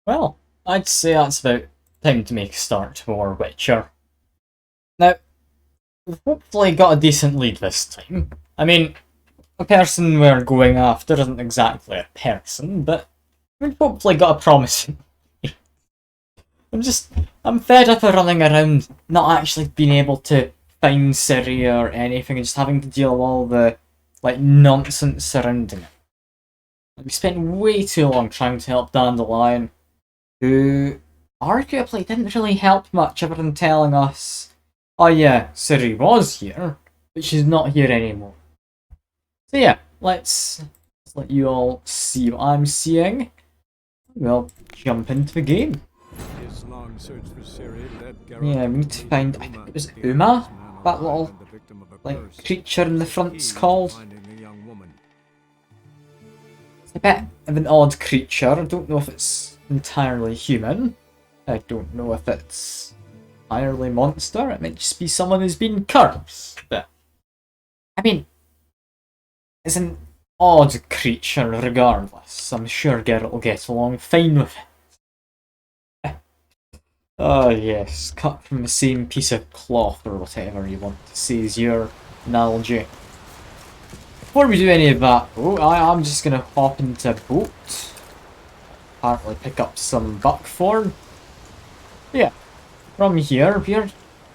Well, I'd say that's about time to make a start to more Witcher. Now, we've hopefully got a decent lead this time. I mean, a person we're going after isn't exactly a person, but we've hopefully got a promising lead. I'm fed up of running around, not actually being able to find Ciri or anything, and just having to deal with all the, nonsense surrounding it. We spent way too long trying to help Dandelion, who arguably didn't really help much other than telling us, oh yeah, Ciri was here, but she's not here anymore. So yeah, let's let you all see what I'm seeing. We'll jump into the game. Yeah, we need to find, I think it was Uma, that little creature in the front's called. It's a bit of an odd creature. I don't know if it's entirely human. I don't know if it's entirely monster. It might just be someone who's been cursed. But I mean, it's an odd creature regardless. I'm sure Geralt will get along fine with it. Oh yes, cut from the same piece of cloth or whatever you want to say is your analogy. Before we do any of that though, I'm just gonna hop into a boat. Apparently pick up some buckthorn. Yeah, from here we're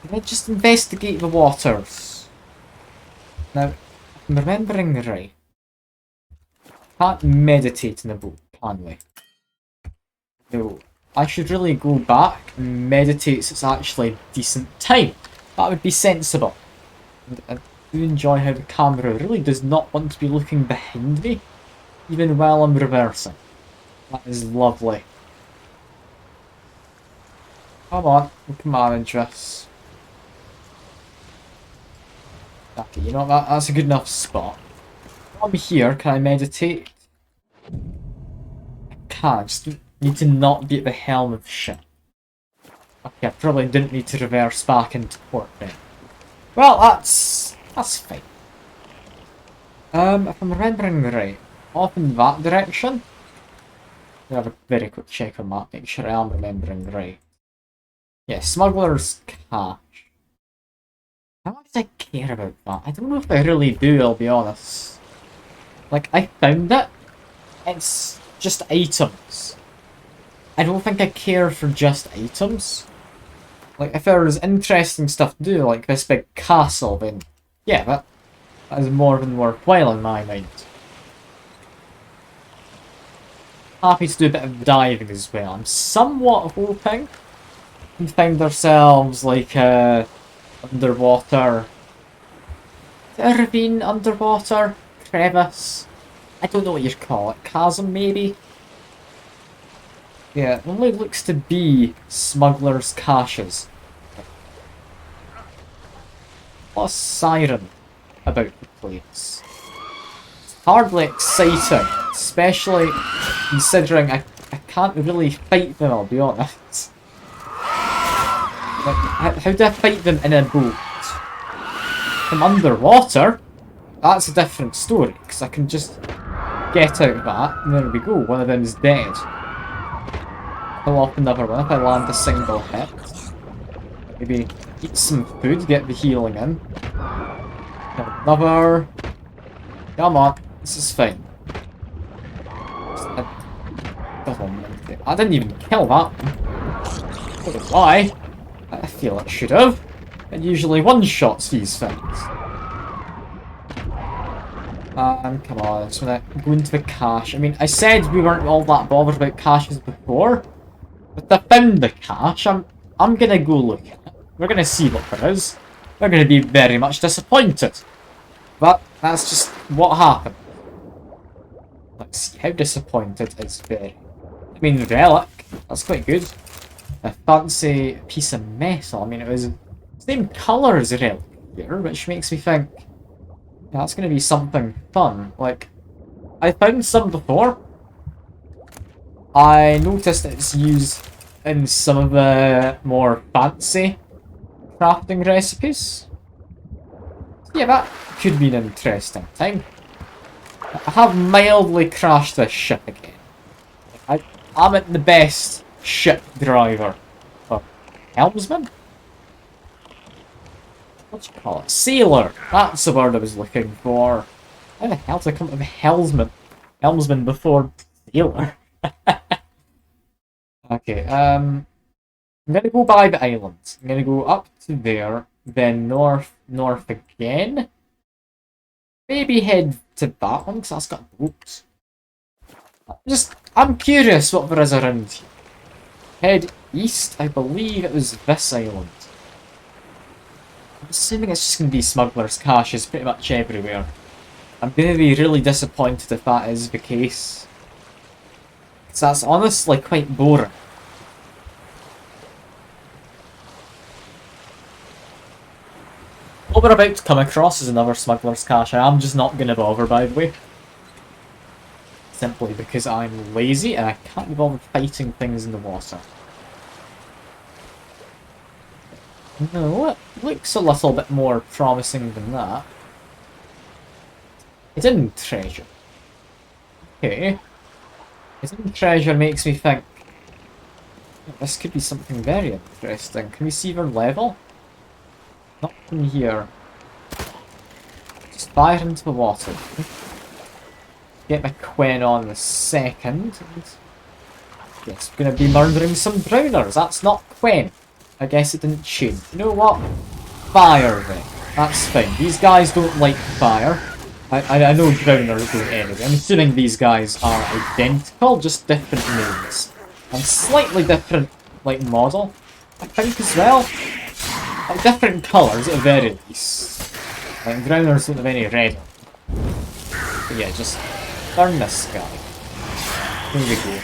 gonna just investigate the waters. Now, if I'm remembering right, can't meditate in a boat, can we? No. I should really go back and meditate so it's actually a decent time. That would be sensible. And I do enjoy how the camera really does not want to be looking behind me, even while I'm reversing. That is lovely. Come on, we can manage this. Okay, you know what, that's a good enough spot. While I'm here, can I meditate? I can't, I just need to not be at the helm of the ship. Okay, I probably didn't need to reverse back into port then. Well, that's fine. If I'm remembering right, off in that direction. I'll have a very quick check on that, make sure I am remembering right. Yeah, Smuggler's Cache. How much do I care about that? I don't know if I really do, I'll be honest. Like, I found it. It's just items. I don't think I care for just items. Like, if there was interesting stuff to do, like this big castle, then yeah, that is more than worthwhile in my mind. Happy to do a bit of diving as well. I'm somewhat hoping we find ourselves like underwater. Is it a ravine, underwater, crevice? I don't know what you'd call it. Chasm, maybe? Yeah, it only looks to be smugglers' caches. Plus siren about the place. It's hardly exciting, especially considering I can't really fight them, I'll be honest. Like, how do I fight them in a boat? From underwater? That's a different story, because I can just get out of that, and there we go, one of them is dead. Pull off another one if I land a single hit. Maybe eat some food, get the healing in. Another. Come on, this is fine. I didn't even kill that. I don't know why. I feel it should have. It usually one-shots these things. And come on, I just wanna go into the cache. I mean, I said we weren't all that bothered about caches before. But I found the cache. I'm gonna go look at it. We're gonna see what there is. We're gonna be very much disappointed. But that's just what happened. Let's see how disappointed it's very. I mean, relic. That's quite good. A fancy piece of metal. I mean, it was the same colour as a relic here, which makes me think that's going to be something fun. Like, I found some before. I noticed it's used in some of the more fancy crafting recipes. Yeah, that could be an interesting thing. I have mildly crashed this ship again. I'm at the best ship driver. Or helmsman? What do you call it? Sailor! That's the word I was looking for. How the hell did I come up with helmsman? Helmsman before sailor? Okay, I'm gonna go by the island. I'm gonna go up to there, then north, north again. Maybe head to that one, because that's got boats. I'm curious what there is around here. Head east, I believe it was this island. I'm assuming it's just going to be smugglers' caches pretty much everywhere. I'm going to be really disappointed if that is the case. So that's honestly quite boring. What we're about to come across is another smuggler's cache. I'm just not going to bother, by the way. Simply because I'm lazy and I can't be bothered fighting things in the water. No, it looks a little bit more promising than that. Hidden treasure. Okay. Hidden treasure makes me think this could be something very interesting. Can we see their level? Not from here. Just fire into the water. Get my Quen on in a second. Yes, we're going to be murdering some drowners. That's not Quen. I guess it didn't change. You know what? Fire then. That's fine. These guys don't like fire. I know drowners don't anyway. I'm assuming these guys are identical, just different names. And slightly different, like, model, I think, as well. Like, different colours at the very least. Like, drowners don't have any red on them. But yeah, just burn this guy. Here we go.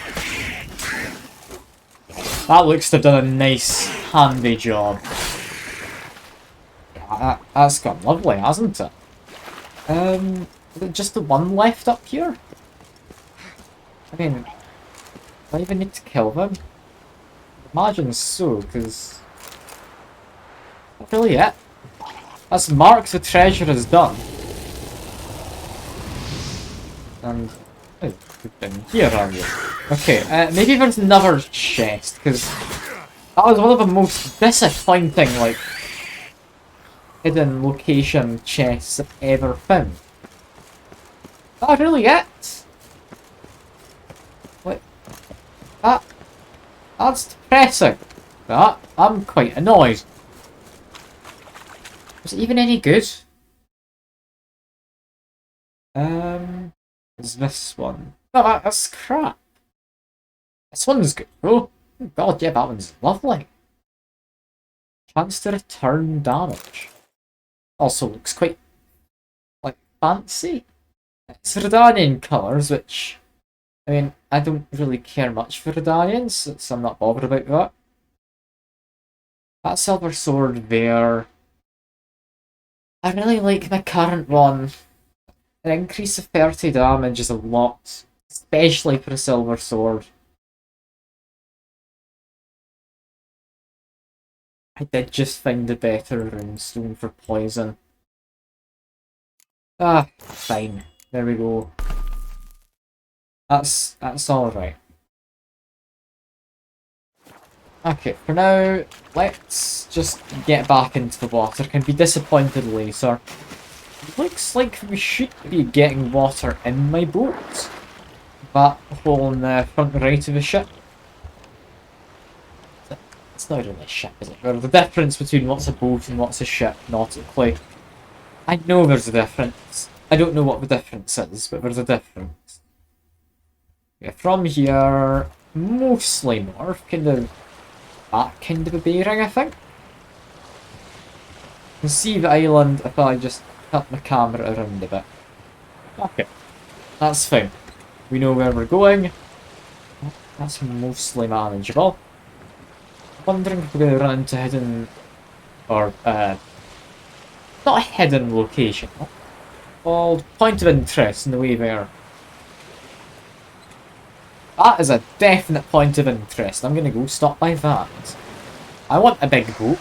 That looks to have done a nice, handy job. Yeah, that's gone lovely, hasn't it? Is it just the one left up here? I mean, do I even need to kill them? Imagine so, because... Not really it. That's marks the treasure is done. And... Oh, you've been here, are you? Okay, maybe there's another chest, because... That was one of the most disappointing, like... hidden location chests I've ever found. Is that really it? Like, that's depressing. I'm quite annoyed. Was it even any good? Is this one? No, that's crap. This one's good. Oh god, yeah, that one's lovely. Chance to return damage. Also looks quite, like, fancy. It's Redanian colours, which, I mean, I don't really care much for Redanians, so I'm not bothered about that. That silver sword there. I really like my current one. An increase of 30 damage is a lot, especially for a silver sword. I did just find a better runestone for poison. Ah, fine. There we go. That's alright. Okay, for now, let's just get back into the water. Can be disappointed later. Looks like we should be getting water in my boat. That hole in the front right of the ship. It's not really a ship, is it? There's the difference between what's a boat and what's a ship, nautically. I know there's a difference. I don't know what the difference is, but there's a difference. Yeah, from here, mostly north, kind of that kind of a bearing, I think. You can see the island if I just cut my camera around a bit. Okay, that's fine. We know where we're going. That's mostly manageable. Wondering if we're going to run into hidden, or not a hidden location, called point of interest in the way there. That is a definite point of interest. I'm going to go stop by that. I want a big boat.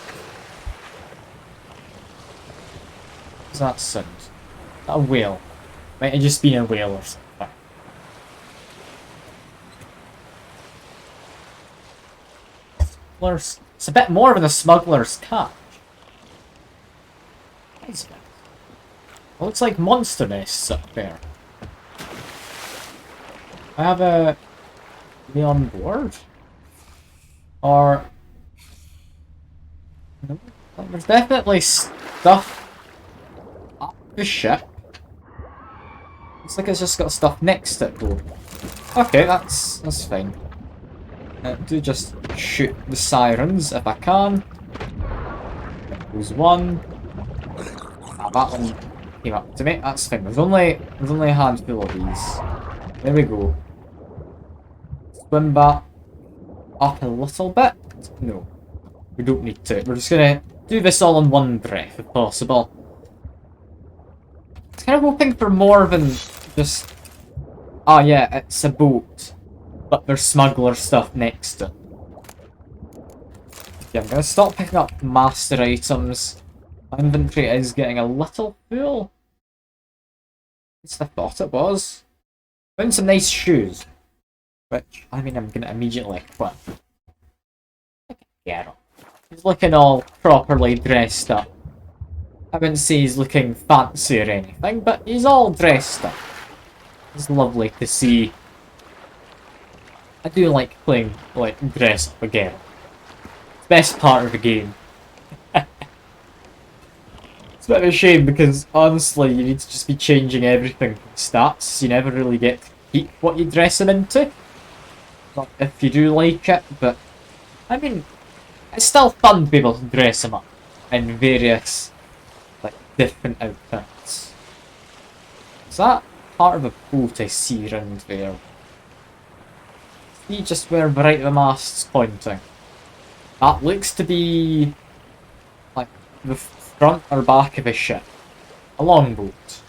What does that sound? Is that a whale? Might have just been a whale or something. smuggler's... It's a bit more than a smuggler's catch. What is it? It looks like monster nests up there. I have a... Be on board? Or... No, there's definitely stuff up the ship. Looks like it's just got stuff next to it though. Okay, that's fine. Do just shoot the sirens if I can. There's one. Ah, that one came up to me. That's fine. There's only a handful of these. There we go. Swim back up a little bit. No, we don't need to. We're just gonna do this all in one breath if possible. I was kind of hoping for more than just... Ah yeah, it's a boat. But there's smuggler stuff next to it. Yeah, I'm gonna stop picking up master items. My inventory is getting a little full. At least I thought it was. Found some nice shoes. Which, I mean, I'm gonna immediately equip. Look at Geralt. He's looking all properly dressed up. I wouldn't say he's looking fancy or anything, but he's all dressed up. It's lovely to see. I do like playing, like, dress up again. It's the best part of the game. It's a bit of a shame because, honestly, you need to just be changing everything from stats. You never really get to keep what you dress them into. Not if you do like it, but... I mean, it's still fun to be able to dress them up in various, like, different outfits. Is that part of a boat I see around there? See just where right the mast's pointing. That looks to be like the front or back of a ship. A longboat, to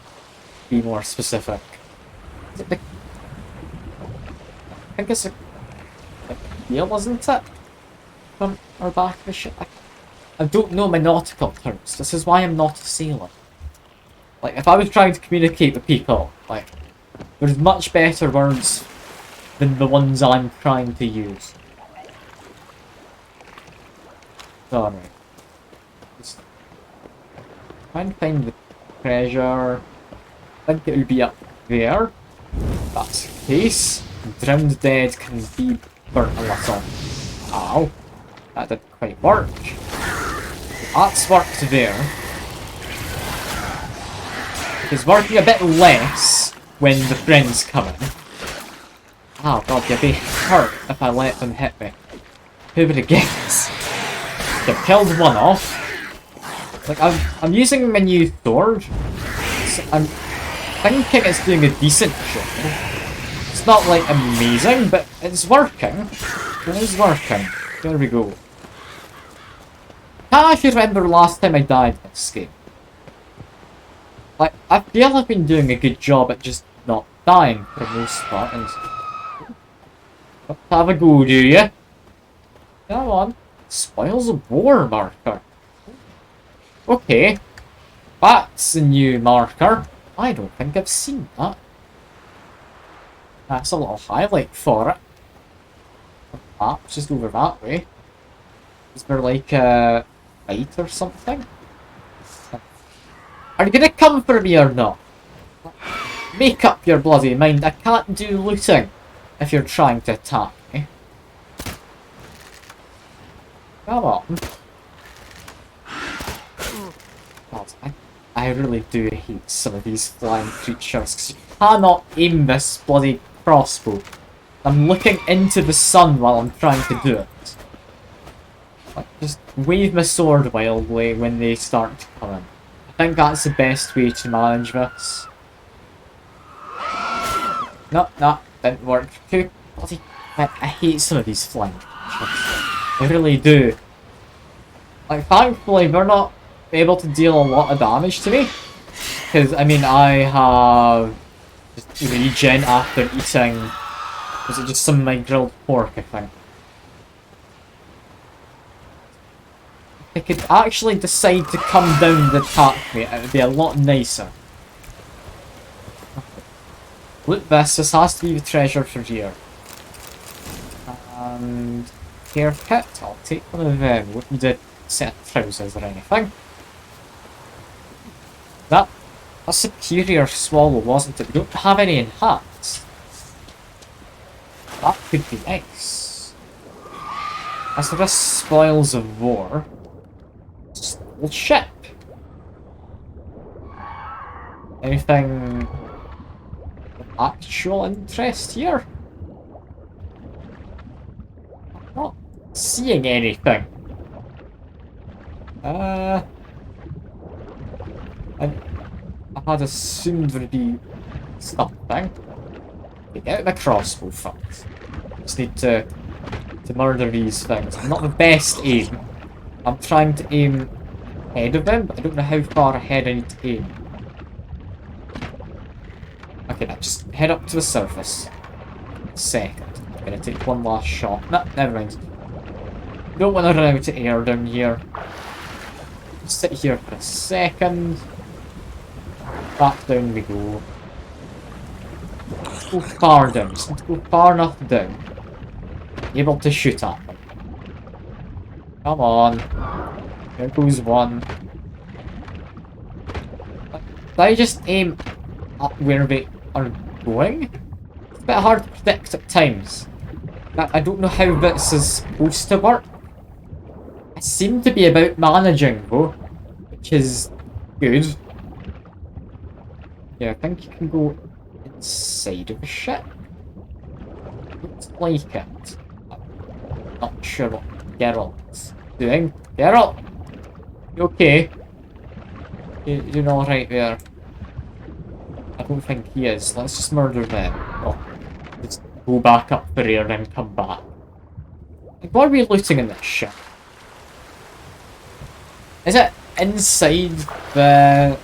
be more specific. Is it the... I think it's a keel, isn't it? Front or back of a ship? I don't know my nautical terms. This is why I'm not a sailor. Like, if I was trying to communicate with people, like, there's much better words than the ones I'm trying to use. Sorry. Just try and find the treasure. I think it'll be up there. If that's the case. Drowned dead can be burnt a little. Ow. That didn't quite work. That's worked there. It's working a bit less when the friends come in. Oh god, you'd be hurt if I let them hit me. Who would have guessed? They've killed one off. Like, I'm using my new sword. So I'm thinking it's doing a decent job. It's not, like, amazing, but it's working. It is working. There we go. Can't actually remember last time I died in this game. Like, I feel I've been doing a good job at just not dying for the most part. And have a go, do you? Come on. Spoils of war marker. Okay. That's a new marker. I don't think I've seen that. That's a little highlight for it. Perhaps just over that way. Is there like a fight or something? Are you gonna come for me or not? Make up your bloody mind. I can't do looting if you're trying to attack me. Come on. God, I really do hate some of these flying creatures because you cannot aim this bloody crossbow. I'm looking into the sun while I'm trying to do it. Like, just wave my sword wildly when they start to come in. I think that's the best way to manage this. No, didn't work. Too bloody... I hate some of these flying creatures. I really do. Like, thankfully, they're not able to deal a lot of damage to me. Because, I mean, I have just regen after eating... Was it just some of my grilled pork, I think? If I could actually decide to come down and attack me, it would be a lot nicer. Look this has to be the treasure for here. And... haircut. I'll take one of them. Wouldn't need a set of trousers or anything. That a superior swallow, wasn't it? We don't have any in hats. That could be nice. As for the spoils of war, stole ship. Anything of actual interest here? I'm not seeing anything. And I had assumed there'd be something. Get out the crossbow first. Just need to murder these things. I'm not the best aim. I'm trying to aim ahead of them, but I don't know how far ahead I need to aim. Okay, now just head up to the surface. Second. I'm gonna take one last shot. No, never mind. Don't want to run out of air down here. Just sit here for a second. Back down we go. Go far down. Just need to go far enough down. Able to shoot at them. Come on. There goes one. Did I just aim at where they are going? It's a bit hard to predict at times. I don't know how this is supposed to work. It seemed to be about managing though, which is good. Yeah, I think you can go inside of the ship. Looks like it. I'm not sure what Geralt's doing. Geralt! You okay? You're doing alright there. I don't think he is. Let's just murder them. Oh, just go back up for air and come back. Like, what are we looting in this ship? Is it inside the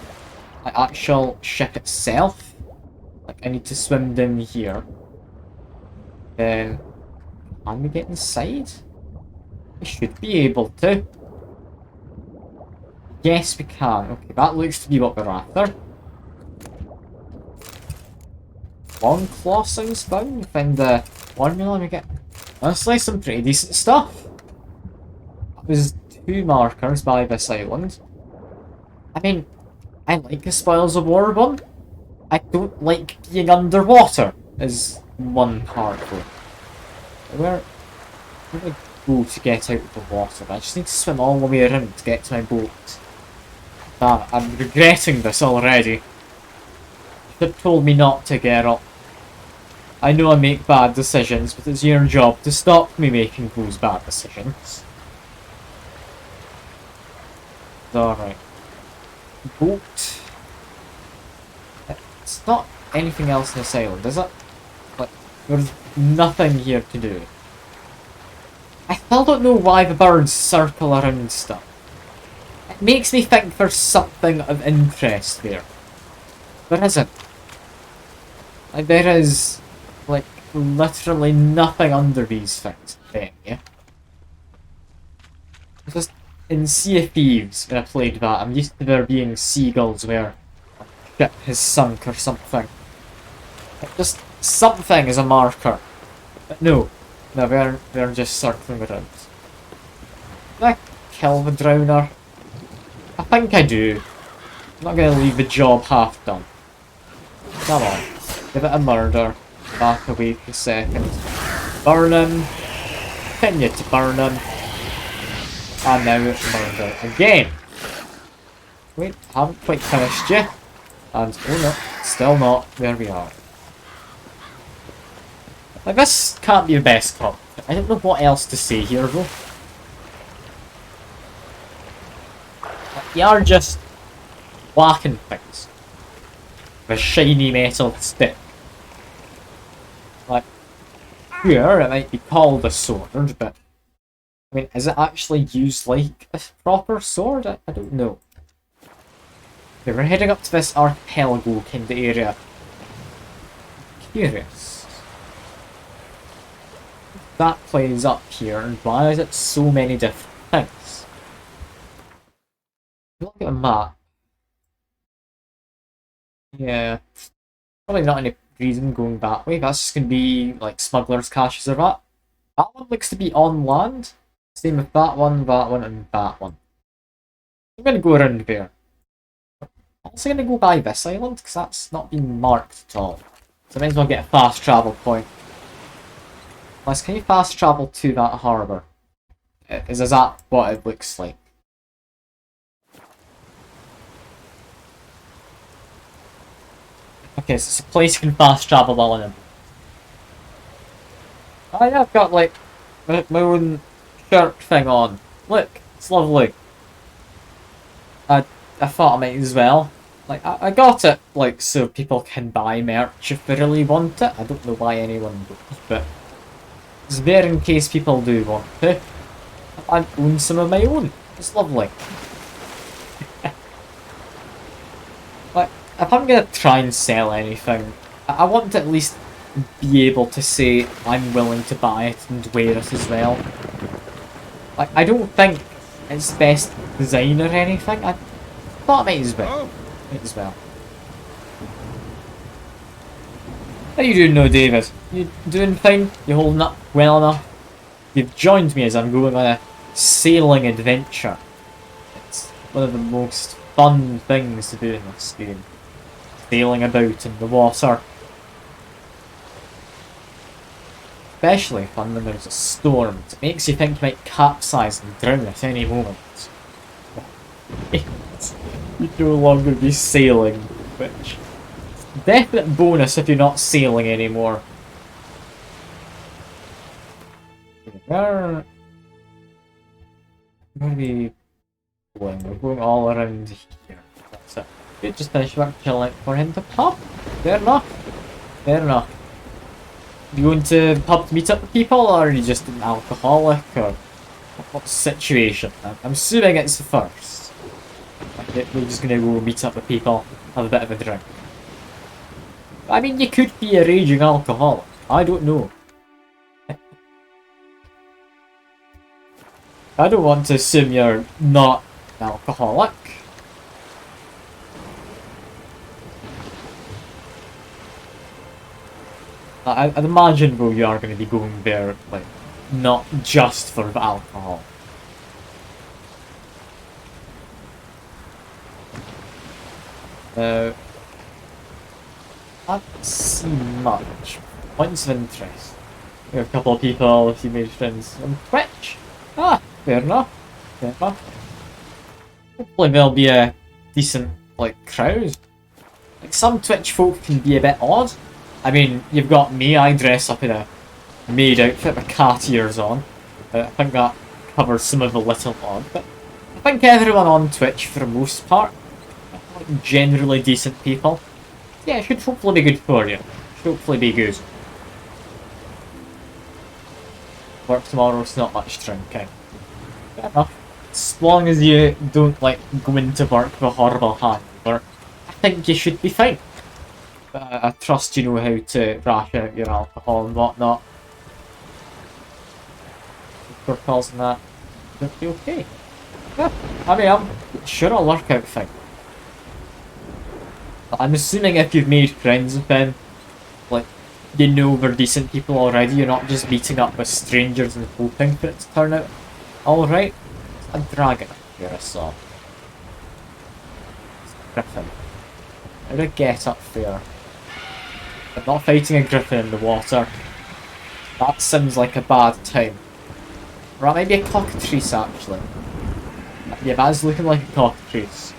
actual ship itself? Like, I need to swim down here. Then, can we get inside? We should be able to. Yes, we can. Okay, that looks to be what we're after. Long claw sounds fun. We find the formula and we get, honestly, some pretty decent stuff. That was 2 markers by this island. I mean, I like the spoils of war one. I don't like being underwater, is one part though. Where do I go to get out of the water? I just need to swim all the way around to get to my boat. Damn, I'm regretting this already. You should have told me not to, Geralt. I know I make bad decisions, but it's your job to stop me making those bad decisions. Alright. Boat. It's not anything else in this island, is it? Like, there's nothing here to do. I still don't know why the birds circle around stuff. It makes me think there's something of interest there. There isn't. Like, there is, like, literally nothing under these things. Yeah. Just in Sea of Thieves, when I played that, I'm used to there being seagulls where a ship has sunk or something. Like, just something is a marker. But no, they're just circling around. Did I kill the drowner? I think I do. I'm not going to leave the job half done. Come on. Give it a murder. Back away for a second. Burn him. Continue to burn him. And now it's murder again. Wait, haven't quite finished yet. And, oh no, still not. There we are. Like, this can't be the best club. I don't know what else to say here though. You are just whacking things with a shiny metal stick. Like, here it might be called a sword, but I mean, is it actually used like a proper sword? I don't know. Okay, we're heading up to this archipelago kind of area. Curious. That plays up here, and why is it so many different things? Look at a map. Yeah. Probably not any reason going that way. That's just going to be like smugglers' caches or that. That one looks to be on land. Same with that one, and that one. I'm gonna go around there. I'm also gonna go by this island, because that's not been marked at all. So I might as well get a fast travel point. Plus, can you fast travel to that harbour? Is that what it looks like? Okay, so it's a place you can fast travel while in it. Oh yeah, I've got like my own shirt thing on. Look, it's lovely. I thought I might as well. Like I got it like so people can buy merch if they really want it. I don't know why anyone would, but it's there in case people do want to. I own some of my own. It's lovely. Like if I'm gonna try and sell anything, I want to at least be able to say I'm willing to buy it and wear it as well. Like I don't think it's best design or anything. I thought I might as well. Might as well. How you doing now, David? You doing fine? You holding up well enough? You've joined me as I'm going on a sailing adventure. It's one of the most fun things to do in this game. Sailing about in the water. Especially fun when there's a storm. It makes you think you might capsize and drown at any moment. You'd no longer be sailing, which definite bonus if you're not sailing anymore. Where are we going? We're going all around here. That's it. We just finished work chilling for him to pub. Fair enough. Fair enough. You going to the pub to meet up with people, or are you just an alcoholic, or what situation? I'm assuming it's the first. We're just gonna go meet up with people, have a bit of a drink. I mean, you could be a raging alcoholic. I don't know. I don't want to assume you're not an alcoholic. I'd imagine though you are going to be going there, like, not just for the alcohol. I haven't seen much. Points of interest. We have a couple of people, a few made friends on Twitch. Ah, fair enough. Fair enough. Hopefully there'll be a decent, like, crowd. Like, some Twitch folk can be a bit odd. I mean, you've got me, I dress up in a maid outfit with cat ears on. I think that covers some of the little odd, but I think everyone on Twitch, for the most part, are like generally decent people. Yeah, it should hopefully be good for you. Should hopefully be good. Work tomorrow, it's not much drinking. Fair enough. As long as you don't, like, go into work with a horrible hangover, I think you should be fine. But I trust you know how to ration out your alcohol and whatnot. For causing that, it'll be okay. Yeah, I mean, I'm sure I'll work out fine. I'm assuming if you've made friends with them, like, you know they're decent people already, you're not just meeting up with strangers and hoping for it to turn out alright. A dragon here I saw. It's a griffin. How do I get up there? I'm not fighting a griffin in the water. That seems like a bad time. Or that might be a cockatrice actually. Yeah, that's looking like a cockatrice.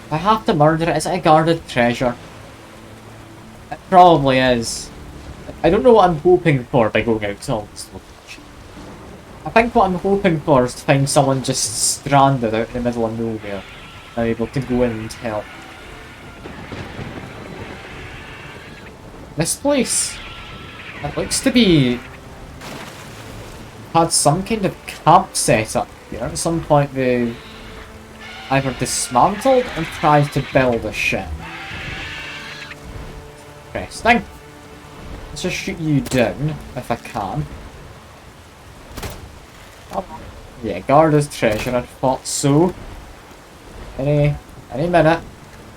If I have to murder it, is it a guarded treasure? It probably is. I don't know what I'm hoping for by going out to all this location. I think what I'm hoping for is to find someone just stranded out in the middle of nowhere. And I'm able to go in and help. This place, it looks to be had some kind of camp set up here. At some point they either dismantled and tried to build a ship. Interesting. Let's just shoot you down if I can. Oh, yeah, guard his treasure, I thought so. Any minute.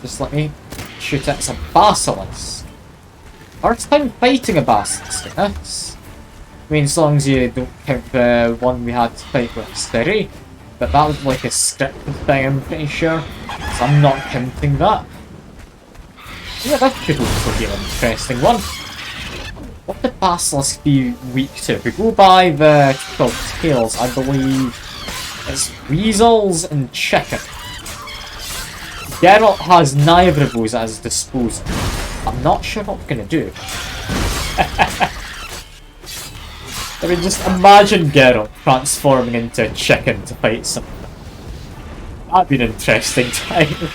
Just let me shoot it. It's a basilisk. First time fighting a basilisk, yes. I mean, as long as you don't count the one we had to fight with Ciri. But that was like a scripted thing, I'm pretty sure. So I'm not counting that. Yeah, that could also be an interesting one. What would basilisk be weak to? If we go by the typical tales, I believe it's weasels and chicken. Geralt has neither of those at his disposal. I'm not sure what we're gonna do. I mean, just imagine Geralt transforming into a chicken to fight something. That'd be an interesting time.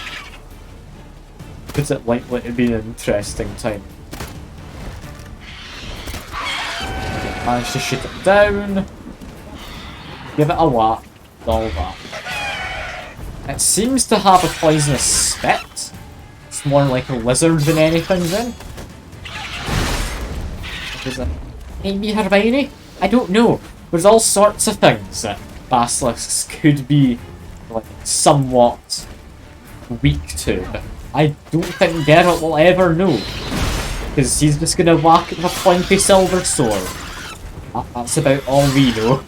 Is it likely to be an interesting time? Okay, managed to shoot it down. Give it a whack. All that. It seems to have a poisonous spit. It's more like a lizard than anything then. Is it maybe Hermione? I don't know. There's all sorts of things that basilisks could be like somewhat weak to, but I don't think Geralt will ever know. Because he's just gonna whack it with a pointy silver sword. That's about all we know.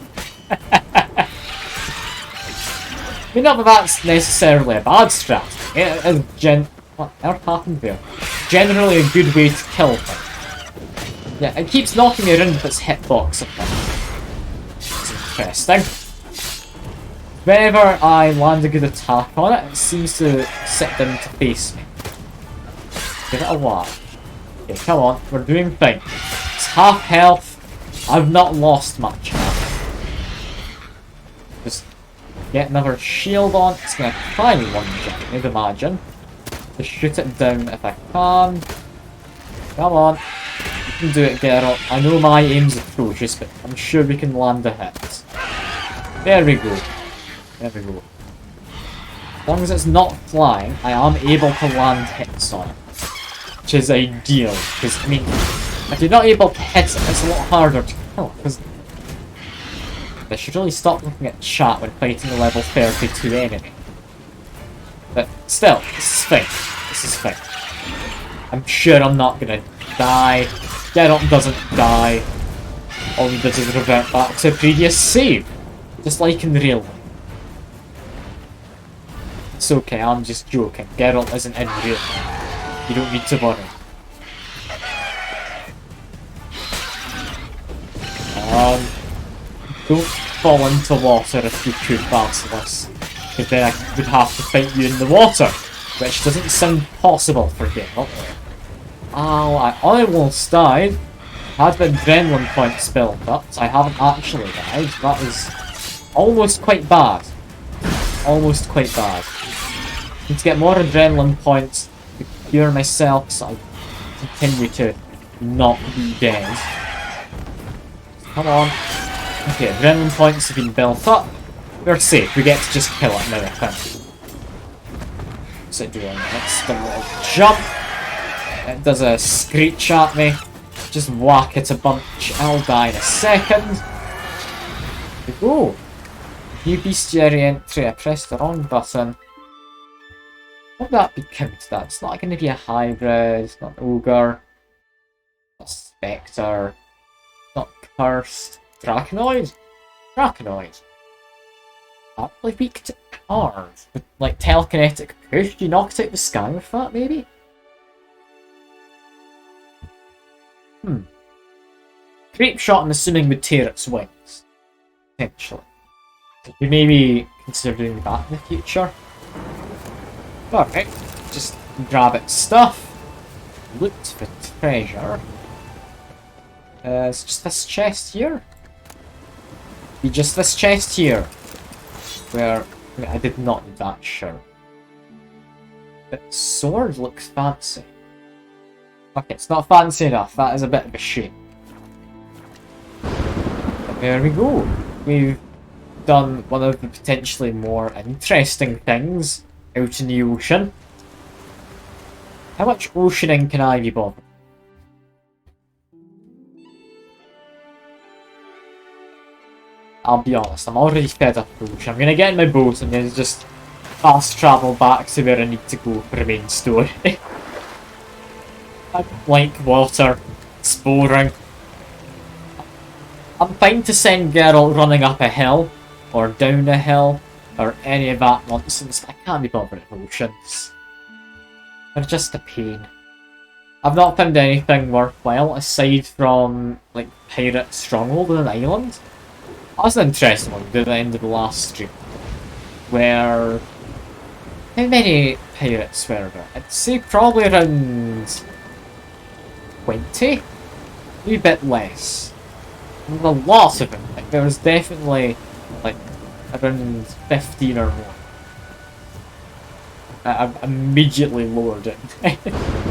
I mean, not that that's necessarily a bad strategy. It is what earth happened there? Generally a good way to kill things. Yeah, it keeps knocking me around with its hitbox up there. It's interesting. Whenever I land a good attack on it, it seems to sit down to face me. Give it a whack. Okay, come on, we're doing fine. It's half health. I've not lost much health. Just get another shield on. It's gonna try me one jump, I'd imagine. Just shoot it down if I can. Come on. You can do it, Geralt. I know my aim's atrocious, but I'm sure we can land a hit. There we go. There we go. As long as it's not flying, I am able to land hits on it. Which is ideal, because, I mean, if you're not able to hit it, it's a lot harder to kill, because I should really stop looking at chat when fighting a level 32 enemy. But still, this is fine. This is fine. I'm sure I'm not gonna die. Geralt doesn't die. All he does is revert back to a previous save. Just like in real life. It's okay, I'm just joking. Geralt isn't in real life. You don't need to worry. Don't fall into water if you could, Basilisk. Because then I would have to fight you in the water. Which doesn't sound possible for Geralt. Oh, I almost died. Had the adrenaline points built up, so I haven't actually died. That was almost quite bad. Almost quite bad. Need to get more adrenaline points to cure myself so I continue to not be dead. Come on. Okay, adrenaline points have been built up. We're safe. We get to just kill it now, I think. What's it doing? Let's do a little jump. It does a screech at me. Just whack it a bunch. I'll die in a second. There we go. New bestiary entry. I pressed the wrong button. What would that be counted at? It's not going to be a hybrid. It's not an ogre. Not a spectre. Not cursed. Draconoid? Draconoid. Probably weak to cards. With like telekinetic push. Do you knock it out the sky with that, maybe? Grape shot, I'm assuming, would tear its wings. Potentially. We maybe consider doing that in the future. Alright, just grab its stuff. Loot for treasure. It's just this chest here. Be just this chest here. Where I did not need that shirt. But sword looks fancy. Okay, it's not fancy enough. That is a bit of a shame. But there we go. We've done one of the potentially more interesting things out in the ocean. How much oceaning can I be bothered? I'll be honest, I'm already fed up with the ocean. I'm gonna get in my boat and then just fast travel back to where I need to go for the main story. I don't like water. It's boring. I'm fine to send Geralt running up a hill, or down a hill, or any of that nonsense, but I can't be bothered with oceans. They're just a pain. I've not found anything worthwhile aside from, like, Pirate Stronghold on an island. That was an interesting one at the end of the last stream. Where... How many pirates were there? I'd say probably around 20? A wee bit less. There's a lot of them. Like, there was definitely like around 15 or more. I've immediately lowered it.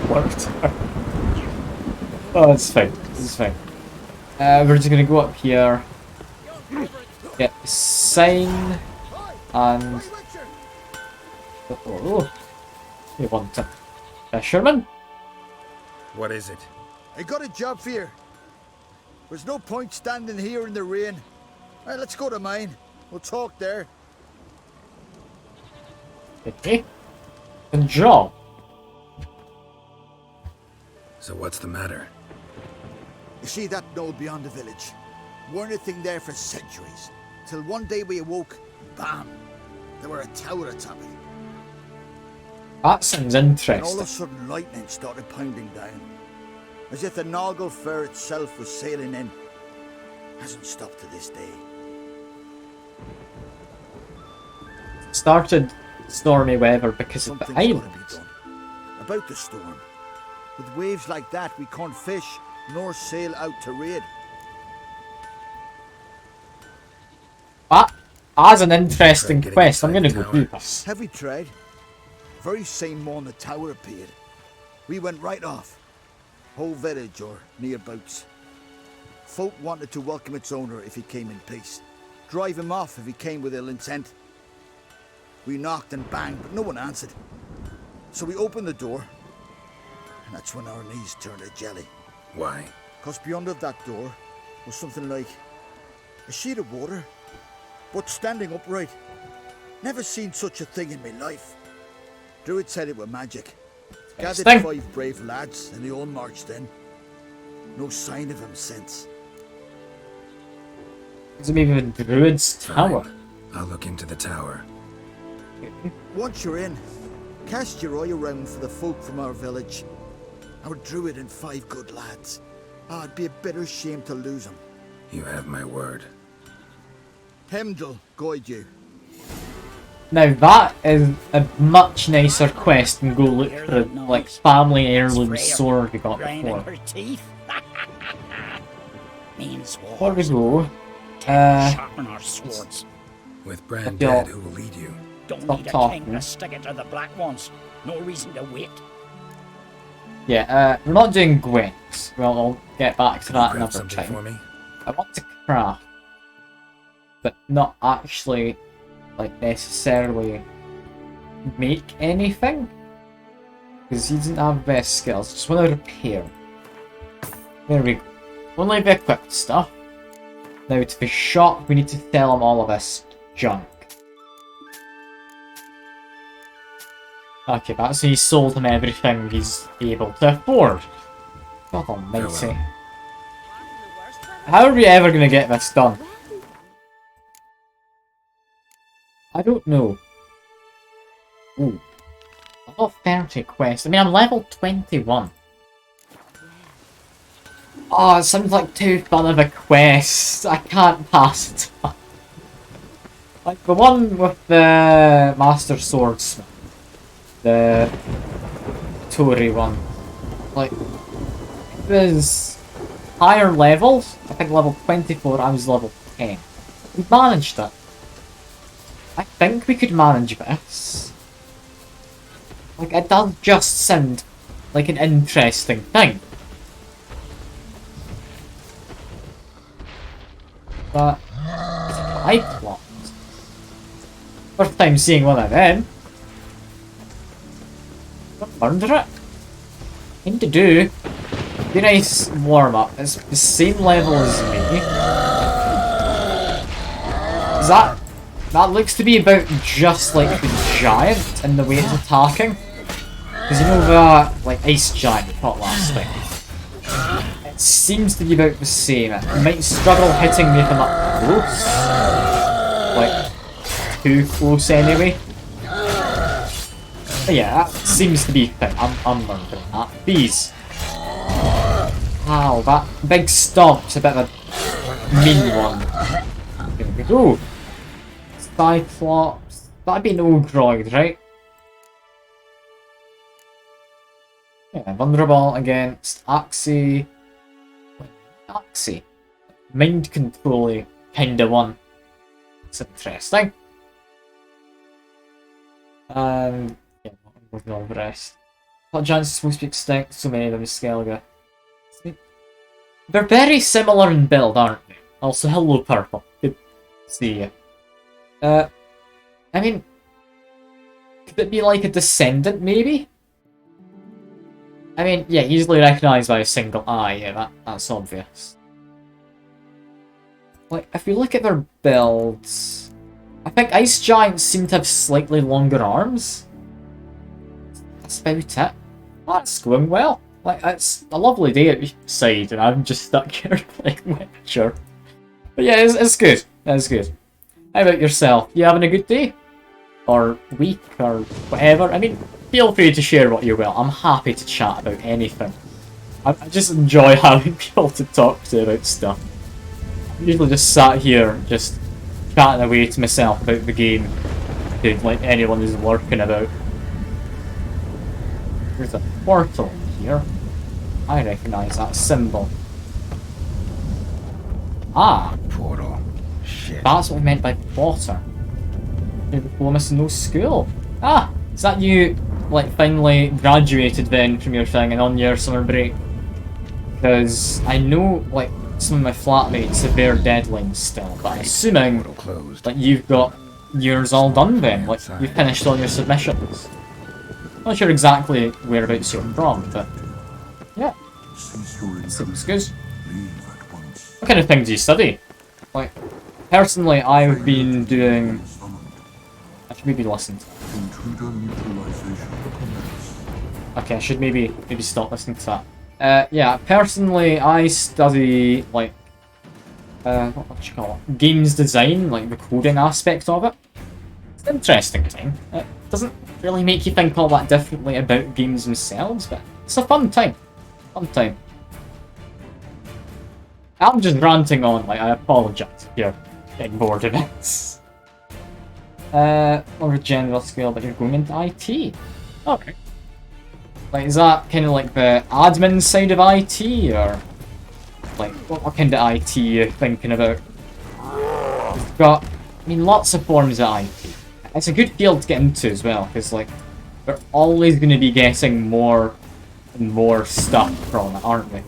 Worked. Oh, it's fine. It's fine. We're just gonna go up here, get the sign, and oh, you want a fisherman? What is it? I got a job for you. There's no point standing here in the rain. Alright, let's go to mine. We'll talk there. Okay. Good job. So what's the matter? You see that knoll beyond the village? Weren't a thing there for centuries. Till one day we awoke, bam! There were a tower atop it. That sounds And all interesting. of a sudden lightning started pounding down. As if the Noggle Fair itself was sailing in. Hasn't stopped to this day. Started stormy weather because of the Something's island. gotta be done. About the storm. With waves like that, we can't fish, nor sail out to raid. That's an interesting Getting quest. I'm inside gonna the go do tower. this. Have we tried? Very same morning the tower appeared. We went right off. Whole village or nearabouts. Folk wanted to welcome its owner if he came in peace. Drive him off if he came with ill intent. We knocked and banged, but no one answered. So we opened the door, and that's when our knees turned to jelly. Why? Because beyond of that door was something like a sheet of water, but standing upright. Never seen such a thing in my life. Druid said it were magic. Gathered Interesting. 5 brave lads, and they all marched in. No sign of him since. Is it maybe the Druid's tower? Fine. I'll look into the tower. Once you're in, cast your eye around for the folk from our village. Our druid and 5 good lads. Ah, it'd be a bitter shame to lose them. You have my word. Hemdall guide you. Now that is a much nicer quest than go look for the like family heirloom sword we got before. Her teeth. Means Where we go? sharpen our swords. With Bran Okay, I'll- dead, who will lead you? Don't Stop need a talking. king to stick it to the black ones. No reason to wait. Yeah, we're not doing Gwent. Well, I'll get back to that Grab another something for time. me? I want to craft, but not actually, like, necessarily make anything. Because he doesn't have best skills. Just want to repair. There we go. Only the equipped stuff. Now to the shop, we need to sell him all of this junk. Okay, that's he sold him everything he's able to afford. God almighty. Farewell. How are we ever gonna get this done? I don't know. Ooh. I've got 30 quests. I mean, I'm level 21. Oh, it sounds like too fun of a quest. I can't pass it up. Like the one with the Master Swordsmith. The Tory one. Like, it was higher levels. I think level 24, I was level 10. We managed it. I think we could manage this. Like, it does just sound like an interesting thing. But I plot. First time seeing one of them. Murder it. Thing to do. Be nice warm up. It's the same level as me. Is that looks to be about just like the giant in the way it's attacking. Because you know that, like, ice giant we fought last week? It seems to be about the same. It might struggle hitting me if I'm up close. Like, too close anyway. But yeah, that seems to be a thing. I'm learning that. Bees. Wow, that big stomp's a bit of a mean one. There we go. Cyclops. That'd be an Ogroid, right? Yeah, vulnerable against Axie. Axie. Mind control kinda one. It's interesting. And yeah, with all the rest. What giants are supposed to be extinct? So many of them is Skellige. They're very similar in build, aren't they? Also, hello, Purple. Good to see you. I mean, could it be like a descendant, maybe? I mean, yeah, easily recognised by a single eye, yeah, that's obvious. Like, if we look at their builds, I think Ice Giants seem to have slightly longer arms. That's about it. That's going well. Like, it's a lovely day outside, and I'm just stuck here playing Witcher. But yeah, it's good. It's good. How about yourself? You having a good day? Or week, or whatever? I mean, feel free to share what you will. I'm happy to chat about anything. I just enjoy having people to talk to about stuff. I'm usually just sat here, just chatting away to myself about the game, like anyone is lurking about. There's a portal here. I recognise that symbol. Ah! Portal. Shit. That's what we meant by water. Diplomas in no school. Ah! Is that you, like, finally graduated then from your thing and on your summer break? Because I know, like, some of my flatmates have their deadlines still, but I'm assuming that you've got yours all done then. Like, you've finished all your submissions. Not sure exactly whereabouts you're from, but yeah, seems good. What kind of thing do you study? Like, personally, I've been doing. I should maybe listen to that. Okay, I should maybe stop listening to that. Yeah, personally, I study like what do you call it? Games design, like the coding aspect of it. It's an interesting thing. It doesn't really make you think all that differently about games themselves, but it's a fun time. Fun time. I'm just ranting on, like, I apologise if you're getting bored of it. On a general scale, but you're going into IT. Okay. Like, is that kind of like the admin side of IT, or like what kind of IT are you thinking about? You've got, I mean, lots of forms of IT. It's a good field to get into as well, because like we're always going to be getting more and more stuff from it, aren't we?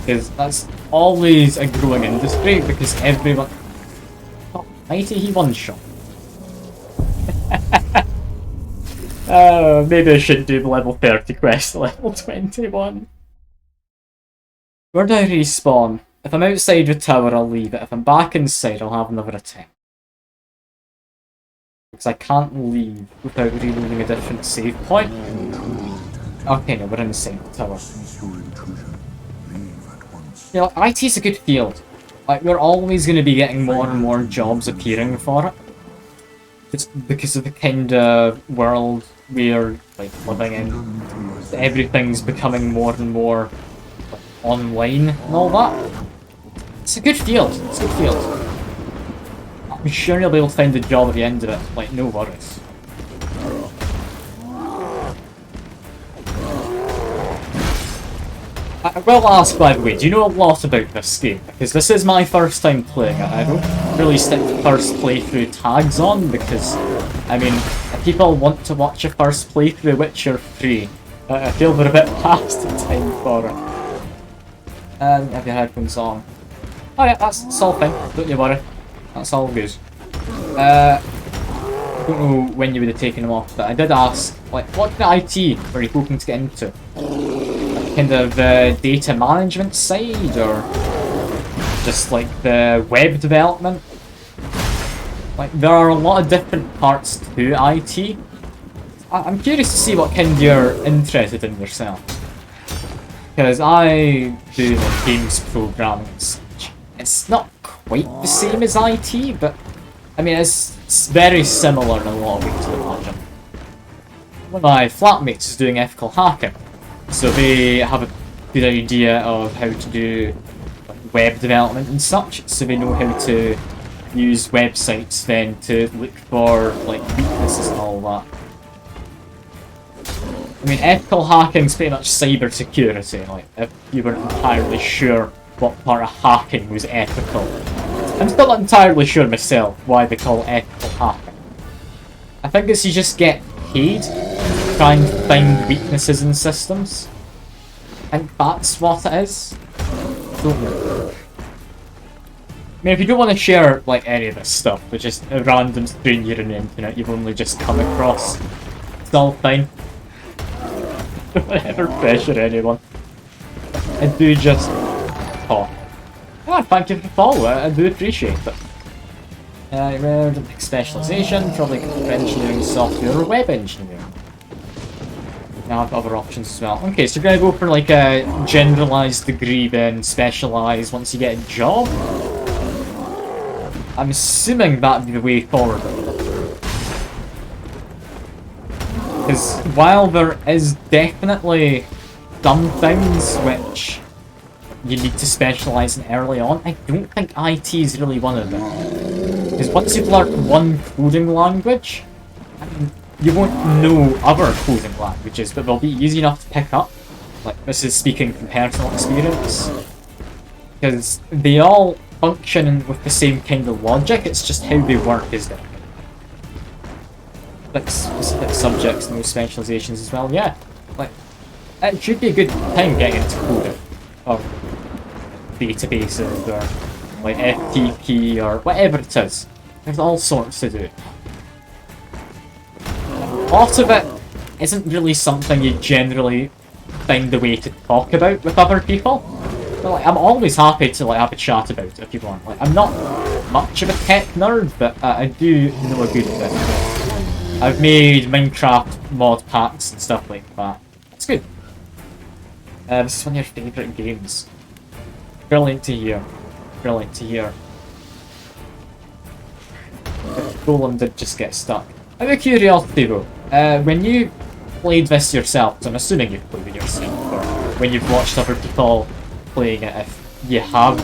Because that's always a growing industry, because everyone... Oh, IT he one shot. Maybe I should do the level 30 quest level 21. Where do I respawn? If I'm outside the tower, I'll leave it. If I'm back inside, I'll have another attempt. Because I can't leave without reloading a different save point. Okay, no, we're inside the tower. Yeah, like, IT's a good field. Like, we're always going to be getting more and more jobs appearing for it. It's because of the kind of world we're like living in. Everything's becoming more and more like, online and all that. It's a good field. It's a good field. I'm sure you'll be able to find a job at the end of it. Like, no worries. I will ask, by the way, do you know a lot about this game? Because this is my first time playing it. I don't really stick to first playthrough tags on, because, I mean, if people want to watch a first playthrough Witcher 3, I feel they're a bit past the time for it. And have your headphones on. Oh yeah, that's all fine, don't you worry. That's all good. I don't know when you would have taken them off, but I did ask, like, what kind of IT were you hoping to get into? Kind of the data management side, or just like the web development? Like, there are a lot of different parts to IT. I'm curious to see what kind you're interested in yourself. Because I do like, games programming and such. It's not quite the same as IT, but I mean, it's very similar in a lot of ways to imagine. One of my flatmates is doing ethical hacking, so they have a good idea of how to do like, web development and such, so they know how to use websites then to look for like weaknesses and all that. I mean, ethical hacking's pretty much cybersecurity, like, if you weren't entirely sure what part of hacking was ethical. I'm still not entirely sure myself why they call it ethical hacking. I think it's you just get paid to try and find weaknesses in systems. I think that's what it is. Don't know. I mean, if you don't want to share, like, any of this stuff with just a random stranger on the internet you've only just come across, it's all fine. Don't ever pressure anyone. I do just talk. Oh, thank you for the follow, I do appreciate it. Rare specialisation, probably computer engineering, software, or web engineering. Now I have other options as well. Okay, so you're gonna go for like a generalised degree then specialise once you get a job? I'm assuming that'd be the way forward. Because while there is definitely some things which you need to specialise in early on, I don't think IT is really one of them. Because once you've learned one coding language, I mean, you won't know other coding languages, but they'll be easy enough to pick up. Like, this is speaking from personal experience. Because they all function with the same kind of logic, it's just how they work is different. Like specific subjects and those specializations as well, yeah. Like, it should be a good thing getting into coding. Or databases, or like FTP, or whatever it is. There's all sorts to do. A lot of it isn't really something you generally find a way to talk about with other people. But, like, I'm always happy to like have a chat about it if you want. Like, I'm not much of a tech nerd, but I do know a good bit. I've made Minecraft mod packs and stuff like that. It's good. This is one of your favourite games. Brilliant to hear. Brilliant to hear. Golem did just get stuck. Out of curiosity though, when you played this yourself, so I'm assuming you've played it yourself, or when you've watched other people playing it, if you have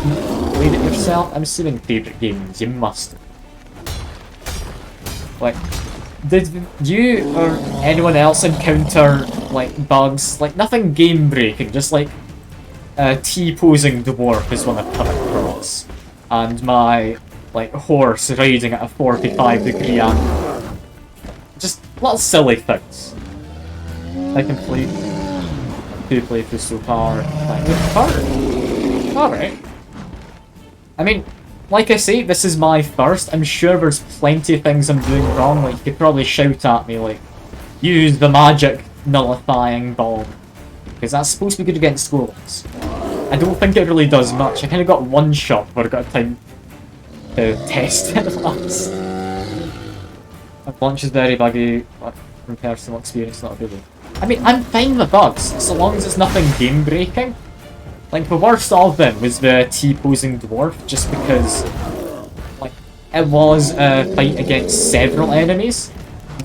played it yourself, I'm assuming favourite games, you must. Like, did you or anyone else encounter, like, bugs? Like, nothing game-breaking, just like a T-posing dwarf is one I've come across. And my, like, horse riding at a 45-degree angle. Just little silly things. I can play 2 playthroughs so far. Like, with fun. Alright. I mean, like I say, this is my first. I'm sure there's plenty of things I'm doing wrong. Like, you could probably shout at me, like, use the magic nullifying bomb. Because that's supposed to be good against golems. I don't think it really does much. I kind of got one shot where I got time to test it last. My launch is very buggy, but from personal experience, not really. I mean, I'm fine with bugs, so long as it's nothing game-breaking. Like, the worst of them was the T-posing dwarf, just because, like, it was a fight against several enemies.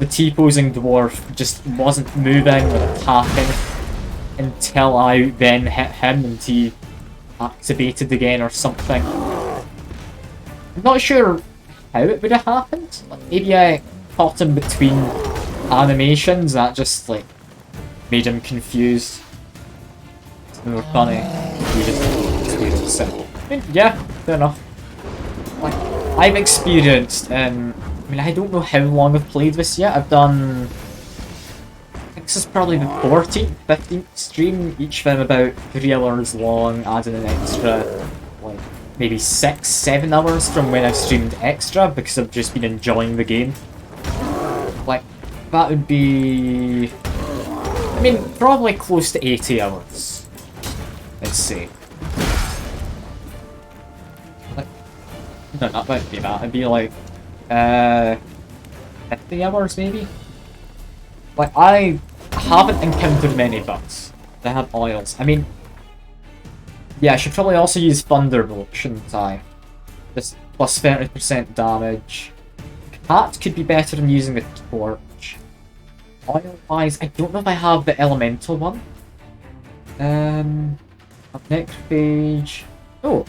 The T-posing dwarf just wasn't moving or attacking until I then hit him and he activated again or something. I'm not sure how it would have happened. Like, maybe I caught him between animations, that just, like, made him confused. They were funny. He just made it simple. I mean, yeah, fair enough. Like, I've experienced, I mean, I don't know how long I've played this yet. I've done, I think this is probably the 14th, 15th stream, each of them about 3 hours long, adding an extra, like, maybe 6, 7 hours from when I've streamed extra, because I've just been enjoying the game. Like, that would be, I mean, probably close to 80 hours. Let's see. Like, no, that wouldn't be that. It'd be like, 50 hours maybe? Like, I haven't encountered many bugs that have oils. I mean, yeah, I should probably also use Thunderbolt, shouldn't I? This plus 30% damage. Cat could be better than using the torch. Oil-wise, I don't know if I have the elemental one. Necrophage. Oh,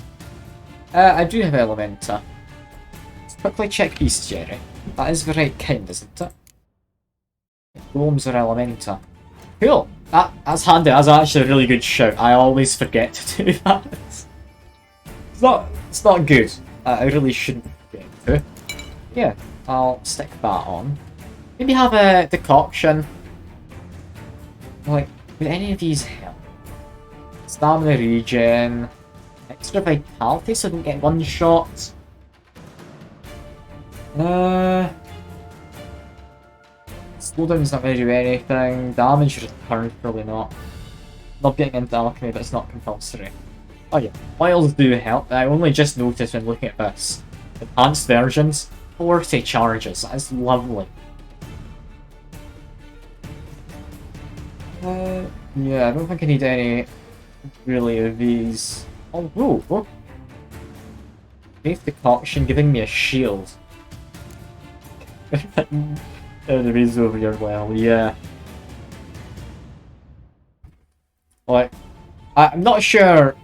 I do have Elementa. Let's quickly check Bestiary. That is the right kind, isn't it? Golems are Elementa. Cool. That's handy. That's actually a really good shout. I always forget to do that. It's not good. I really shouldn't forget to. Yeah, I'll stick that on. Maybe have a decoction. Like, would any of these help? Stamina regen. Extra vitality so I don't get one shot. Slowdown's not going to do anything. Damage return, probably not. Not getting into alchemy, but it's not compulsory. Oh yeah, oils do help. I only just noticed when looking at this. Enhanced versions, 40 charges. That's lovely. Yeah, I don't think I need any really of these. Oh, whoa. Faith decoction giving me a shield. The reason over here, well, yeah. Like, I'm not sure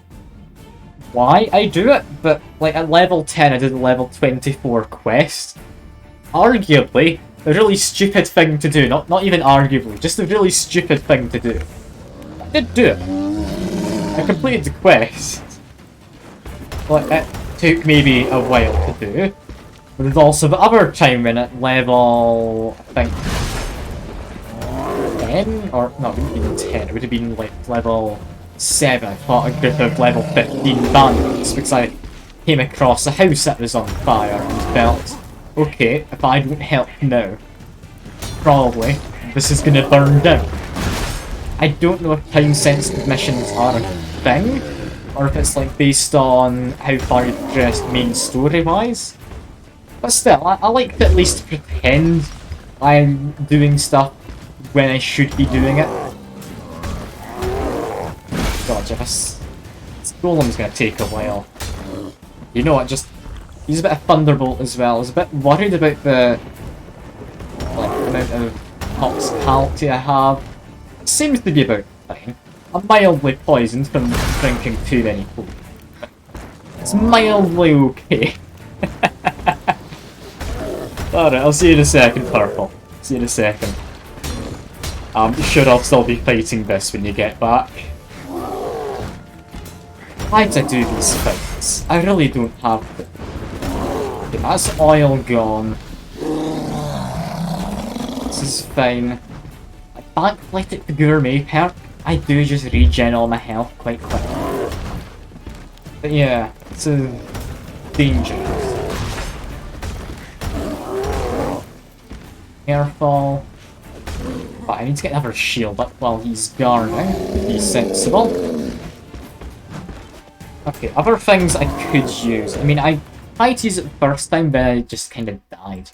why I do it, but like at level 10 I did a level 24 quest. Arguably, a really stupid thing to do. Not even arguably, just a really stupid thing to do. I did do it. I completed the quest. Like, it took maybe a while to do. But there's also the other time when at level, I think, 10? Or, no, it wouldn't have been 10, it would have been like level 7. I fought a group of level 15 bandits because I came across a house that was on fire and felt, okay, if I don't help now, probably this is gonna burn down. I don't know if time-sensitive missions are a thing, or if it's like based on how far you've progressed main story-wise. But still, I like to at least pretend I'm doing stuff when I should be doing it. God, this golem's gonna take a while. You know what, just use a bit of Thunderbolt as well. I was a bit worried about the amount of toxicality I have. It seems to be about fine. I'm mildly poisoned from drinking too many potions. It's mildly okay. Alright, I'll see you in a second, Purple. See you in a second. I'm sure I'll still be fighting this when you get back. Why did I do these fights? I really don't have to. Okay, that's oil gone. This is fine. I backlighted the gourmet perk. I do just regen all my health quite quickly. But yeah, it's dangerous. Careful. But I need to get another shield up while he's guarding. Be sensible. Okay, other things I could use. I mean, I tried to use it the first time, but I just kind of died.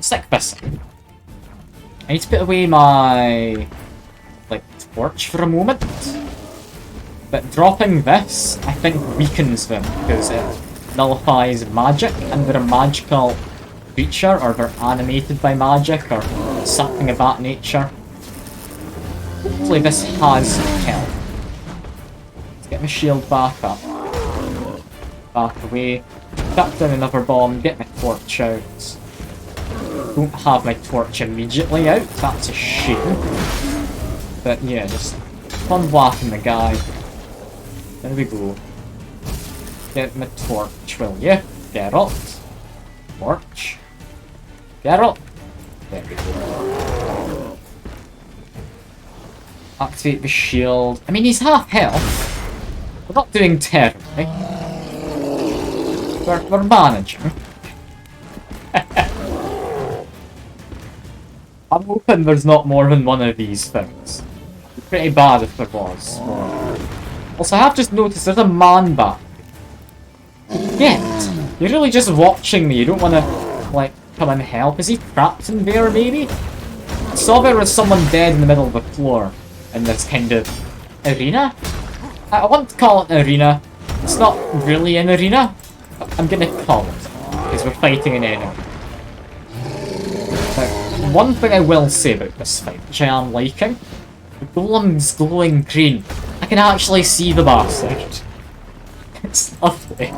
Stick this in. I need to put away my torch for a moment. But dropping this, I think, weakens them because it nullifies magic, and they're a magical creature, or they're animated by magic, or something of that nature. Hopefully this has help. Let's get my shield back up. Back away. Chuck down another bomb, get my torch out. Don't have my torch immediately out, that's a shame. But yeah, just fun whacking the guy. There we go. Get my torch, will ya? Geralt. Torch. Geralt. There we go. Activate the shield. I mean, he's half health. We're not doing terribly. We're managing. I'm hoping there's not more than one of these things. It'd be pretty bad if there was. Also, I have just noticed there's a man back. Yet, you're really just watching me. You don't want to, come and help. Is he trapped in there, maybe? saw there was someone dead in the middle of the floor in this kind of arena. I want to call it an arena. It's not really an arena, but I'm gonna call it, because we're fighting an enemy. Now, one thing I will say about this fight, which I am liking, the golem's glowing green. I can actually see the bastard. It's lovely.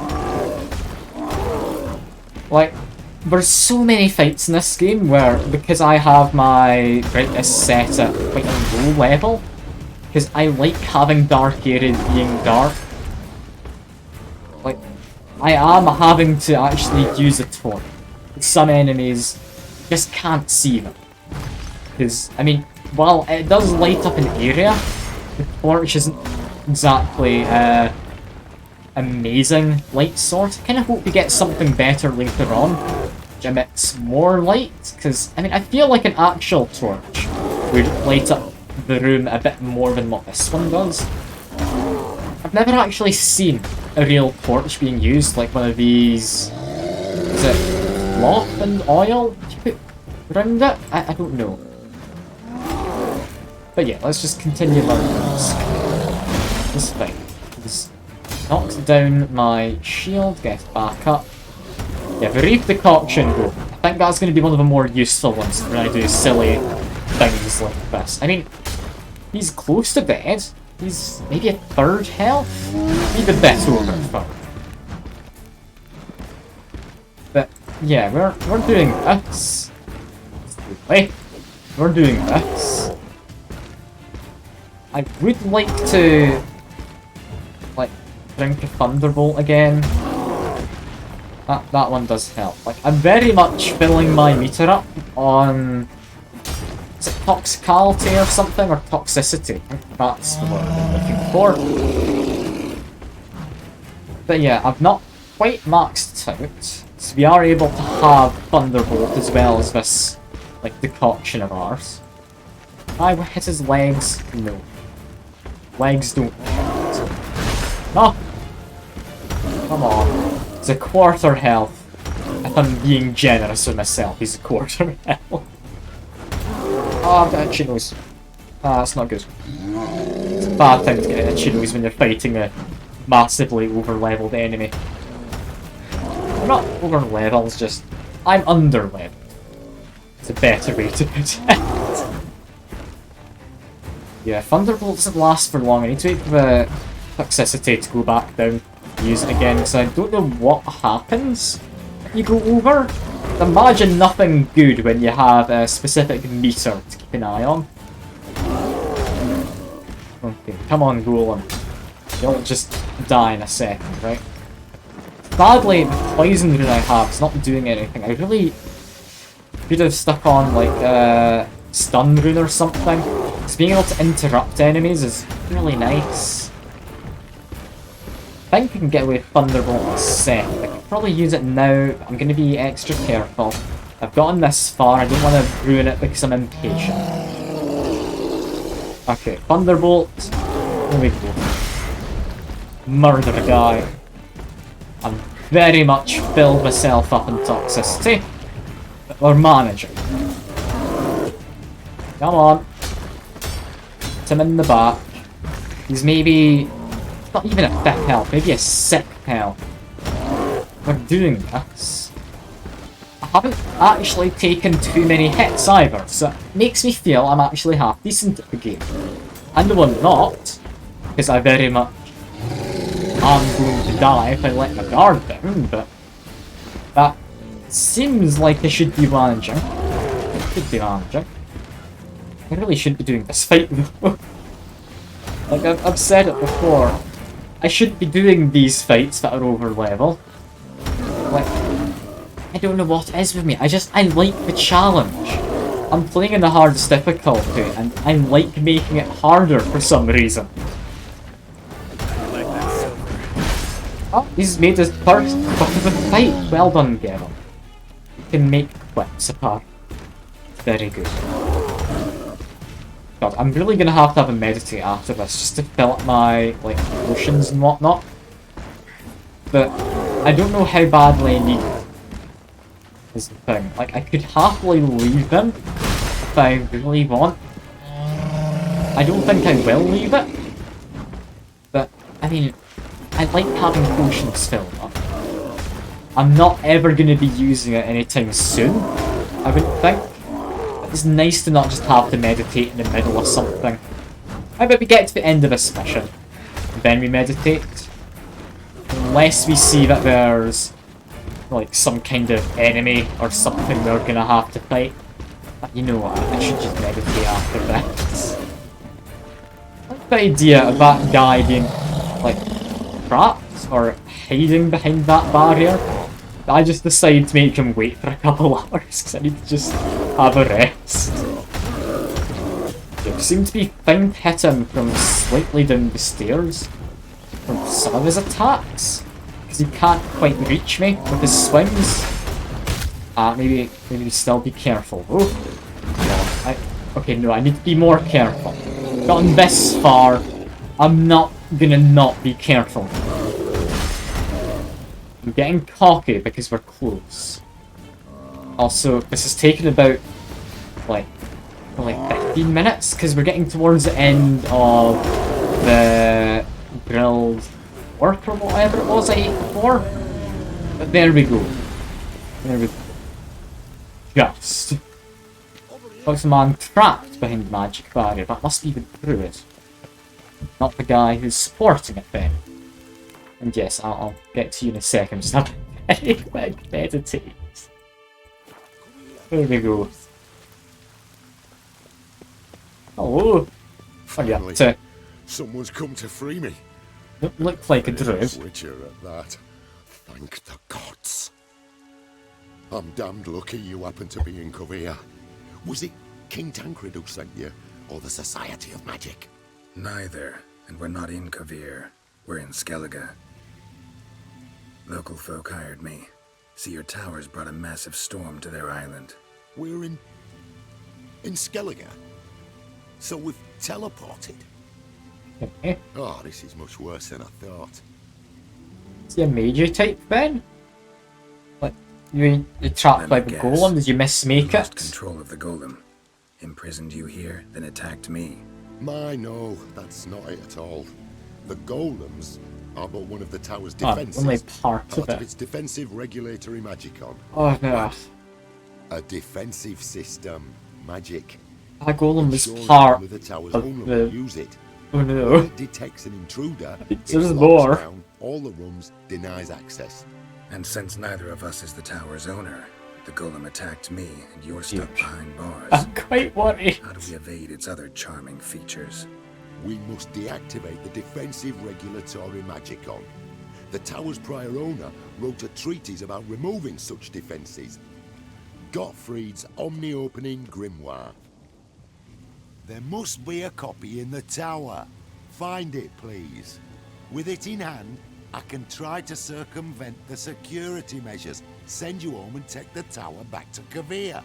Like, there's so many fights in this game where, because I have my brightness set at quite a low level, because I like having dark areas being dark, like, I am having to actually use a torch. Some enemies just can't see them. Because, I mean, while it does light up an area, the torch isn't exactly amazing light source. I kind of hope we get something better later on, which emits more light, because, I mean, I feel like an actual torch would light up the room a bit more than what this one does. I've never actually seen a real torch being used, like one of these... Is it cloth and oil you put around it? I don't know. But yeah, let's just continue learning this thing. Just knocks down my shield, gets back up. Yeah, the Reef Decoction though. I think that's going to be one of the more useful ones when I do silly things like this. I mean, he's close to dead. He's maybe a third health? Maybe a bit over third. But yeah, we're doing this. Wait, we're doing this. I would like to, like, drink a Thunderbolt again. That one does help. Like, I'm very much filling my meter up on... Is it toxicality or something? Or toxicity? I think that's the word I'm looking for. But yeah, I've not quite maxed out. So we are able to have Thunderbolt as well as this, like, decoction of ours. I hit his legs? No. Legs don't count. No! Come on. It's a quarter health. If I'm being generous with myself, he's a quarter health. Oh, I've got itchy nose. Ah, that's not good. It's a bad time to get an itchy nose when you're fighting a massively over-leveled enemy. I'm not over-leveled, it's just... I'm under-leveled. It's a better way to put it. Yeah, Thunderbolt doesn't last for long. I need to wait for the toxicity to go back down and use it again, because I don't know what happens if you go over. Imagine nothing good when you have a specific meter to keep an eye on. Okay, come on, Golem. You'll just die in a second, right? Sadly, the poison rune I have is not doing anything. I really could have stuck on, like, stun rune or something. Because being able to interrupt enemies is really nice. I think we can get away with Thunderbolt in a sec. I could probably use it now, but I'm going to be extra careful. I've gotten this far, I don't want to ruin it because I'm impatient. Okay, Thunderbolt. There we go. Murder a guy. I'm very much filled myself up in toxicity. But we're managing. Come on. Put him in the back. He's maybe... not even a 5th health, maybe a 6th health. We're doing this. I haven't actually taken too many hits either, so it makes me feel I'm actually half decent at the game. And I'm not, because I very much am going to die if I let my guard down, but that seems like I should be managing. Should be managing. I really shouldn't be doing this fight though. Like I've said it before, I shouldn't be doing these fights that are over level. Like, I don't know what it is with me. I like the challenge. I'm playing in the hardest difficulty, and I like making it harder for some reason. Oh, he's made his first quick of a fight. Well done, Gavin. You can make quips apart. Very good. God, I'm really gonna have a meditate after this, just to fill up my, like, potions and whatnot. But I don't know how badly I need it, is the thing. Like, I could happily leave them if I really want. I don't think I will leave it. But, I mean, I like having potions filled up. I'm not ever going to be using it anytime soon, I wouldn't think. It's nice to not just have to meditate in the middle of something. How about we get to the end of this mission, and then we meditate? Unless we see that there's like some kind of enemy or something we're gonna have to fight. But you know what, I should just meditate after this. I like the idea of that guy being like trapped or hiding behind that barrier. I just decided to make him wait for a couple hours because I need to just have a rest. It seemed to be fine to hit him from slightly down the stairs from some of his attacks. Because he can't quite reach me with his swings. Maybe still be careful. Oh, no, okay, no, I need to be more careful. Gotten this far, I'm not gonna not be careful. I'm getting cocky because we're close. Also, this has taken about like 15 minutes because we're getting towards the end of the grilled pork or whatever it was I ate before. But there we go. There we go. Just. Looks a man trapped behind the magic barrier. That must be the druid. Not the guy who's supporting it then. And yes, I'll get to you in a second. Just have a very quick meditate. There we go. Hello. What are you up to? Someone's come to free me. Don't look like a druid. Witcher at that. Thank the gods. I'm damned lucky you happen to be in Kovir. Was it King Tancred who sent you, or the Society of Magic? Neither, and we're not in Kovir. We're in Skellige. Local folk hired me. See, your towers brought a massive storm to their island. We're in Skellige? So we've teleported? Okay. Oh, this is much worse than I thought. Is he a major type then? Like, you're trapped by the golem? Did you mismake lost it? control of the golem. Imprisoned you here, then attacked me. No, that's not it at all. The golems are but one of the tower's Oh, defenses. only part of it. its defensive regulatory magicon. Oh no. A defensive system. Magic. That golem was Surely part only the tower's of owner the... will use it. Oh When no. it detects an intruder, it There's locks more. down all the rooms, denies access. And since neither of us is the tower's owner, the golem attacked me, and you're stuck behind bars. I'm quite worried. How do we evade its other charming features? We must deactivate the defensive regulatory magicon. The tower's prior owner wrote a treatise about removing such defenses. Gottfried's omni-opening grimoire. There must be a copy in the tower. Find it, please. With it in hand, I can try to circumvent the security measures, send you home and take the tower back to Kovir.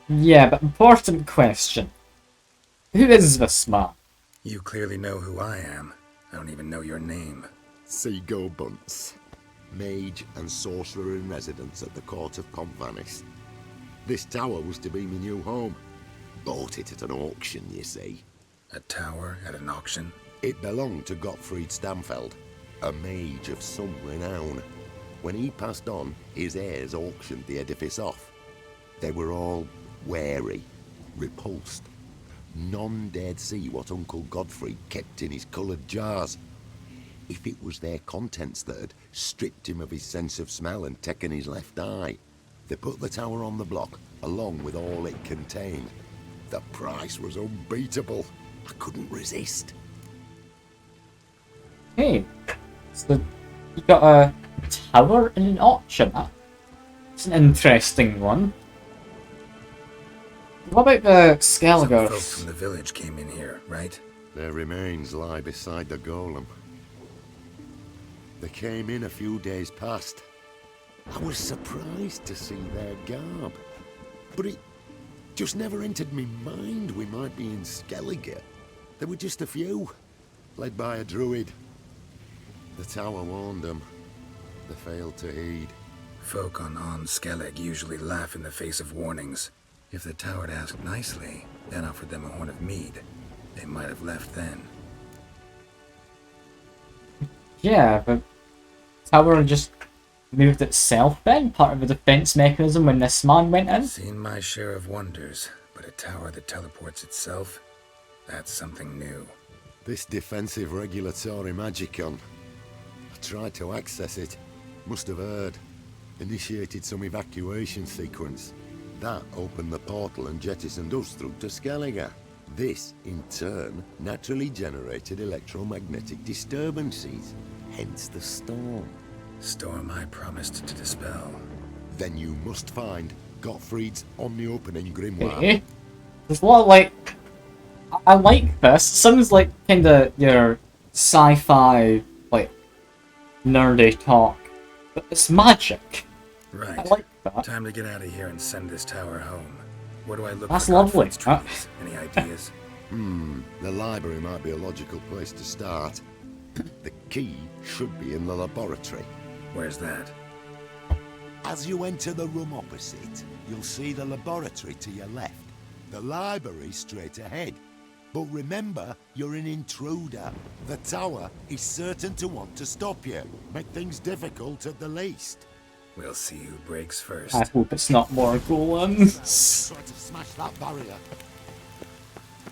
Yeah, but important question. Who is this man? You clearly know who I am. I don't even know your name. Seago Bunce, mage and sorcerer in residence at the court of Pontvanis. This tower was to be my new home. Bought it at an auction, you see. A tower at an auction? It belonged to Gottfried Stamfeld, a mage of some renown. When he passed on, his heirs auctioned the edifice off. They were all wary, repulsed. None dared see what Uncle Godfrey kept in his coloured jars. If it was their contents that had stripped him of his sense of smell and taken his left eye, they put the tower on the block, along with all it contained. The price was unbeatable. I couldn't resist. Hey, so you got a tower in an auction. That's an interesting one. What about the Some folk Skellige? from the village came in here, right? Their remains lie beside the golem. They came in a few days past. I was surprised to see their garb, but it just never entered me mind we might be in Skellige. There were just a few, led by a druid. The tower warned them. They failed to heed. Folk on Skellig usually laugh in the face of warnings. If the tower had asked nicely, and offered them a horn of mead, they might have left then. Yeah, but tower just moved itself then, part of the defense mechanism when this man went in. Seen my share of wonders, but a tower that teleports itself, that's something new. This defensive regulatory magicon. I tried to access it. Must have heard. Initiated some evacuation sequence. That opened the portal and jettisoned us through to Skellige. This, in turn, naturally generated electromagnetic disturbances. Hence the storm. Storm I promised to dispel. Then you must find Gottfried's omni-opening grimoire. Okay. There's a lot of, like... I like this. Sounds like kinda your sci-fi, like, nerdy talk. But it's magic. Right. I like that. Time to get out of here and send this tower home. Where do I look That's for lovely. Gottfried's trees? Any ideas? The library might be a logical place to start. The key should be in the laboratory. Where's that? As you enter the room opposite, you'll see the laboratory to your left. The library straight ahead. But remember, you're an intruder. The tower is certain to want to stop you. Make things difficult at the least. We'll see who breaks first. I hope it's not more golems. Try to smash that barrier.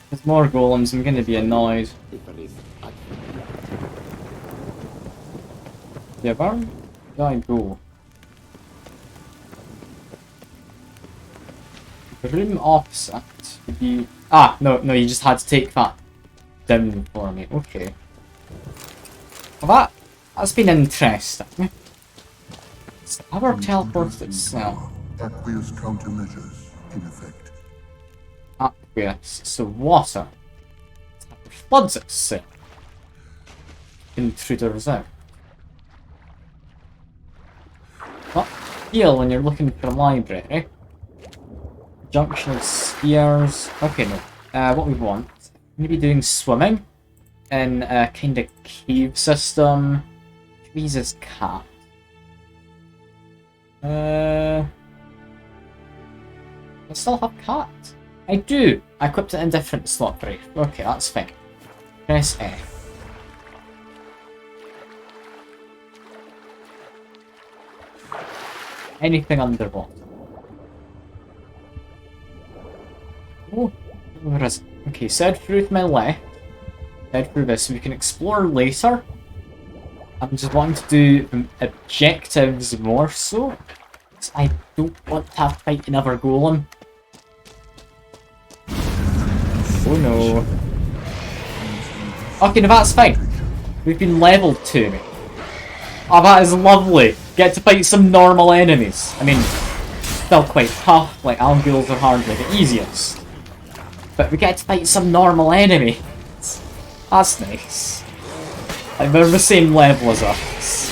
There's more golems, I'm gonna be annoyed. If it is, Yeah, where did I go? The room opposite would be... Ah, no, you just had to take that down for me. Okay. Well, that's been interesting. It's our teleport itself. Aqueous countermeasures in effect. Aqueous, so water. It floods itself. Intruders out. What? Heal when you're looking for a library. Junction of spheres. Okay, no. What we want. Maybe doing swimming in a kind of cave system. Jesus cat. I still have cat. I do. I equipped it in different slot break. Okay, that's fine. Press F. Anything underwater. Oh, where is it? Okay, said through to my left. Head through this, so we can explore later. I'm just wanting to do objectives more so. I don't want to have to fight another golem. Oh no. Okay, no, that's fine. We've been leveled to me. Oh, that is lovely. Get to fight some normal enemies. I mean, still quite tough, like Algils are hardly the easiest. But we get to fight some normal enemies. That's nice. Like, they're the same level as us,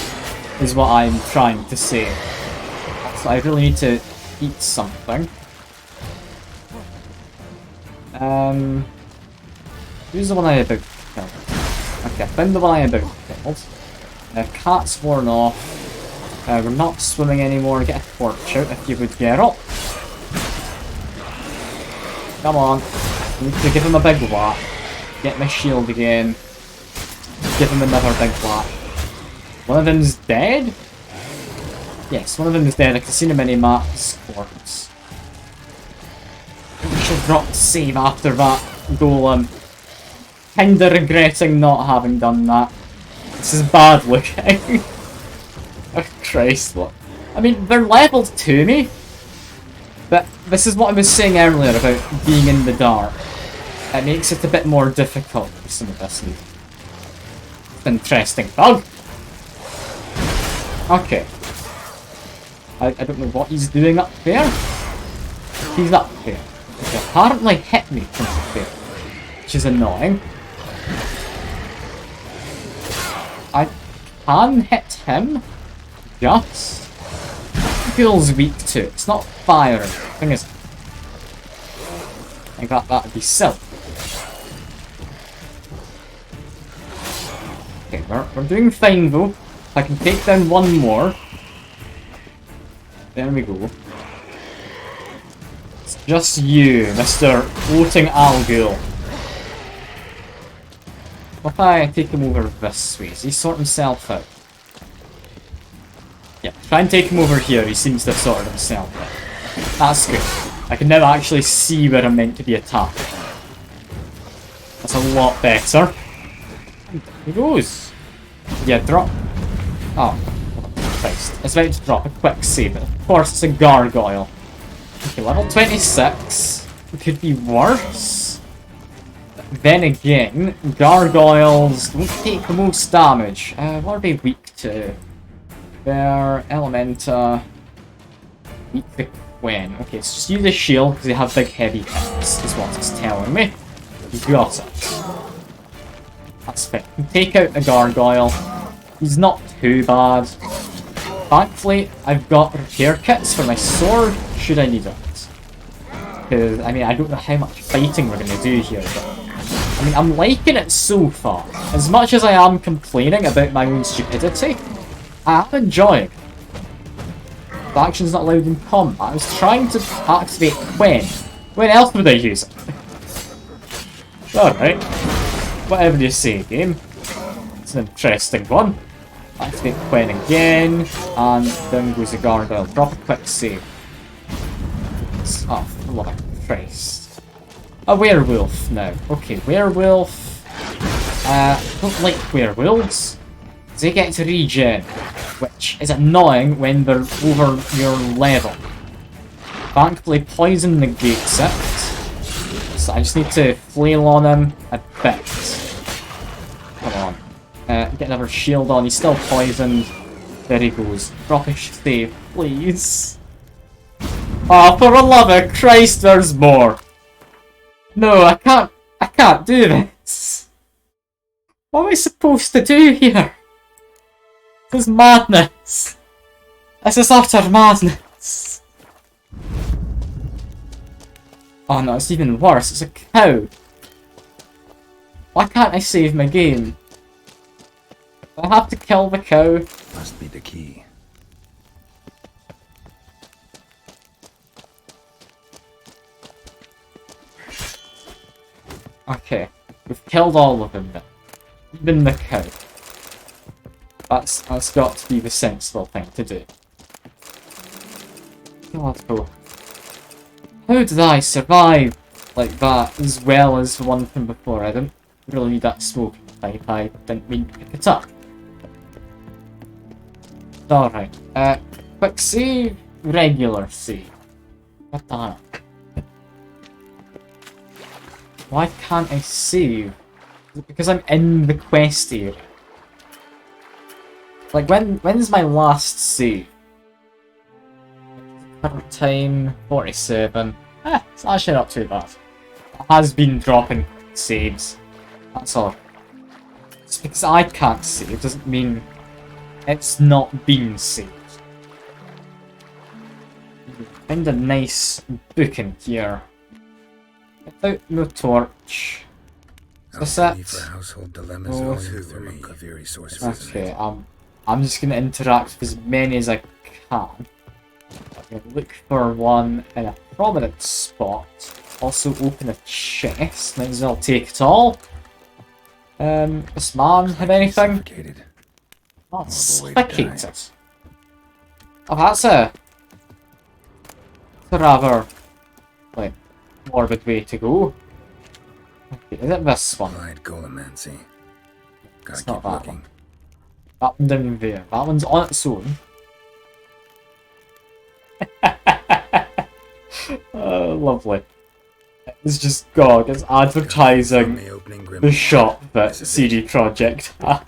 is what I'm trying to say. So I really need to eat something. Who's the one I about killed? Okay, I found the one I about killed. Cat's worn off. We're not swimming anymore. Get a torch out if you would get up. Come on. I need to give him a big whack. Get my shield again. Give him another big whack. One of them's dead? Yes, one of them is dead. I can see the mini-map's corpse. We should drop save after that golem. Kinda regretting not having done that. This is bad looking. Oh Christ, what? I mean, they're leveled to me. But this is what I was saying earlier about being in the dark. It makes it a bit more difficult for some of this. Interesting bug. Okay. I don't know what he's doing up there. He's up there. He apparently hit me from up there, which is annoying. I can hit him. Just. He feels weak to it. It's not fire. The thing is, I think that would be silk. Okay, we're doing fine though. If I can take down one more. There we go. It's Just you, Mr. Floating Algul. What if I take him over this way? Does he sort himself out? Yeah, try and take him over here. He seems to have sorted himself out. That's good. I can now actually see where I'm meant to be attacked. That's a lot better. And there he goes. Yeah, drop. Oh, Christ. It's about to drop a quick save. Of course, it's a gargoyle. Okay, level 26. It could be worse. Then again, gargoyles don't take the most damage. What are they weak to? They're Elementa. Weak to Quen. Okay, so just use the shield because they have big heavy hits, is what it's telling me. You got it. That's fair. Take out the gargoyle. He's not too bad. Thankfully, I've got repair kits for my sword, should I need it. Because, I mean, I don't know how much fighting we're going to do here, but... I mean, I'm liking it so far. As much as I am complaining about my own stupidity, I am enjoying it. The action's not allowed in combat. I was trying to activate Quen. When else would I use it? Alright. Whatever you say, game. It's an interesting one. Activate Quen again, and then goes the gargoyle. Drop a quick save. Oh, for the love of Christ. A werewolf now. Okay, werewolf. Don't like werewolves. They get to regen, which is annoying when they're over your level. Thankfully, poison negates it. So I just need to flail on him a bit. Come on. Get another shield on. He's still poisoned. There he goes. Drop a save, please. Oh, for the love of Christ, there's more. No, I can't do this. What am I supposed to do here? This is madness. This is utter madness. Oh no, it's even worse. It's a cow. Why can't I save my game? I have to kill the cow. Must be the key. Okay, we've killed all of them then. Even the cow. That's got to be the sensible thing to do. God, oh. How did I survive like that as well as the one from before? I didn't really need that smoking pipe. I didn't mean to pick it up. Alright. Quick save, regular save. What the heck? Why can't I save? Is it because I'm in the quest area? Like, when's my last save? Current time, 47. It's actually not too bad. It has been dropping saves. That's all. Just because I can't save doesn't mean it's not been saved. Find a nice book in here. Without no torch. What's that? For household dilemmas Oh. Kaviri sorcerers. Okay, I'm just gonna interact with as many as I can. I'm gonna look for one in a prominent spot. Also open a chest. Might as well take it all. This man have anything? Suffocated. Oh, boy, suffocated. Oh, that's a rather, like, morbid way to go. Okay, is it this one? Applied Golomancy. Gotta It's not keep that looking. one. That one down there. That one's on its own. Oh, lovely. It's just God. It's advertising The opening grim. the shop that This is it. CD Projekt have.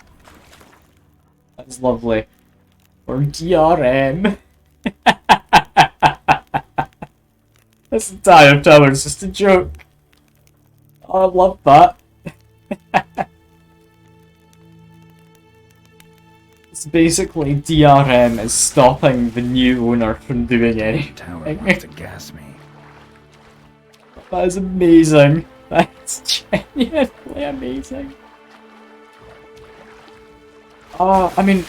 That's lovely. Or DRM. This entire tower is just a joke. Oh, I love that. It's basically DRM is stopping the new owner from doing The tower wants anything. to gas me. That is amazing. That's genuinely amazing. I mean,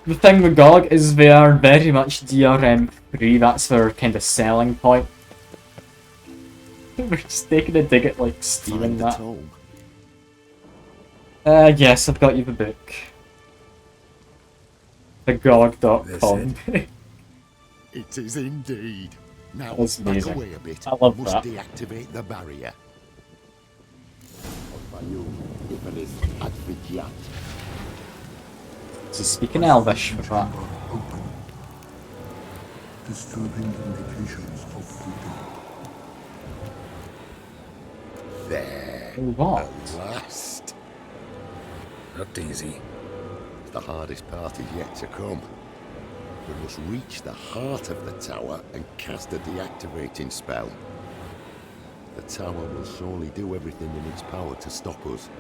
the thing with GOG is they are very much DRM free. That's their kind of selling point. We're just taking a dig at like stealing Find the that. tome. Yes, I've got you the book. Thegog.com. It is indeed. Now, That's back amazing. away a bit. I love Must that. deactivate the barrier. So speaking Elvish for that. Open. Disturbing indications of freedom. There. What? At last. Looked easy. The hardest part is yet to come. We must reach the heart of the tower and cast a deactivating spell. The tower will surely do everything in its power to stop us.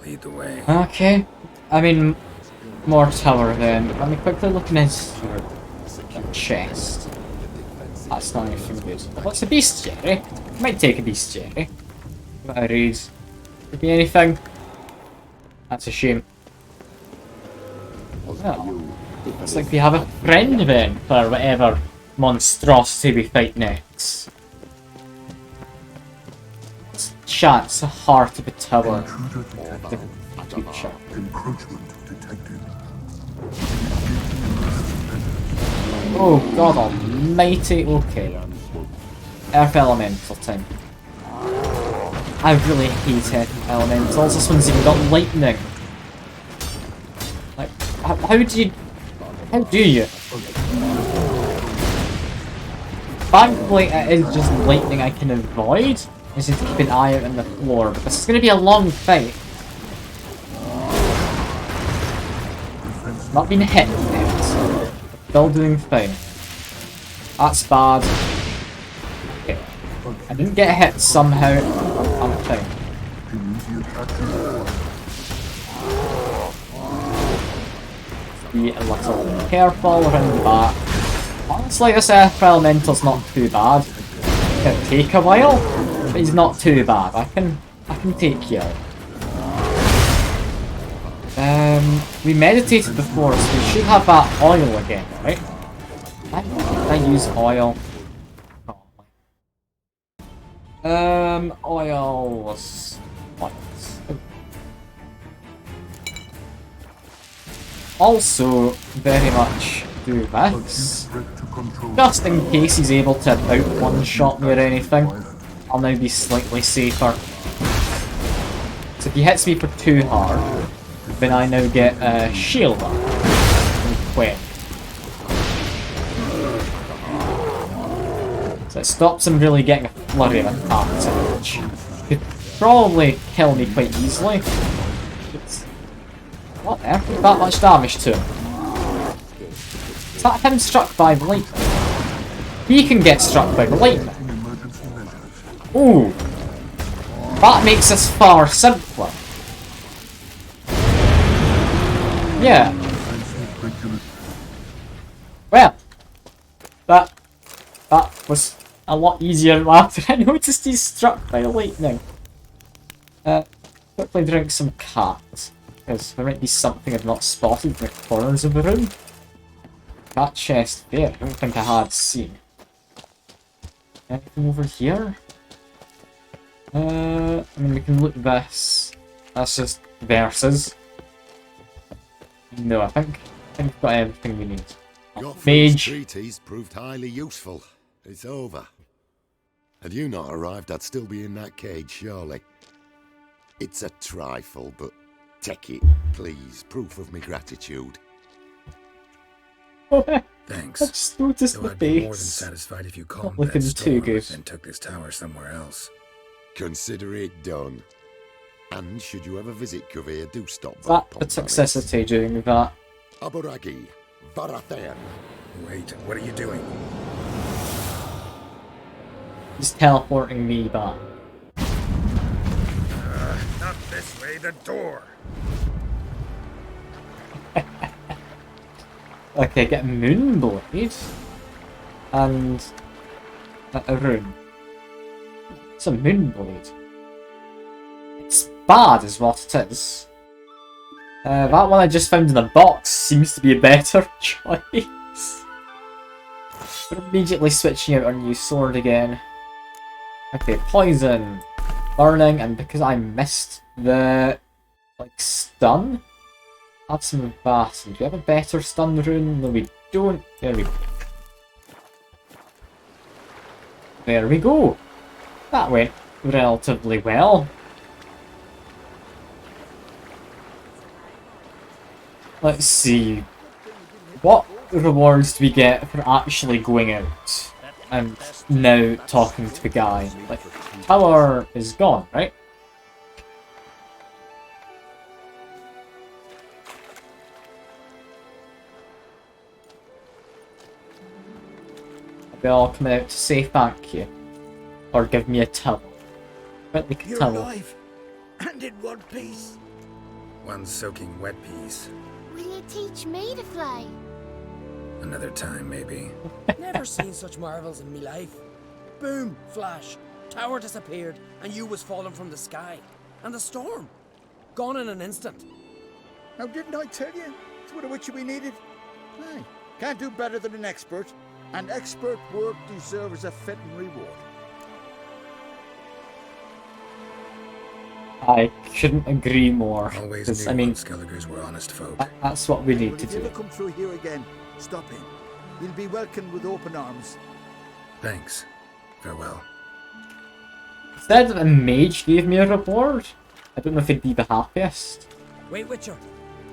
Lead the way. Okay. I mean, more tower then. Let me quickly look in his chest. That's not anything good. What's a bestiary? Might take a bestiary. What I read. Could be anything. That's a shame. Well, looks like we have a friend then for whatever monstrosity we fight next. Chance, the heart of the tower. Intruder The detected. future. Encroachment detected. Oh god almighty, okay. Earth Elemental time. I really hate Earth Elementals. This one's even got lightning. Like, how do you... How do you? Thankfully it is just lightning I can avoid. I just need to keep an eye out on the floor, but this is going to be a long fight. Not been hit yet. Still doing fine. That's bad. Okay. I didn't get hit somehow. I'm fine. Immediate action. Be a little careful around the back. Honestly, this Earth Elemental's not too bad. It'll take a while, but he's not too bad. I can take you out. We meditated before, so we should have that oil again, right? I use oil. Oil was what? Also, very much do this. Threat to control. Just in case he's able to out one-shot me or anything, I'll now be slightly safer. So if he hits me for too hard, then I now get a shield up. Wait. So it stops him really getting a flurry of attacks, which could probably kill me quite easily. It's... What the heck? That much damage to him. Is that him struck by lightning? He can get struck by lightning. Emergency measures. Ooh. That makes this far simpler. Yeah. Defensive regular. Well. That was a lot easier after I noticed he's struck by lightning. Quickly drink some cat. Because there might be something I've not spotted in the corners of the room. That chest there, I don't think I had seen. Anything over here? I mean, we can look this. That's just verses. No, I think we've got everything we need. Godfrey's Mage. treatise proved highly useful. It's over. Had you not arrived, I'd still be in that cage, surely. It's a trifle, but take it, please. Proof of my gratitude. Thanks. I just noticed Though the I'd be more than face. satisfied if you calmed looking that too storm good. and took this tower somewhere else. Consider it done. And should you ever visit Kuvir, do stop by That Pomp the toxicity doing that. Aburagi, Varathan. Wait, what are you doing? He's teleporting me back. Not this way, the door! Okay, get Moonblade. And a rune. It's a Moonblade. It's bad is what it is. That one I just found in a box seems to be a better choice. We're immediately switching out our new sword again. Okay, poison, burning, and because I missed the like stun, have some Vassal. Do we have a better stun rune? No, we don't. There we go. There we go. That went relatively well. Let's see. What rewards do we get for actually going out and now talking to the guy? Like, tower is gone, right? They all coming out to say thank you. Or give me a towel. But like a You're towel. alive, and in one piece. One soaking wet piece. Will you teach me to fly? Another time, maybe. Never seen such marvels in me life. Boom, flash, tower disappeared, and you was falling from the sky. And the storm, gone in an instant. Now, didn't I tell you? It's what of which we needed. Aye, can't do better than an expert. And expert work deserves a fitting reward. I couldn't agree more. Always 'Cause, knew I mean, Skelligers were honest folk. that's what we need But to if you ever do. come through here again, stop in. You'll be welcomed with open arms. Thanks. Farewell. Instead of a mage gave me a reward, I don't know if he'd be the happiest. Wait, Witcher,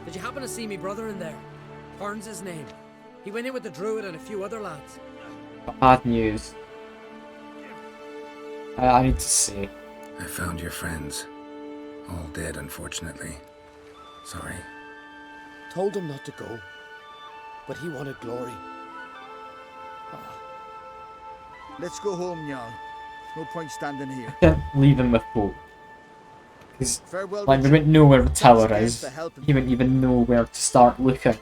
did you happen to see me brother in there? Horn's his name. He went in with the druid and a few other lads. But bad news. I need to say. I found your friends. All dead, unfortunately. Sorry. Told him not to go, but he wanted glory. Let's go home, Jarl. No point standing here. Can't leave him with hope. Because, Farewell. like, we Richard. wouldn't know where the tower Thanks is. for helping. He wouldn't even know where to start looking.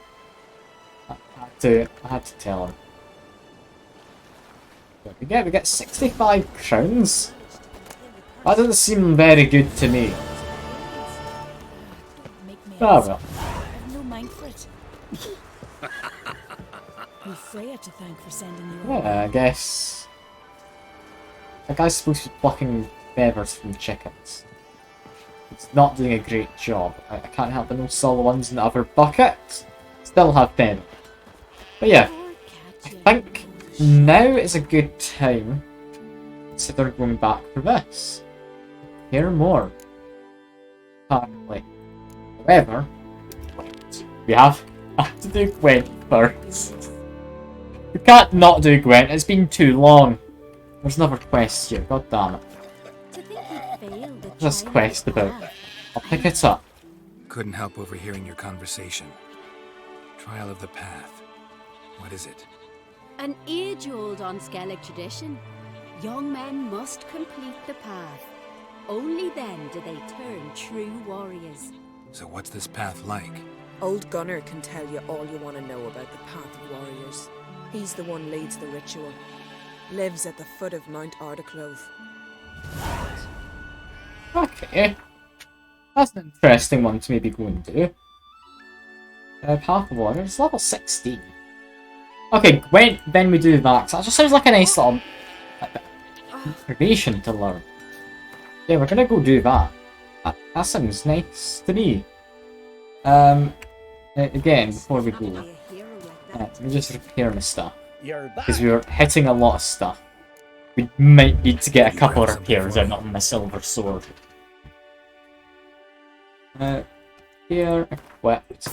I had to tell him. What we get 65 crowns? That doesn't seem very good to me. Ah well. I've no mind for it. We've Freya to thank for sending you Yeah, I guess. That guy's supposed to be plucking feathers from chickens. It's not doing a great job. I can't help but no solo ones in the other bucket. Still have feathers. But yeah, I think now is a good time to consider going back for this. Hear more. Apparently. However, we have to do Gwent first. We can't not do Gwent, it's been too long. There's another quest here, god damn it. To think he failed at What's this trying quest to about? path. I'll pick it up. Couldn't help overhearing your conversation. Trial of the Path. What is it? An age-old Unskellig tradition. Young men must complete the path. Only then do they turn true warriors. So what's this path like? Old Gunnar can tell you all you want to know about the Path of Warriors. He's the one leads the ritual. Lives at the foot of Mount Ardaclove. Okay. That's an interesting one to maybe go and do. Path of Warriors, level 16. Okay, Gwent, then we do that. That just sounds like a nice little information to learn. Yeah, we're gonna go do that. That sounds nice to me. Again, before we go, Be a hero like that. let me just repair my stuff. You're back. Because we were hitting a lot of stuff. We might need to get a couple of repairs out on my silver sword. Here, equipped.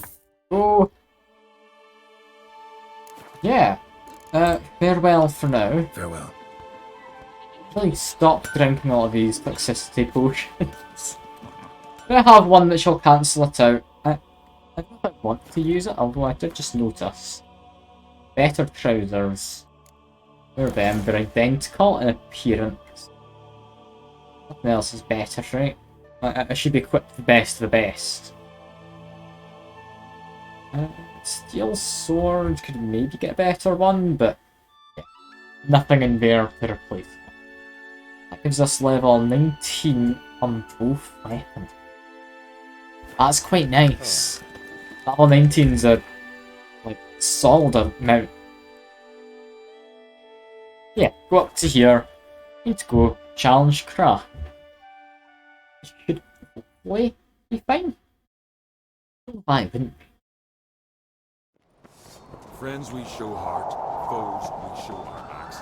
Oh! Yeah. Farewell for now. Farewell. Really stop drinking all of these toxicity potions. I have one that shall cancel it out. I don't know if I want to use it, although I did just notice. Better trousers. They're them, they're identical in appearance. Nothing else is better, right? I should be equipped the best of the best. Steel sword could maybe get a better one, but yeah, nothing in there to replace it. That gives us level 19 on both weapons. That's quite nice. Level 19's a solid amount. Yeah, go up to here. Need to go challenge Kra. Should hopefully be fine. Why wouldn't we? Friends we show heart, foes we show our backs.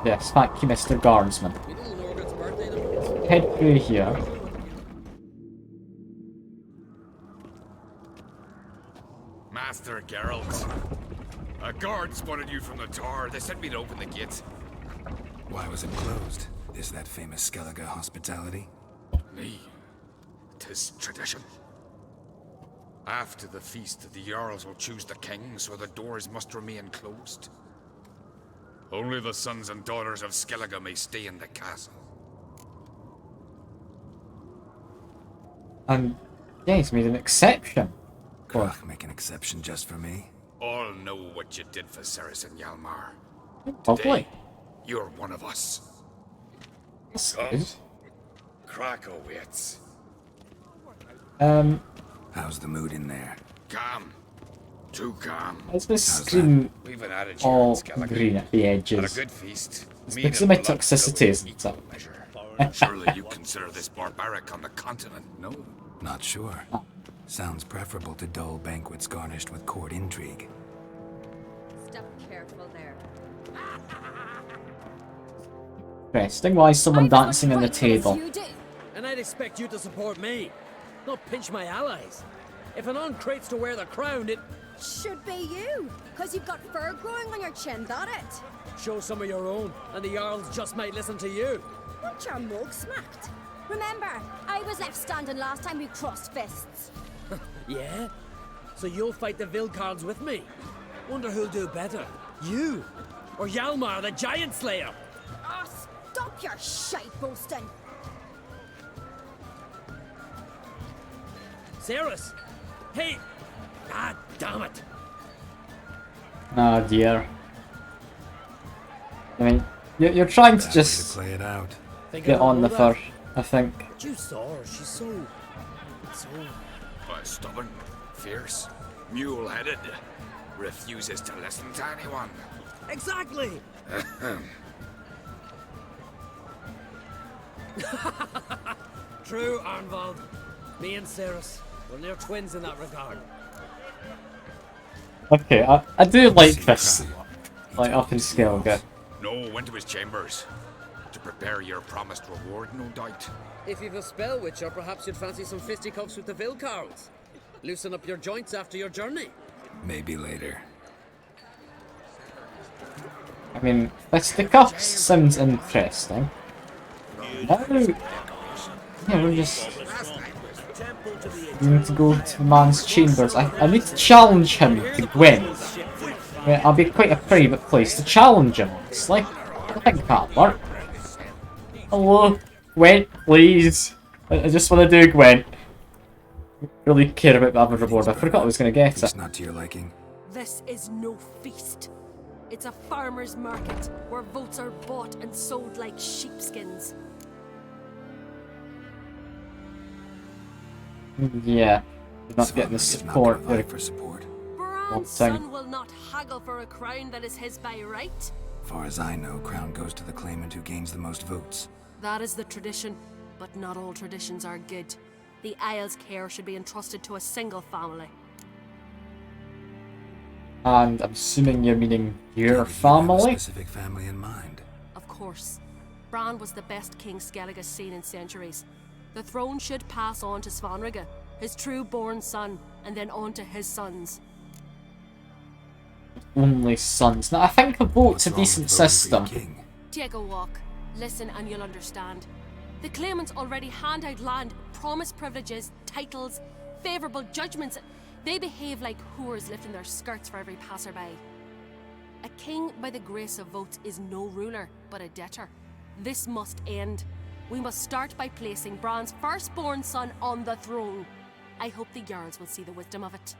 Yes, thank you, Mr. Guardsman. Head through here. Master Geralt, a guard spotted you from the tower. They sent me to open the gate. Why was it closed? Is that famous Skellige hospitality? Me. 'Tis tradition. After the feast, the Jarls will choose the king, so the doors must remain closed. Only the sons and daughters of Skellige may stay in the castle. And yeah, he's made an exception. Krach make an exception just for me? All know what you did for Ceres and Hjalmar. Lovely. You're one of us. That's Come. good. Krakow waits. How's the mood in there? Calm. Too calm. Is this screen We've an attitude all in Skellige. green at the Had a edges? good feast. It's Mead because and of my blood toxicity, go isn't equal it? measure. Surely you consider this barbaric on the continent, no? Not sure. Sounds preferable to dull banquets garnished with court intrigue. Step careful there. Interesting. Why is someone dancing on the table? And I'd expect you to support me, not pinch my allies. If an uncrates to wear the crown, it Should be you, because you've got fur growing on your chin, that it? show some of your own, and the Jarls just might listen to you. Want your mug smacked? Remember, I was left standing last time we crossed fists. Yeah? So you'll fight the Vilcards with me? Wonder who'll do better, you or Hjalmar the Giant Slayer? Oh, stop your shite boasting. Ceres! Hey! Ah, damn it! Oh dear. I mean, you're trying to just Play it out. get on the fur, I think. But you saw her, she's so... Stubborn, fierce, mule-headed, refuses to listen to anyone. Exactly! True, Arnvald. Me and Ceres, we're near twins in that regard. Okay, I do like this. Like up in Skellige. No, went to his chambers. To prepare your promised reward, no doubt. If you've a spell witcher, perhaps you'd fancy some fisticuffs with the Vilcards. Loosen up your joints after your journey. Maybe later. I mean, fisticuffs sounds interesting. Now, yeah, we're just need to go to the man's chambers. I need to challenge him to Gwen. Yeah, I'll be quite a private place to challenge him. It's like, I think that'll work. Hello, Gwen, please. I just want to do Gwen. Really care about the other reward. I forgot I was going to get it. Not to your liking. This is no feast. It's a farmer's market where votes are bought and sold like sheepskins. Yeah, you're not getting the support you're for support. Bran's wanting. son will not haggle for a crown that is his by right. Far as I know, crown goes to the claimant who gains the most votes. That is the tradition, but not all traditions are good. The Isle's care should be entrusted to a single family. And I'm assuming you're meaning your You have a family? specific family in mind. Of course. Bran was the best king Skellige's seen in centuries. The throne should pass on to Svanrige, his true-born son, and then on to his sons. Only sons. Now, I think a vote's a decent system. Take a walk. Listen and you'll understand. The claimants already hand out land, promise privileges, titles, favourable judgments. They behave like whores lifting their skirts for every passerby. A king by the grace of votes is no ruler, but a debtor. This must end. We must start by placing Bran's firstborn son on the throne. I hope the Jarls will see the wisdom of it.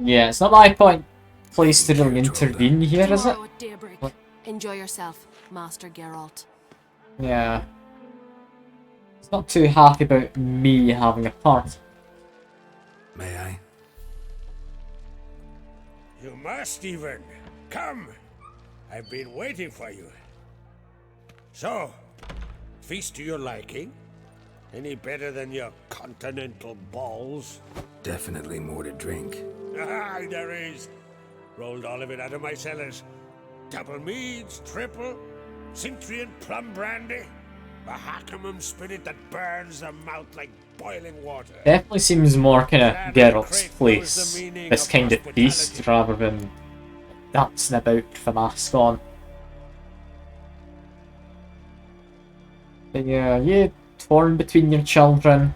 Yeah, it's not my point. Place to really intervene here, is it? Tomorrow at daybreak. Enjoy yourself, Master Geralt. Yeah. It's not too happy about me having a part. May I? You must even. Come, I've been waiting for you. So, feast to your liking? Any better than your continental balls? Definitely more to drink. Ah, there is. Rolled all of it out of my cellars. Double meads, triple, Cintrian plum brandy, a Hackemum spirit that burns the mouth like boiling water. Definitely seems more kind of Geralt's place. This kind of feast rather than dancing about with a mask on. But yeah, you torn between your children.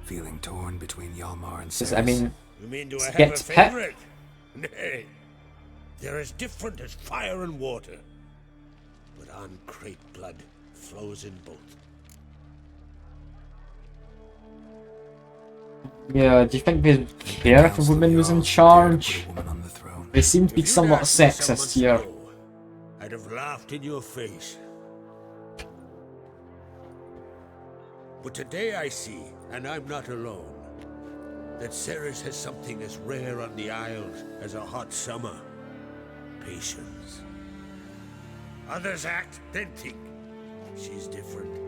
Feeling torn between Yalmar and Ceres. I mean, You mean do I get have a to pick. favorite? Nay. They're as different as fire and water. But uncrate blood flows in both. Yeah, do you think they'd care if a woman was in charge? They seem to be somewhat sexist here. I'd have laughed in your face. But today I see, and I'm not alone, that Ceres has something as rare on the Isles as a hot summer. Patience. Others act, then think. She's different.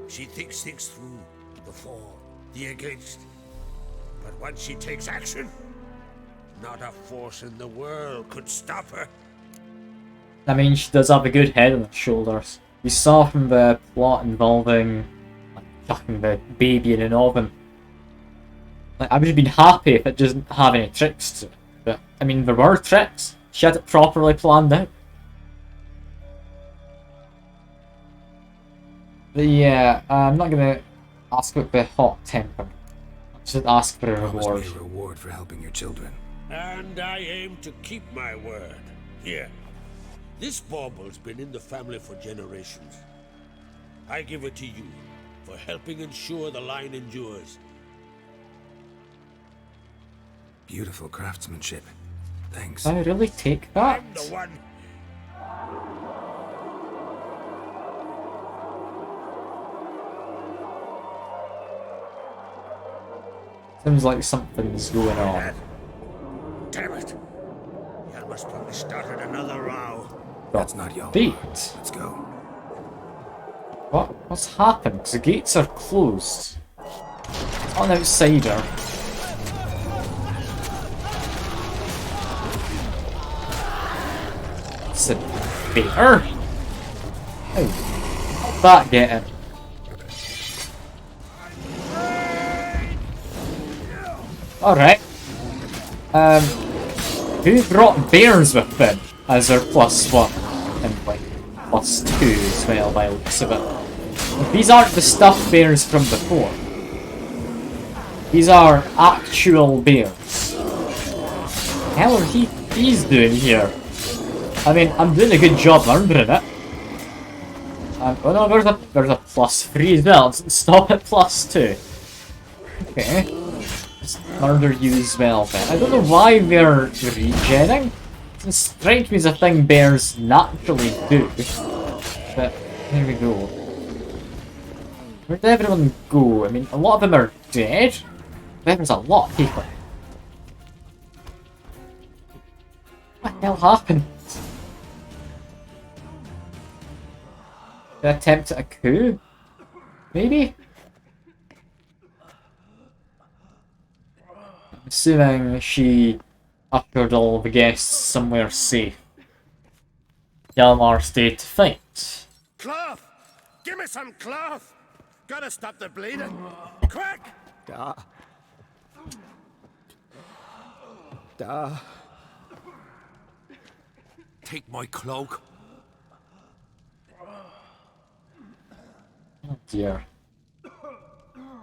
She thinks things through. The for, the against. But once she takes action, not a force in the world could stop her. I mean, she does have a good head on her shoulders. We saw from the plot involving like, chucking the baby in an oven. Like, I would have been happy if it doesn't have any tricks to it. But, I mean, there were tricks. She had it properly planned out. But yeah, I'm not gonna ask about the hot temper. I'll just ask for a Promise reward. me a reward for helping your children. And I aim to keep my word. Here. This bauble's been in the family for generations. I give it to you for helping ensure the line endures. Beautiful craftsmanship. Thanks. Can I really take that? I'm the one. Seems like something's going on. Damn it. You must probably started another row. That's not y'all. Beat. Let's go. What's happened? 'Cause the gates are closed. It's on outsider. It's a bear. How did that get in? Alright. Who brought bears with them as their +1? And like +2 as well by the looks of it. These aren't the stuffed bears from before. These are actual bears. The hell are he's doing here? I mean, I'm doing a good job murdering it. Oh no, there's a +3 as well. Doesn't stop at +2. Okay. Just murder you as well then. I don't know why they're regenning. It strikes me as a thing bears naturally do. But here we go. Where did everyone go? I mean, a lot of them are dead. But there's a lot of people. What the hell happened? Did I attempt a coup? Maybe? I'm assuming she ushered all the guests somewhere safe. Yalmar stayed to fight. Cloth! Give me some cloth! Gotta stop the bleeding! Quick! Take my cloak. Oh dear.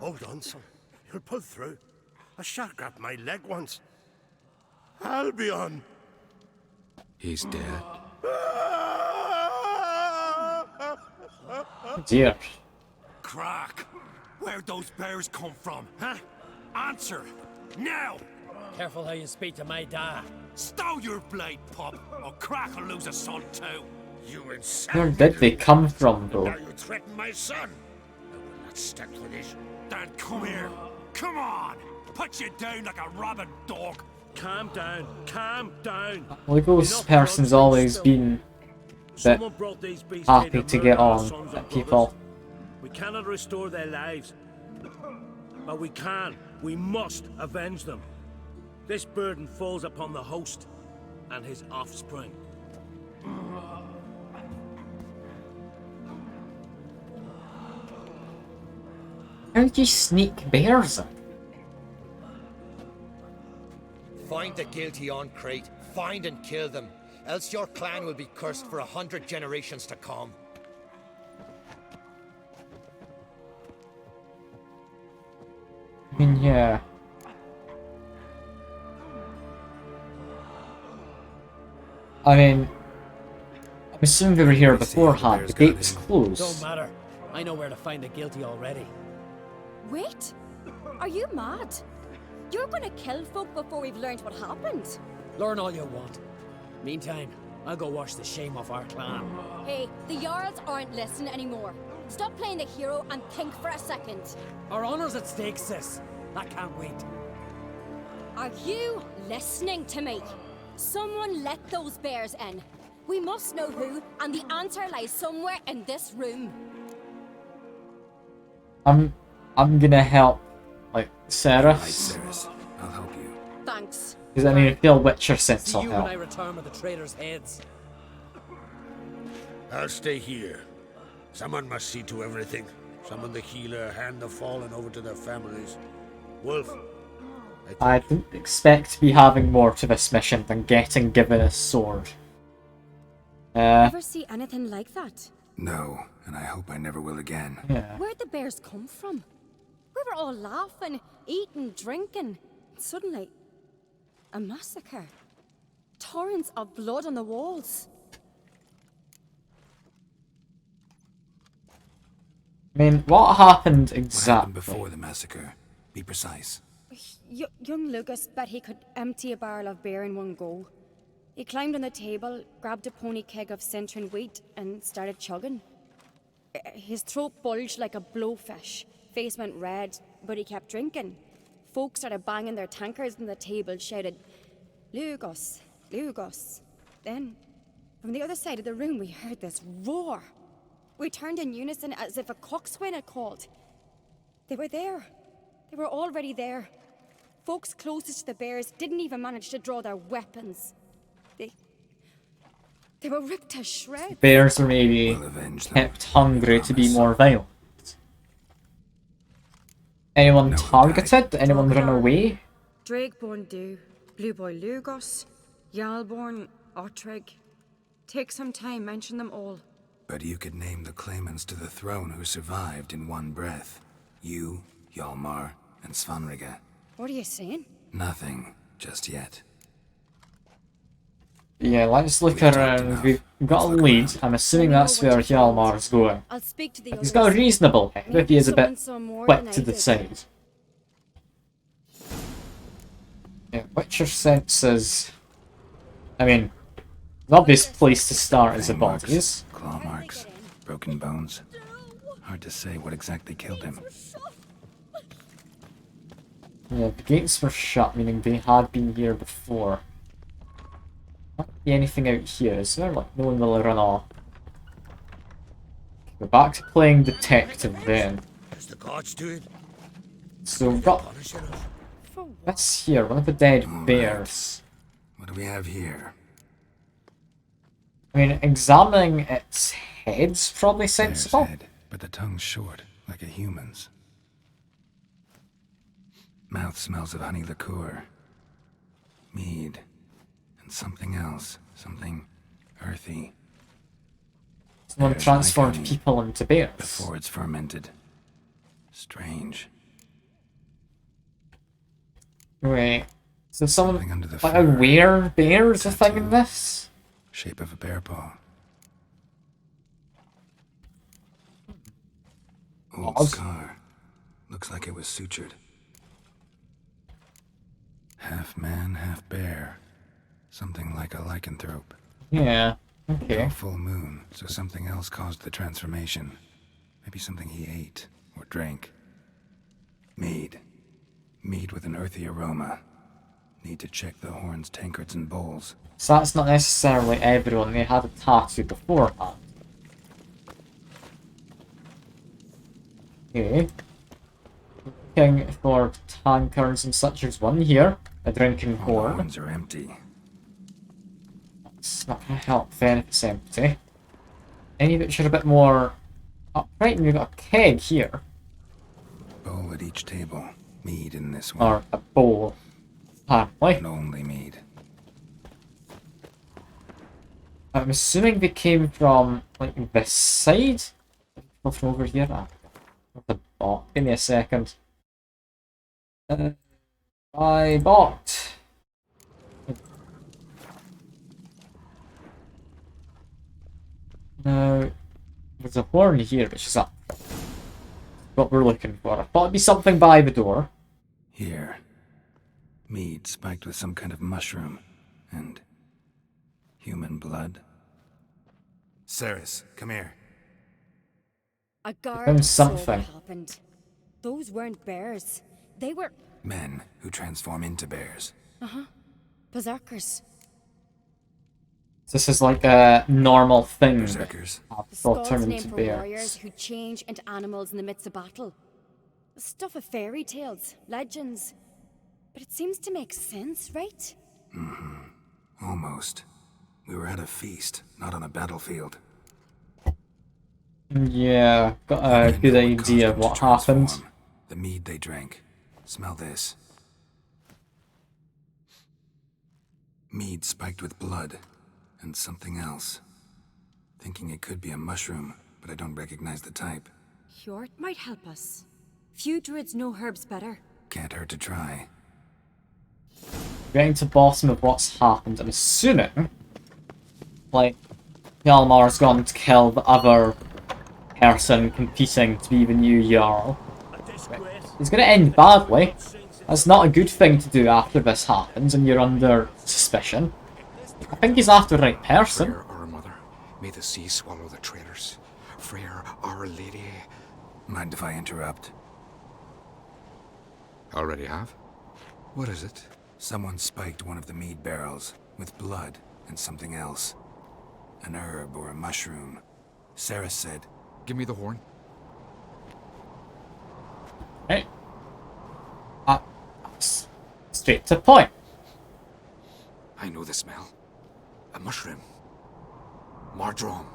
Hold on, son. You'll pull through. A shark grabbed my leg once. Albion! He's dead. Oh dear. Crack! Where'd those bears come from, huh? Answer! Now! Careful how you speak to my dad. Stow your blade, pup, or Crack will lose a son too. You Where insane! did they come from though? Now you threaten my son! I will not stand for this. Dan, come here. Come on! Put you down like a rabid dog. Calm down. Calm down. Well, the ghost person's always been bit Someone brought these beasts happy here to murder get our on sons at and people. brothers. We cannot restore their lives, but we must avenge them. This burden falls upon the host and his offspring. How do you sneak bears in? Find the guilty on Crate. Find and kill them. Else your clan will be cursed for 100 generations to come. I mean, yeah. I mean, I'm assuming they were here beforehand. The gate was closed. Don't matter. I know where to find the guilty already. Wait! Are you mad? You're gonna kill folk before we've learned what happened? Learn all you want. Meantime, I'll go wash the shame off our clan. Hey, the Jarls aren't listening anymore. Stop playing the hero and think for a second. Our honor's at stake, sis. I can't wait. Are you listening to me? Someone let those bears in. We must know who, and the answer lies somewhere in this room. I'm gonna help, like, Sarah. I'll help you. Thanks. Because I mean, if Bill Witcher sense See I'll you when I help. return with the traitors' heads. I'll stay here. Someone must see to everything. Summon the healer, hand the fallen over to their families. Wolf, I didn't expect to be having more to this mission than getting given a sword. Ever see anything like that? No, and I hope I never will again. Yeah. Where'd the bears come from? We were all laughing, eating, drinking. Suddenly, a massacre. Torrents of blood on the walls. I mean, what happened What exactly? happened before the massacre? Be precise. Young Lucas bet he could empty a barrel of beer in one go. He climbed on the table, grabbed a pony keg of Cintron wheat, and started chugging. His throat bulged like a blowfish, face went red, but he kept drinking. Folks started banging their tankards on the table, shouted, "Lugos, Lugos." Then, from the other side of the room, we heard this roar. We turned in unison as if a coxswain had called. They were there. They were already there. Folks closest to the bears didn't even manage to draw their weapons. They were ripped to shreds. Bears were maybe kept hungry to be more violent. Anyone targeted? Anyone run away? Drakeborn do, Blue Boy Lugos, Yalborn, Ottrig. Take some time, mention them all. But you could name the claimants to the throne who survived in one breath. You, Hjalmar, and Svanrige. What are you saying? Nothing, just yet. Yeah, let's look around. We've got a lead. I'm assuming that's where Hjalmar's going. I'll speak to the He's got a reasonable head, if he is a bit someone quick than to I did. decide. Yeah, Witcher senses. I mean, the obvious place to start is the bodies. Claw marks, broken bones. Hard to say what exactly killed him. Yeah, the gates were shut, meaning they had been here before. Not be anything out here, is there? Like, no one will run off. We're back to playing detective then. as the gods do it, So we've got this here, one of the dead bears. What do we have here? I mean, examining its head's probably Bear's sensible. head, but the tongue's short, like a human's. Mouth smells of honey liqueur, mead, and something else, something earthy. Someone Bears transformed like honey people into bears. before it's fermented. Strange. Wait, so someone Something under the like a fur. were bear's a thing in this? Shape of a bear paw. Old Odd. scar. Looks like it was sutured. Half man, half bear. Something like a lycanthrope. Yeah, okay. No full moon, so something else caused the transformation. Maybe something he ate or drank. Mead. Mead with an earthy aroma. Need to check the horns, tankards, and bowls. So that's not necessarily everyone. They had a tattoo beforehand. Okay. Looking for tankards and such as one here. A drinking All the horn. horns are empty. It's not going to help then if it's empty. Any which are a bit more upright, and we've got a keg here. Bowl at each table. Mead in this one. Or a bowl, apparently. And only mead. I'm assuming they came from, like, this side? Or from over here? Oh, give me a second. I bought. Now, there's a horn here, which is up. What we're looking for. I thought it'd be something by the door. Here. Mead spiked with some kind of mushroom. And human blood. Ceres, come here. A guard found saw something. what happened. Those weren't bears. They were... Men who transform into bears. Uh-huh. Berserkers. This is like a normal thing. Berserkers. They'll Gods turn named into for warriors bears. who change into animals in the midst of battle. The stuff of fairy tales, legends. But it seems to make sense, right? Mm-hmm. Almost. We were at a feast, not on a battlefield. Yeah, got a good idea of what happened. The mead they drank. Smell this. Mead spiked with blood. And something else. Thinking it could be a mushroom, but I don't recognize the type. Hjort might help us. Few druids know herbs better. Can't hurt to try. Getting to the bottom of what's happened. I'm assuming, like, Hjalmar's gone to kill the other person competing to be the new Jarl. It's going to end badly. That's not a good thing to do after this happens and you're under suspicion. I think he's after the right person. Freyr, our mother, may the sea swallow the traitors. Freyr, our lady. Mind if I interrupt? Already have? What is it? Someone spiked one of the mead barrels with blood and something else. An herb or a mushroom. Sarah said, "Give me the horn." Hey. Straight to the point. I know the smell. A mushroom. Mardrome.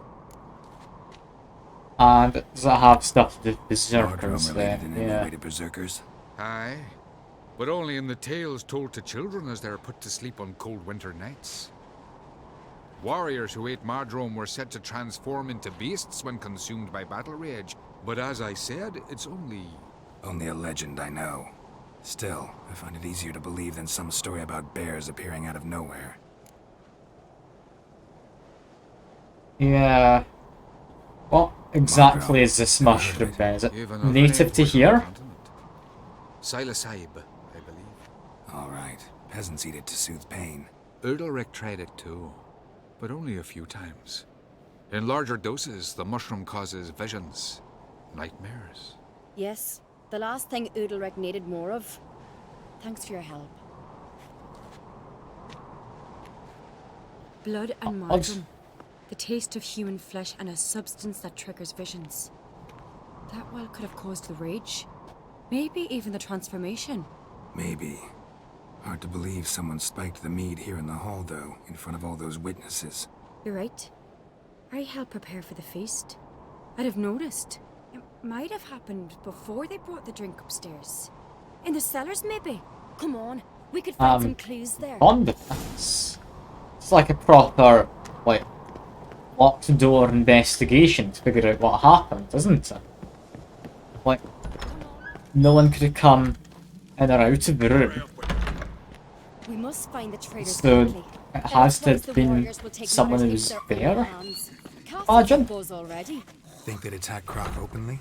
And does it have stuff to do with berserkers Mardrome there? related in any way to berserkers? Aye. But only in the tales told to children as they're put to sleep on cold winter nights. Warriors who ate Mardrome were said to transform into beasts when consumed by battle rage. But as I said, it's only a legend, I know. Still, I find it easier to believe than some story about bears appearing out of nowhere. Yeah. What exactly is this mushroom then? Is it native to here? Psilocybe, I believe. Alright. Peasants eat it to soothe pain. Udalric tried it too, but only a few times. In larger doses, the mushroom causes visions, nightmares. Yes, the last thing Udalric needed more of. Thanks for your help. Blood and margin. The taste of human flesh and a substance that triggers visions. That well could have caused the rage. Maybe even the transformation. Maybe. Hard to believe someone spiked the mead here in the hall, though, in front of all those witnesses. You're right. I helped prepare for the feast. I'd have noticed. It might have happened before they brought the drink upstairs. In the cellars, maybe. Come on, we could find some clues there. On the fence. It's like a proper, like, locked door investigation to figure out what happened, isn't it? Like, no one could have come in or out of the room. We must find the traitors So, quickly. it has to have been someone who was there. Imagine. Think they'd attack Croc openly?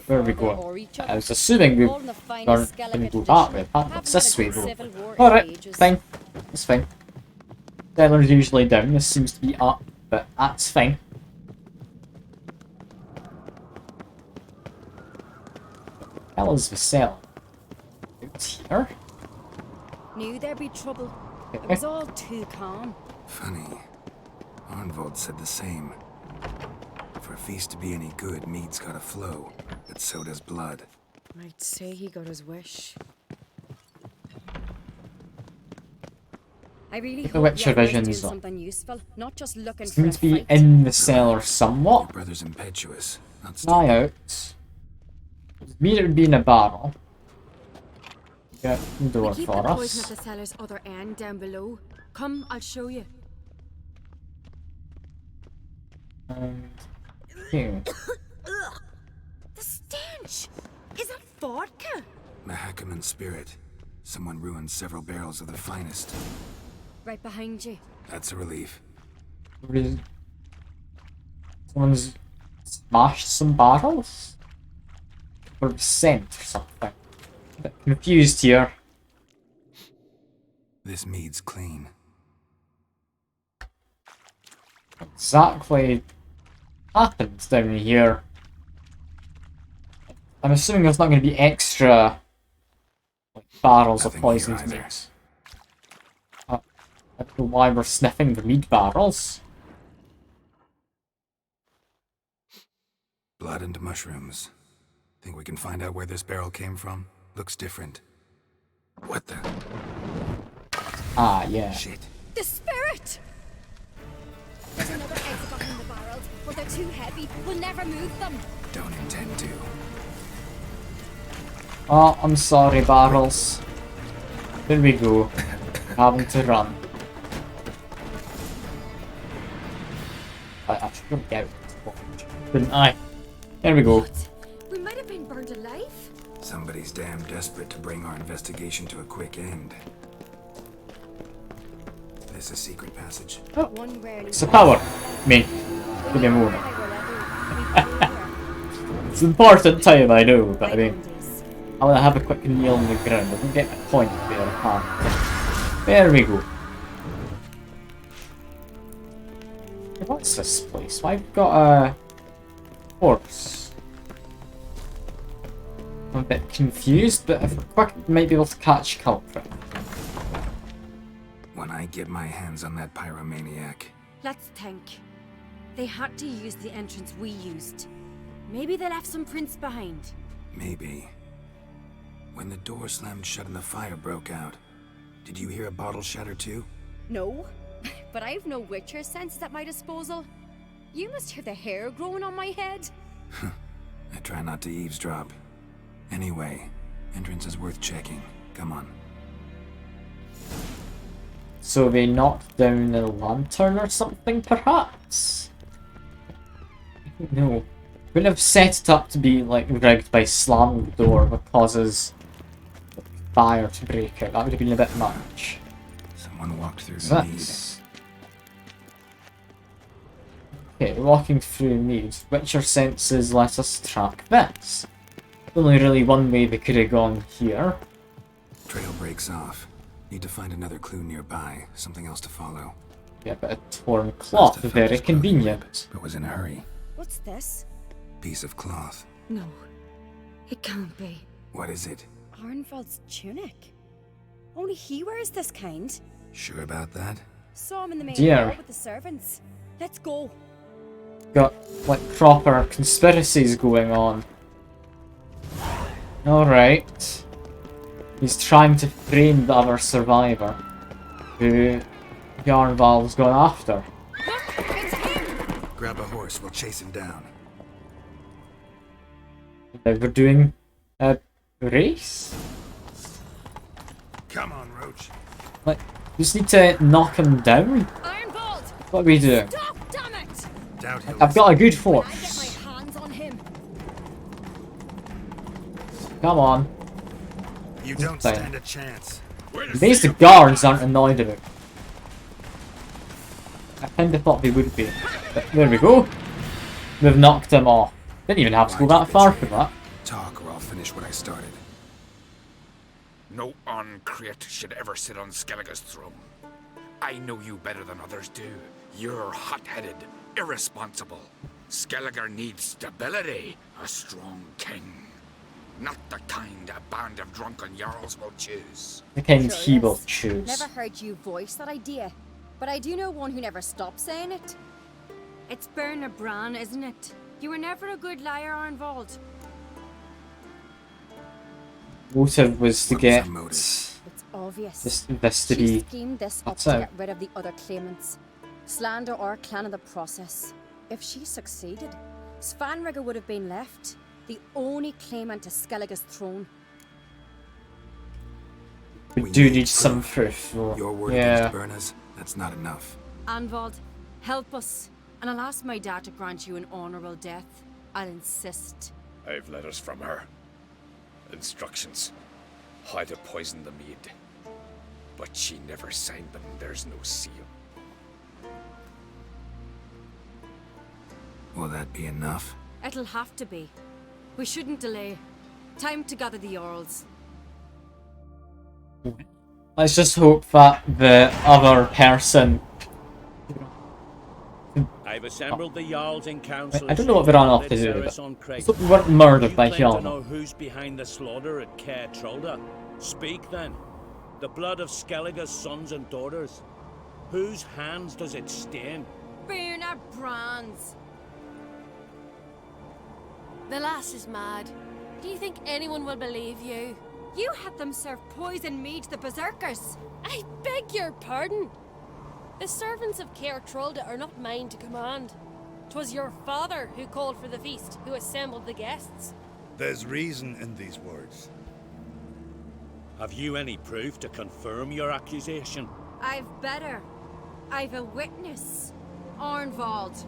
Where are we going? I was assuming we weren't going to go that way. That's this way though. Alright, fine. That's fine. Cellar's usually down, this seems to be up, but that's fine. Hell is the cell? Out here? Knew there'd be trouble. It was all too calm. Funny. Arnvold said the same. For a feast to be any good, mead's gotta flow, but so does blood. I'd say he got his wish. I really The hope Witcher Yara's doing visions something useful, not just looking for seem a to be fight. in the cellar somewhat. Your brother's impetuous. Not Eye out. Meat would be in a barrel. Get the We door keep for the poison us. at the cellar's other end down below. Come, I'll show you. And here. The stench! Is that vodka? Mahakaman spirit. Someone ruined several barrels of the finest. Right behind you. That's a relief. Someone's smashed some barrels? Or scent or something. A bit confused here. This mead's clean. Exactly happens down here. I'm assuming there's not going to be extra like, barrels Nothing of poisoned here either. meat. I don't know why we're sniffing the meat barrels. Blood and mushrooms. Think we can find out where this barrel came from? Looks different. What the? Ah, yeah. Shit. The spirit! There's another exit behind the barrels, but they're too heavy. We'll never move them. Don't intend to. Oh, I'm sorry, barrels. Here we go. Having to run. I should jump out, didn't I? There we go. We might have been burned alive. Somebody's damn desperate to bring our investigation to a quick end. This a secret passage? One rarely. It's a power. Me. Give me a moment. It's an important time, I know, but I mean, I want to have a quick kneel on the ground. I can get my point there. Ah. There we go. What's this place? I've got a horse. I'm a bit confused, but if we're quick, we might be able to catch culprit. When I get my hands on that pyromaniac. Let's think. They had to use the entrance we used. Maybe they left some prints behind. Maybe. When the door slammed shut and the fire broke out, did you hear a bottle shatter too? No, but I've no Witcher senses at my disposal. You must hear the hair growing on my head. I try not to eavesdrop. Anyway, entrance is worth checking. Come on. So they knocked down the lantern or something, perhaps? I don't know. Wouldn't have set it up to be like rigged by slamming the door that causes fire to break out. That would have been a bit much. Someone walked through the mead. Okay, walking through mead. Witcher senses let us track this. Only really one way they could have gone here. Trail breaks off. Need to find another clue nearby. Something else to follow. Yeah, but a torn cloth, very convenient. But was in a hurry. What's this? Piece of cloth. No, it can't be. What is it? Arnvold's tunic. Only he wears this kind. Sure about that? Saw him in the main Dear. hall with the servants. Let's go. Got like proper conspiracies going on. Alright. He's trying to frame the other survivor who Yarnval's gone after. Grab a horse, we'll chase him down. We're doing a race? Come on, Roach. Like, we just need to knock him down? Arnvold! What are we doing? Stop, damn it! Doubt he'll I've got a good When I get horse. my hands on him. Come on. You don't Fine. stand a chance. At least the guards aren't annoyed about it. I kind of thought they would be. But there we go. We've knocked him off. Didn't even have to go that far for that. Talk or I'll finish what I started. No Uncreate should ever sit on Skellige's throne. I know you better than others do. You're hot-headed, irresponsible. Skellige needs stability, a strong king. Not the kind a band of drunken jarls will choose. The kind he will Curious. choose. Never heard you voice that idea, but I do know one who never stops saying it. It's Bernard Bran, isn't it? You were never a good liar, Arnvald. Motive was to get It's obvious. this to She be schemed this up that's to it. get rid of the other claimants. Slander our clan in the process. If she succeeded, Svanrigger would have been left, the only claimant to Skellige's throne. We do need some proof. Your word yeah. against Berna's, that's not enough. Anvald, help us, and I'll ask my dad to grant you an honourable death. I'll insist. I've letters from her. Instructions. How to poison the mead. But she never signed them. There's no seal. Will that be enough? It'll have to be. We shouldn't delay. Time to gather the Jarls. Let's just hope that the other person. I've assembled the Jarls in council. I don't know what they're on up to do with it. Let's hope we weren't murdered by You claim to Hjalmar. know who's behind the slaughter at Caer Trolda. Speak then. The blood of Skellige's sons and daughters. Whose hands does it stain? Bernard Bran's. The lass is mad. Do you think anyone will believe you? You had them serve poison mead to the berserkers. I beg your pardon. The servants of Caer Trolda are not mine to command. 'Twas your father who called for the feast, who assembled the guests. There's reason in these words. Have you any proof to confirm your accusation? I've better. I've a witness. Arnvald.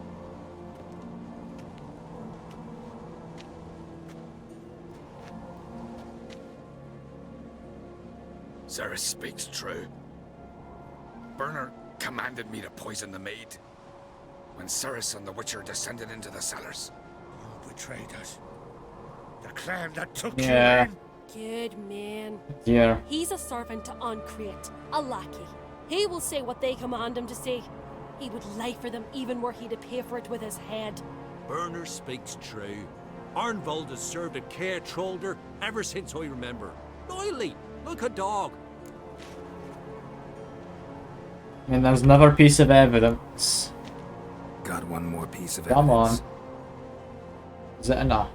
Ciri speaks true. Bernard commanded me to poison the maid. When Cirrus and the Witcher descended into the cellars. You betrayed us. The clan that took Yeah. you in. Good man. Yeah. He's a servant to Uncreate, a lackey. He will say what they command him to say. He would lie for them even were he to pay for it with his head. Bernard speaks true. Arnvald has served at Caer Trolder ever since I remember. Loyally, like a dog. I mean, there's another piece of evidence. Got one more piece of Come on. evidence. Is it enough?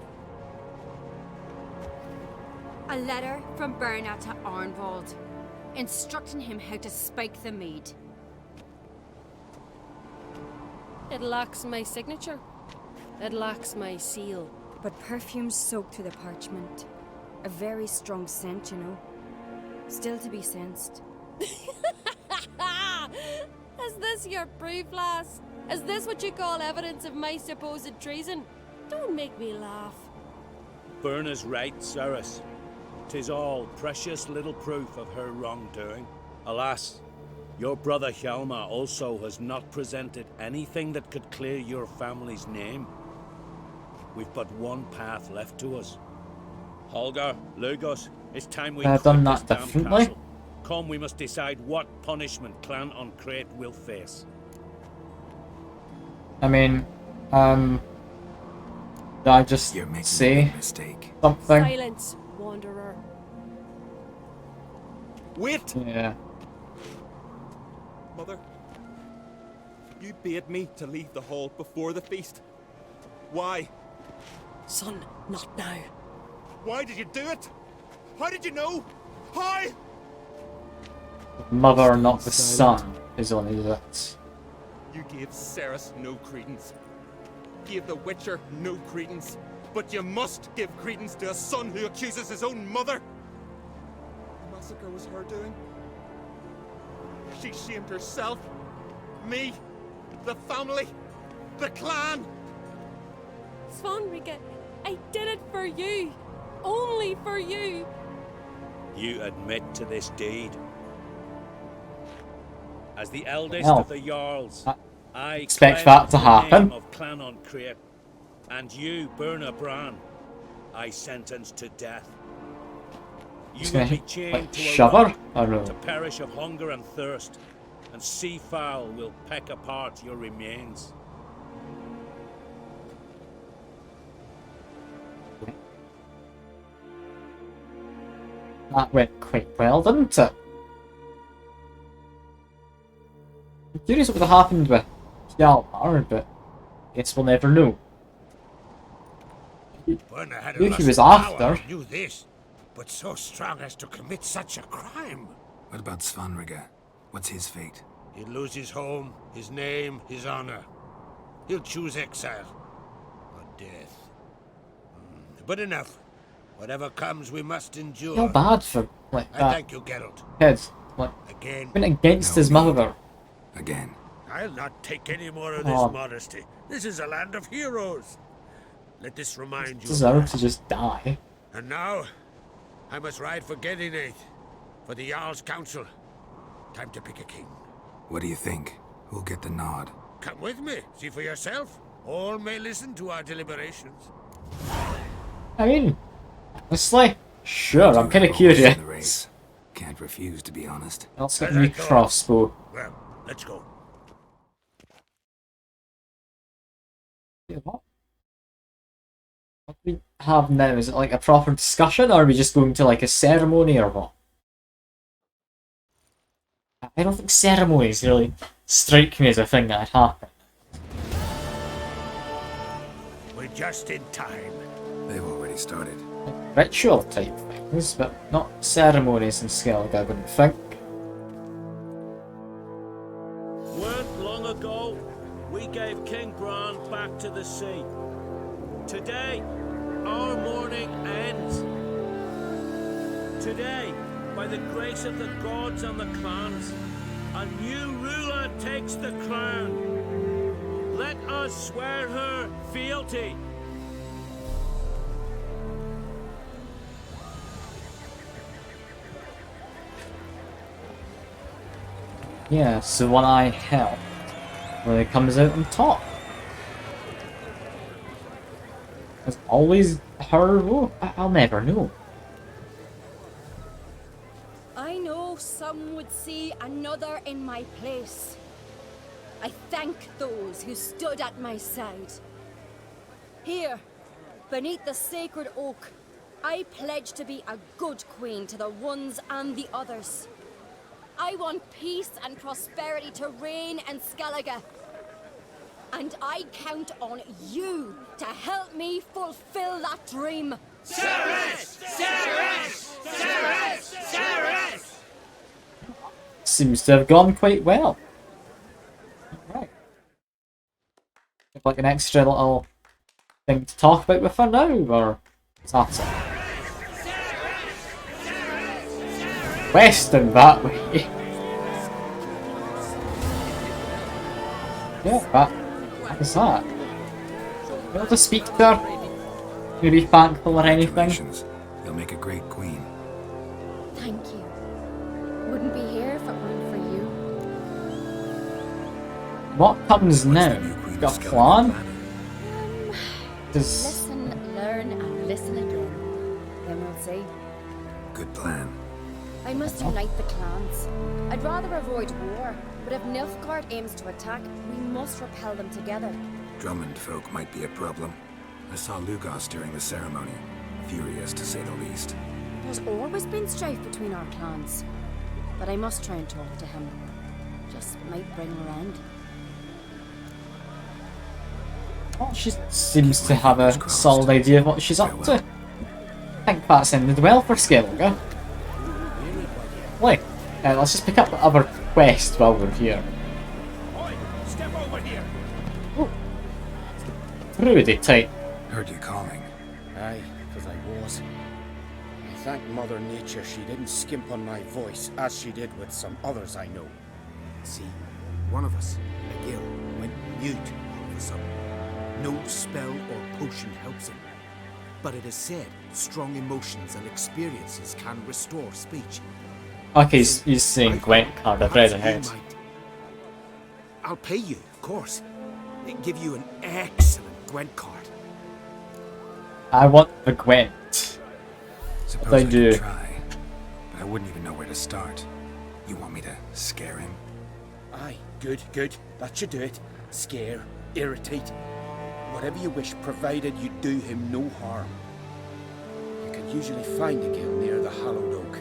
A letter from Bernard to Arnvald, instructing him how to spike the mead. It lacks my signature. It lacks my seal. But perfume soaked through the parchment. A very strong scent, you know. Still to be sensed. Is this your proof, lass? Is this what you call evidence of my supposed treason? Don't make me laugh. Berna's right, Cirrus. 'Tis all precious little proof of her wrongdoing. Alas, your brother Hjalmar also has not presented anything that could clear your family's name. We've but one path left to us. Holger, Lugos, it's time we quit done this that damn differently. castle. Come, we must decide what punishment Clan Uncreate will face. I mean, did I just say mistake. something? Silence, wanderer. Wait! Yeah. Mother, you bade me to leave the hall before the feast. Why? Son, not now. Why did you do it? How did you know? How? Mother, not the son, is only that. You gave Ceres no credence. Gave the Witcher no credence. But you must give credence to a son who accuses his own mother. The massacre was her doing. She shamed herself, me, the family, the clan. Svanrika, I did it for you. Only for you. You admit to this deed. As the eldest Well, of the Jarls, I expect cleanse that to the happen. name of Clan Uncreate, and you, Bernard Bran, I sentence to death. You Just will gonna, be chained like, to a shove her? rock I don't know. to perish of hunger and thirst, and seafowl will peck apart your remains. That went quite well, didn't it? I'm curious what would have happened with Hjalmar, but I guess we'll never know. Burner had a Who he lust was for power, after. I knew this, but so strong as to commit such a crime. What about Svanrige? What's his fate? He'll lose his home, his name, his honor. He'll choose exile or death. But enough. Whatever comes, we must endure. Feel bad for like I that thank you, Geralt. kid. Like Again. went against his mother. Again. I'll not take any more of this Oh. modesty. This is a land of heroes. Let this remind you. Deserve to just die. And now, I must ride for Gedinath, for the Jarl's council. Time to pick a king. What do you think? Who'll get the nod? Come with me, see for yourself. All may listen to our deliberations. I mean, honestly, sure, I'm kind of Horse in the curious. race. Can't refuse, to be honest. Let's get a new crossbow. Well, let's go. Yeah, what do we have now? Is it like a proper discussion, or are we just going to like a ceremony, or what? I don't think ceremonies really strike me as a thing that'd happen. We're just in time. They've already started. Ritual type things, but not ceremonies in Skellige, I wouldn't think. Weren't long ago, we gave King Bran back to the sea. Today, our mourning ends. Today, by the grace of the gods and the clans, a new ruler takes the crown. Let us swear her fealty. Yeah, so one eye hell when it comes out on top. It's always her. Oh, I'll never know. I know some would see another in my place. I thank those who stood at my side. Here, beneath the sacred oak, I pledge to be a good queen to the ones and the others. I want peace and prosperity to reign in Skellige. And I count on you to help me fulfill that dream. Ceres! Ceres! Ceres! Ceres! Seems to have gone quite well. Right. Like an extra little thing to talk about with her now, or is that it? Western that way. Yeah, but what is that? You able to speak to her? Maybe thankful or anything? You'll make a great queen. Thank you. Wouldn't be here if it weren't for you. What comes now? Got a plan? Does Listen, learn, and listen again. Then we'll see. Good plan. I must unite the clans. I'd rather avoid war, but if Nilfgaard aims to attack, we must repel them together. Drummond folk might be a problem. I saw Lugos during the ceremony. Furious, to say the least. There's always been strife between our clans. But I must try and talk to him. Just might bring her end. Well, she seems to have a solid idea of what she's up to. I think that's ended well for Skellige. Wait, let's just pick up the other quest while we're here. Step over here. Pretty tight. Heard you calling. Aye, because I was. I thank Mother Nature she didn't skimp on my voice, as she did with some others I know. See, one of us, a girl, went mute all of a sudden. No spell or potion helps him. But it is said strong emotions and experiences can restore speech. Okay, he's saying Gwent card, I've read ahead. I'll pay you, of course. Give you an excellent Gwent card. I want the Gwent. Suppose I I do. could try, but I wouldn't even know where to start. You want me to scare him? Aye, good, good. That should do it. Scare, irritate. Whatever you wish, provided you do him no harm. You can usually find a girl near the hallowed oak.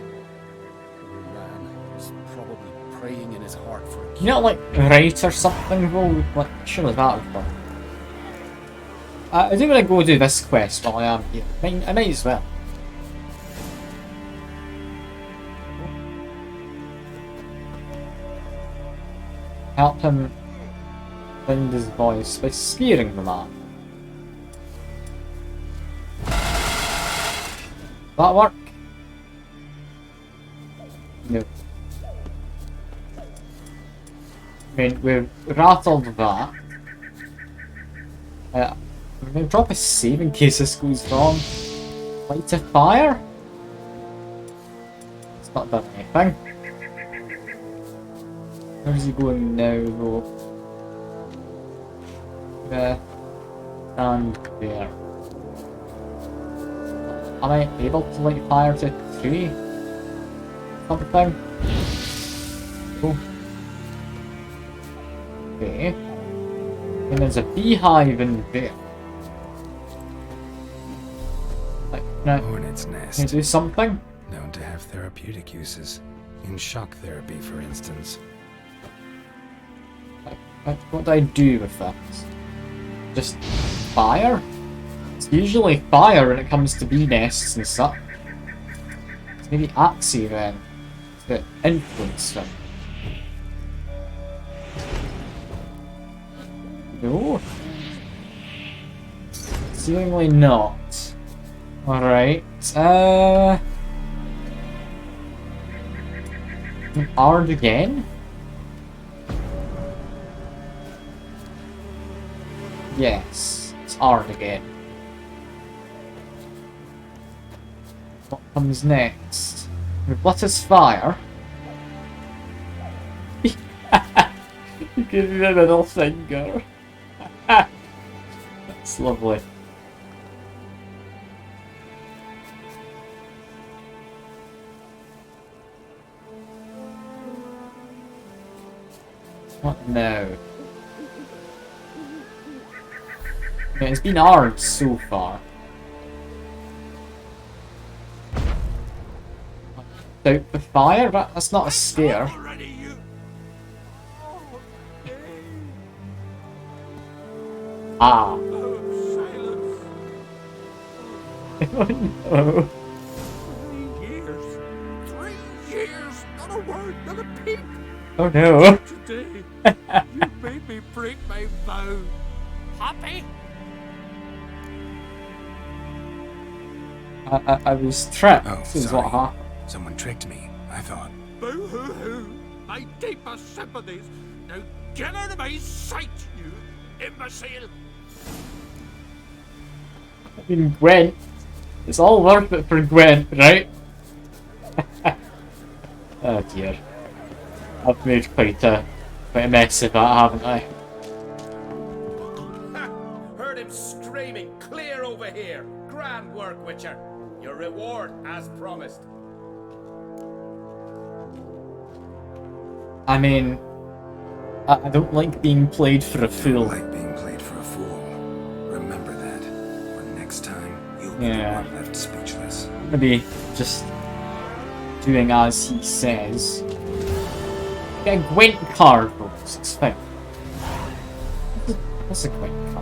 probably praying in his heart for a You know, like, right or something, though? Like, surely that would work. I do want to go do this quest while I am here. I might as well. Help him find his voice by scaring the man. That work? No. I mean, we've rattled that. I'm going to drop a save in case this goes wrong. Light a fire? It's not done anything. Where's he going now, though? And there. Am I able to light fire to a tree? Something? Oh. Okay. And there's a beehive in there. Like, Hornet's can I nest. do something? Known to have therapeutic uses. In shock therapy, for instance. What do I do with that? Just fire? It's usually fire when it comes to bee nests and stuff. It's maybe Axie then. To influence them. No? Seemingly not. Alright. Ard again? Yes, it's Ard again. What comes next? We've lit his fire. You give me a middle finger. That's lovely. What now? Okay, it's been hard so far. Out the fire? That's not a scare. Ah. Oh no. 3 years, not a word, not a peep. Oh no. Today, you made me break my vow. Happy? I was tricked, Oh, is what sorry. happened. Someone tricked me, I thought. Boo-hoo-hoo. My deepest sympathies. Now get out of my sight, you imbecile. I mean, Gwent. It's all worth it for Gwent, right? Oh dear. I've made quite a mess of that, haven't I? Heard him screaming, clear over here. Grand work, Witcher. Your reward as promised. I mean, I don't like being played for a fool. Like being played for a fool. Remember that. Or next time, you'll be the Yeah. one left speechless. Maybe just doing as he says. Get a Gwent card, folks. It's fine. What's a Gwent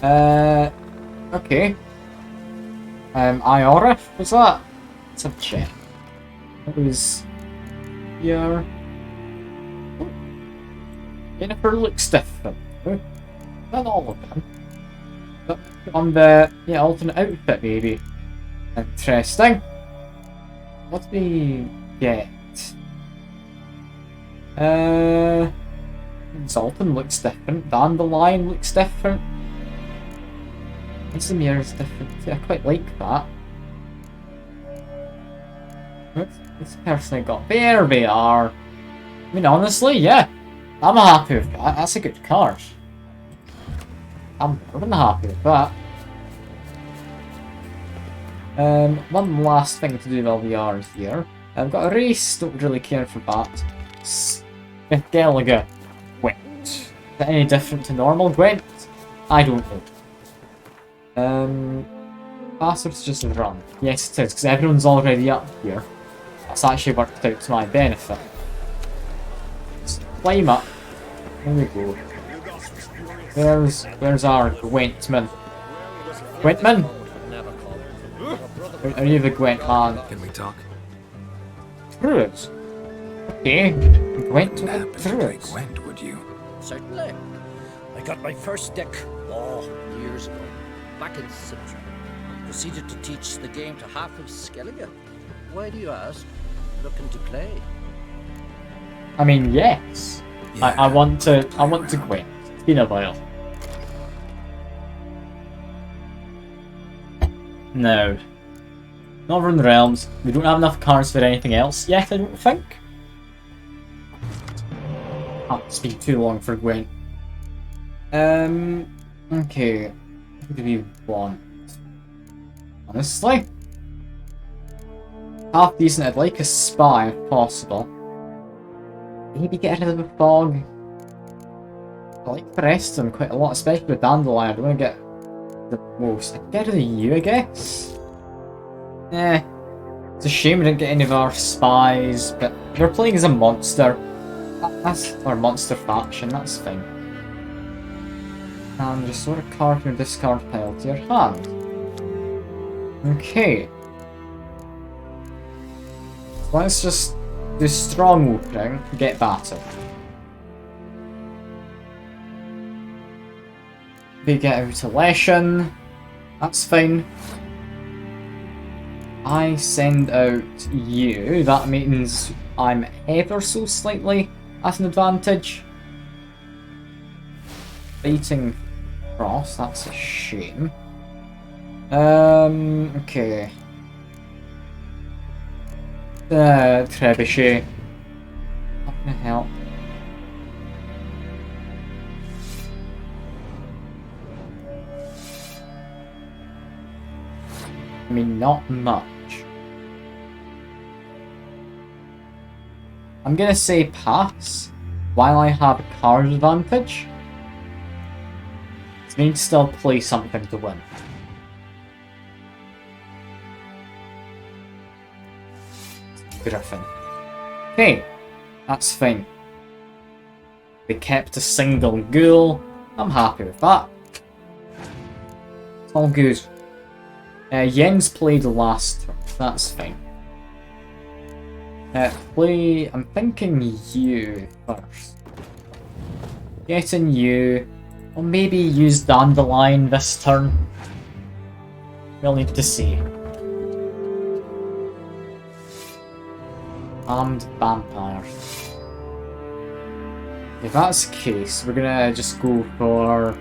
card? Okay. Iora, was that? Let's have a check. It was here. Oh. Jennifer looks different. Oh. Not all of them. But on the alternate outfit, maybe. Interesting. What do we get? Zoltan looks different. Dandelion looks different. Izmir is different too. I quite like that. This person I got. There we are. I mean, honestly, yeah. I'm happy with that. That's a good card. I'm more than happy with that. One last thing to do while we are here. I've got a race, don't really care for that. Gallagher Gwent. Is that any different to normal Gwent? I don't know. Bastard's just a run. Yes it is, because everyone's already up here. That's actually worked out to my benefit. Let's climb up. There we go. Where's our Gwentman? Gwentman? Are you the Gwent man? Can we talk? Druids? Okay. Gwent to the Happen to play Druids. Gwent, would you? Certainly. I got my first stick, years ago, back in Ciri. Proceeded to teach the game to half of Skellige. Why do you ask? Looking to play? I mean, yes. I want to Gwent. It's been a while. No. Northern Realms. We don't have enough cards for anything else yet, I don't think. It's been too long for Gwent. Okay. What do we want? Honestly? Half decent, I'd like a spy if possible. Maybe get rid of the fog. I like the rest of them quite a lot, especially with Dandelion. I don't want to get the most. I'd get rid of you, I guess. It's a shame we didn't get any of our spies, but we're playing as a monster. That's our monster faction, that's fine. And restore a card from your discard pile to your hand. Okay. So let's just do strong opening, get battle. We get out Leshen. That's fine. I send out you. That means I'm ever so slightly at an advantage. Fighting Frost, that's a shame. Okay. Trebuchet. Not gonna help. I mean, not much. I'm gonna say pass while I have a card advantage. So we need to still play something to win. Griffin. Okay, that's fine. They kept a single ghoul. I'm happy with that. It's all good. Yen's played last turn. That's fine. I'm thinking you first. Getting you. Or maybe use Dandelion this turn. We'll need to see. Armed vampires. If that's the case, we're gonna just go for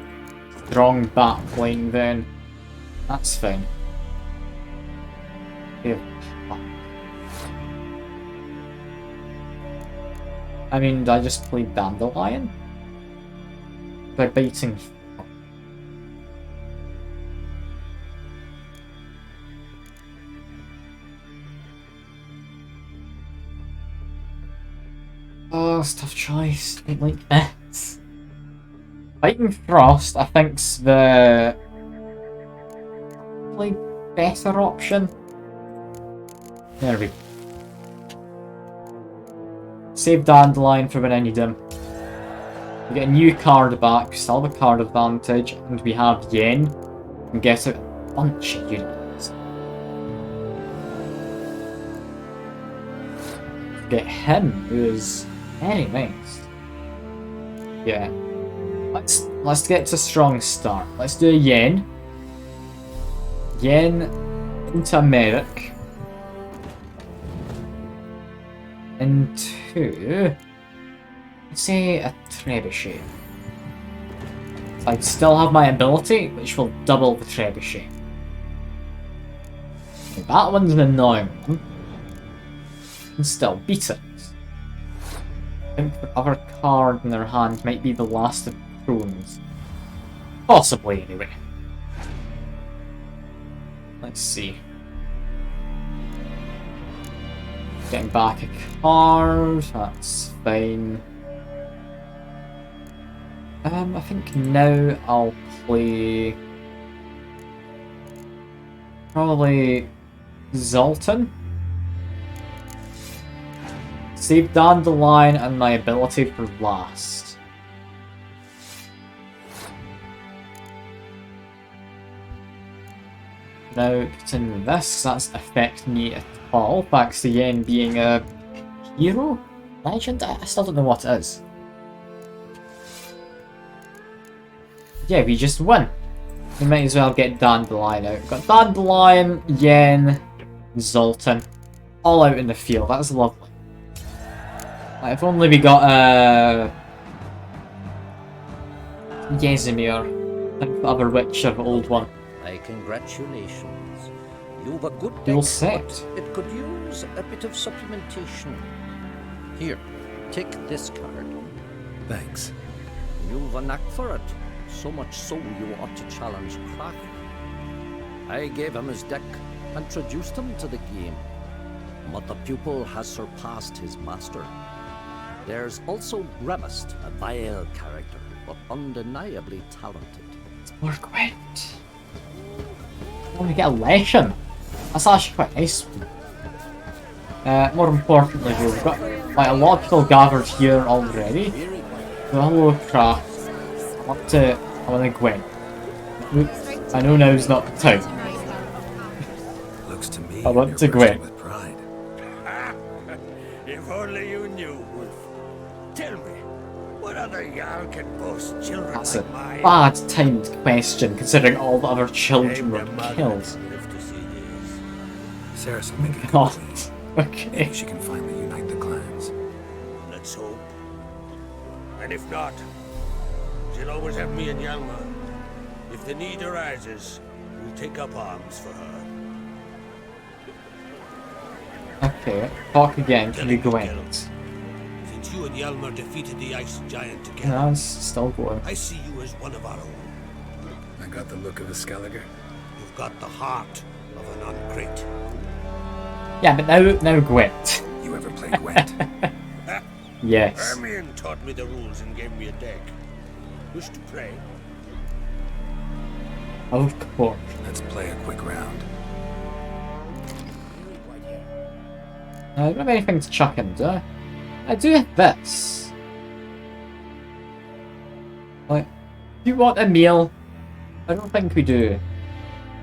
strong backline then. That's fine. Yeah. I mean, did I just play Dandelion? By biting. Oh, it's a tough choice. I don't like this. Fighting Frost, I think's the like better option. There we go. Save Dandelion for when I need him. We get a new card back, still have a card advantage, and we have Yen. And get a bunch of units. Get him, who is very nice. Yeah. Let's get to strong start. Let's do a Yen. Yen into Merrick. Into, let's say, a Trebuchet. I'd still have my ability, which will double the Trebuchet. That one's an annoying one. Can still beat it. I think the other card in their hand might be the Last of Thrones. Possibly, anyway. Let's see. Getting back a card, that's fine. I think now I'll play probably Zoltan. Save Dandelion and my ability for last. Now, continue this, that's affect me at all, thanks to Yen being a hero? Legend? I still don't know what it is. Yeah, we just win. We might as well get Dandelion out. Got Dandelion, Yen, Zoltan, all out in the field. That's lovely. Like, if only we got Yesimir, like the other Witcher, old one. My congratulations. You've a good You'll deck, set. but it could use a bit of supplementation. Here, take this card. Thanks. You've a knack for it. So much so you ought to challenge Crack. I gave him his deck, introduced him to the game. But the pupil has surpassed his master. There's also Remist, a vile character, but undeniably talented. It's more Gwent. I want to get a lesson. That's actually quite nice. More importantly, we've got like a lot of people gathered here already. So hello, Craft. I want to Gwent. I know now's not the time. Looks to me I want to Gwent. with pride. If only you knew, Wolf. Tell me, what other Jarl can boast children That's a like mine? bad timed question, considering all the other children were killed. Ceres will make it God. complete. Okay. Maybe she can finally unite the clans. Let's hope. And if not, she'll always have me and Hjalmar. If the need arises, we'll take up arms for her. Okay, talk again. Can we Gwent? Since you and Hjalmar defeated the ice giant together, No, it's still going. I see you as one of our own. I got the look of a Skelliger. You've got the heart of an uncrate. Yeah, but now Gwent. You ever play Gwent? Yes. Hermione taught me the rules and gave me a deck. Wish to play? Of course. Let's play a quick round. I don't have anything to chuck in, do I? I do have this. Like, do you want a meal? I don't think we do.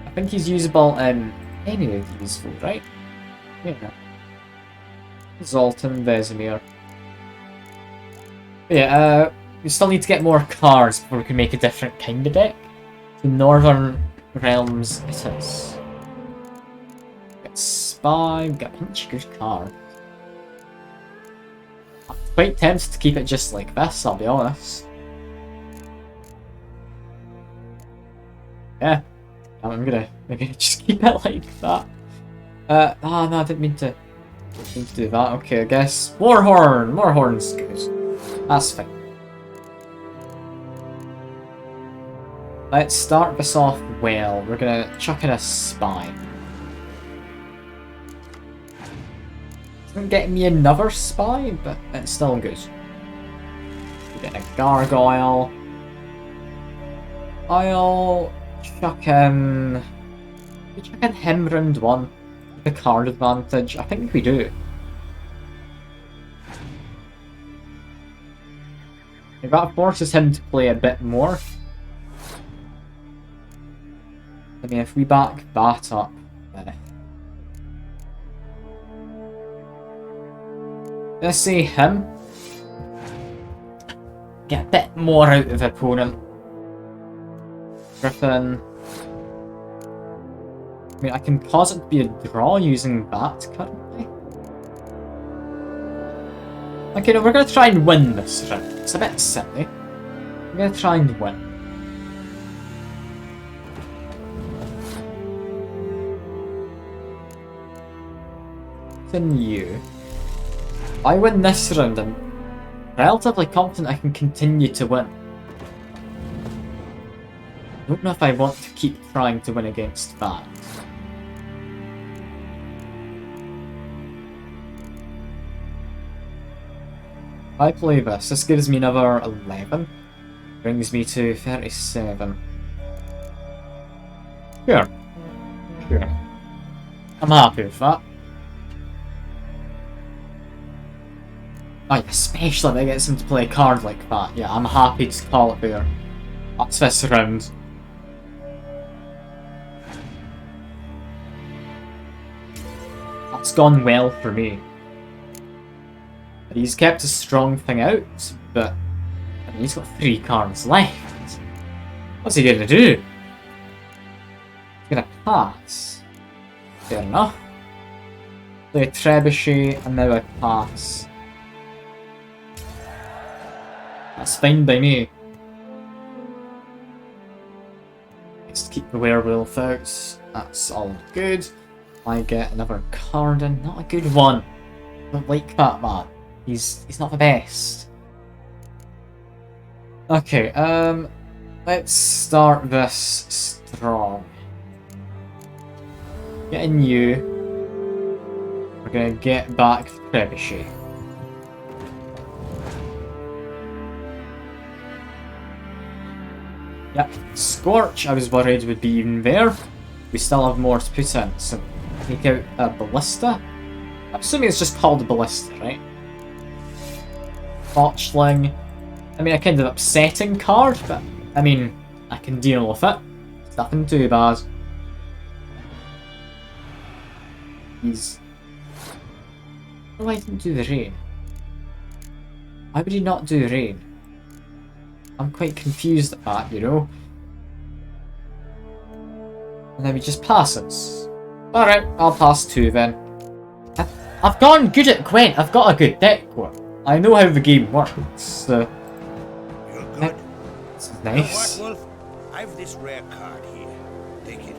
I think he's usable in any of these four, right? Yeah. Zoltan, Vesemir. Yeah, we still need to get more cards before we can make a different kind of deck. The Northern Realms it is. Get Spy, get a bunch of good cards. I'm quite tempted to keep it just like this, I'll be honest. Yeah, I'm gonna just keep it like that. Oh no, I didn't mean to do that. Okay, I guess Warhorn! Warhorn's good. That's fine. Let's start this off well. We're gonna chuck in a Spy. Isn't getting me another Spy, but it's still good. We get a Gargoyle. I'll chuck in... We chuck in him round one. The card advantage. I think we do. That forces him to play a bit more. I mean, if we back that up... let's say him. Get a bit more out of the opponent. Griffin. I mean, I can cause it to be a draw using that currently. Okay, no, we're gonna try and win this round. It's a bit silly. We're gonna try and win. Then you. I win this round, I'm relatively confident I can continue to win. I don't know if I want to keep trying to win against that. If I play this gives me another 11. Brings me to 37. Sure. Sure. I'm happy with that. Oh, yeah, especially if it gets him to play a card like that. Yeah, I'm happy to call it there. That's this round. That's gone well for me. He's kept a strong thing out, but I mean, he's got 3 cards left. What's he gonna do? He's gonna pass. Fair enough. Play a trebuchet and now I pass. That's fine by me. Just keep the werewolf out. That's all good. I get another card in. Not a good one. Don't like that man. He's not the best. Okay, let's start this strong. Getting you. We're gonna get back the trebuchet. Yep, Scorch I was worried would be even there. We still have more to put in, so take out a Ballista. I'm assuming it's just called a Ballista, right? Botchling. I mean, a kind of upsetting card, but I mean, I can deal with it. It's nothing too bad. He's... Why didn't do the rain? Why would he not do rain? I'm quite confused at that, you know? And then he just passes. Alright, I'll pass 2 then. I've gotten good at Gwent. I've got a good deck, Gwent. I know how the game works, so... You're good. This is nice. You know what, Wolf? I've this rare card here. Take it.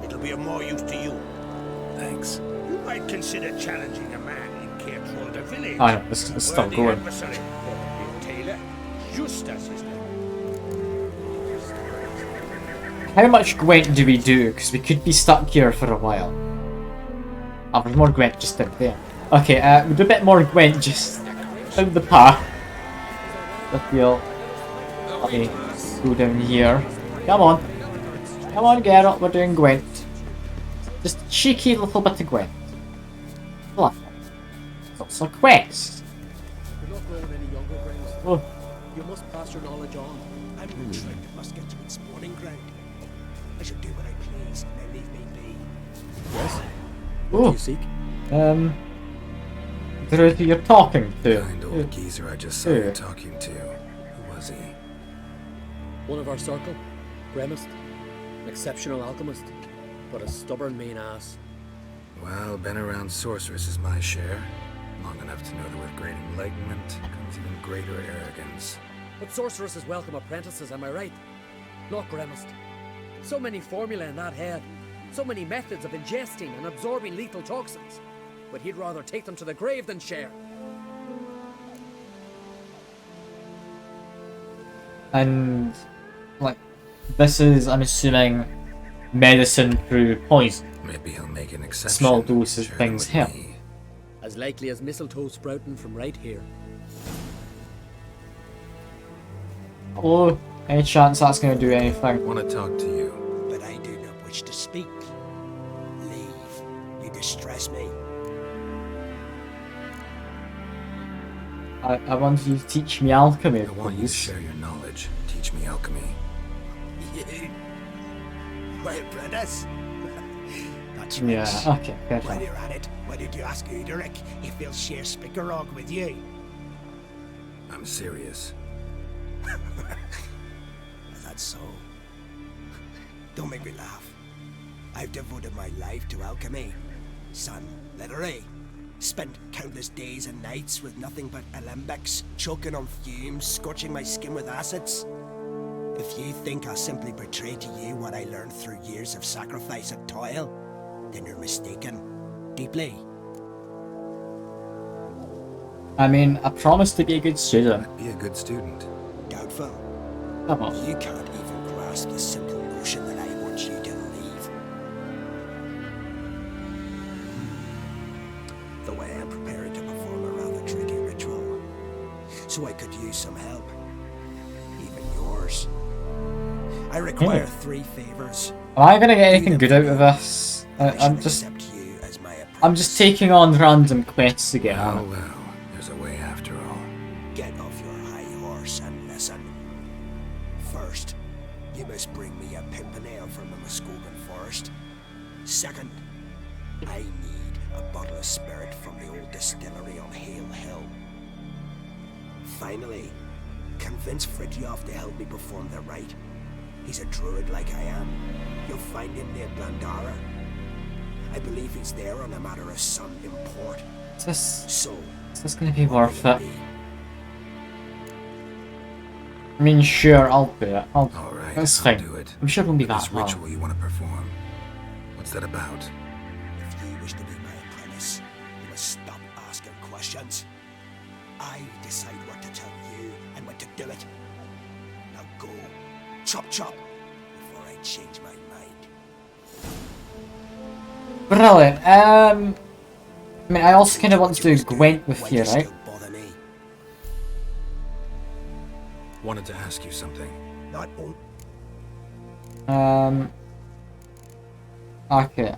It'll be of more use to you. Thanks. You might consider challenging a man in Caertrolda village. I know, let's stop going. Adversary, or a tailor, just as his name. How much Gwent do we do? Because we could be stuck here for a while. Oh, there's more Gwent just out there. Okay, we'll do a bit more Gwent just out the path. I feel. Let me go down here. Come on. Come on, Geralt, we're doing Gwent. Just a cheeky little bit of Gwent. Fluff. It's also a quest. You're not growing any younger, Graves. Oh. You must pass your knowledge on. I'm an trick that must get to its spawning ground. I should do what I please, now leave me be. Yes? What do you seek? Who you're talking to? Kind old geezer I just saw you talking to. Who was he? One of our circle. Gremist. An exceptional alchemist. But a stubborn mean ass. Well, been around sorceress is my share. Long enough to know that with great enlightenment comes even greater arrogance. But sorceresses welcome apprentices, am I right? Not Gremist. So many formulae in that head. So many methods of ingesting and absorbing lethal toxins. But he'd rather take them to the grave than share. And, like, this is, I'm assuming, medicine through poison. Maybe he'll make an exception. Small doses of things help. As likely as mistletoe sprouting from right here. Oh, any chance that's going to do anything? Want to talk to you. But I do not wish to speak. Leave. You distress me. I want you to teach me alchemy, I want you to please. share your knowledge. Teach me alchemy. You? My apprentice? That's Yeah, rich. okay, fair While enough. you're at it, why don't you ask Uderic if he'll share Spickerog with you? I'm serious. That's so. Don't make me laugh. I've devoted my life to alchemy. Son, literally. Spent countless days and nights with nothing but alembics, choking on fumes, scorching my skin with acids. If you think I'll simply portray to you what I learned through years of sacrifice and toil, then you're mistaken. Deeply. I mean, I promise to be a good student. Be a good student. Doubtful. Come on. You can't even grasp the simple notion that I want you to leave. The way I'm preparing to perform a rather tricky ritual. So I could use some help. Even yours. I require 3 favors. Am I going to get anything good out of this? I'm just taking on random quests again. Oh well, there's a way after all. ears and listen. First, you must bring me a pimpernel from the Muskogan forest. Second, I need a bottle of spirit from the old distillery on Hale Hill. Finally, convince Fridtjof to help me perform the rite. He's a druid like I am. You'll find him near Glandara. I believe he's there on a matter of some import. Is this gonna be worth it? I mean, sure, I'll do it. Alright, That's I'll fine. do it. I'm sure it won't be But that this hard. ritual you want to perform, what's that about? If you wish to be my apprentice, you must stop asking questions. I decide what to tell you and when to do it. Now go, chop chop, before I change my mind. Brilliant. I mean, I also kind of want to do Gwent with you, right? Wanted to ask you something. Not all. Okay,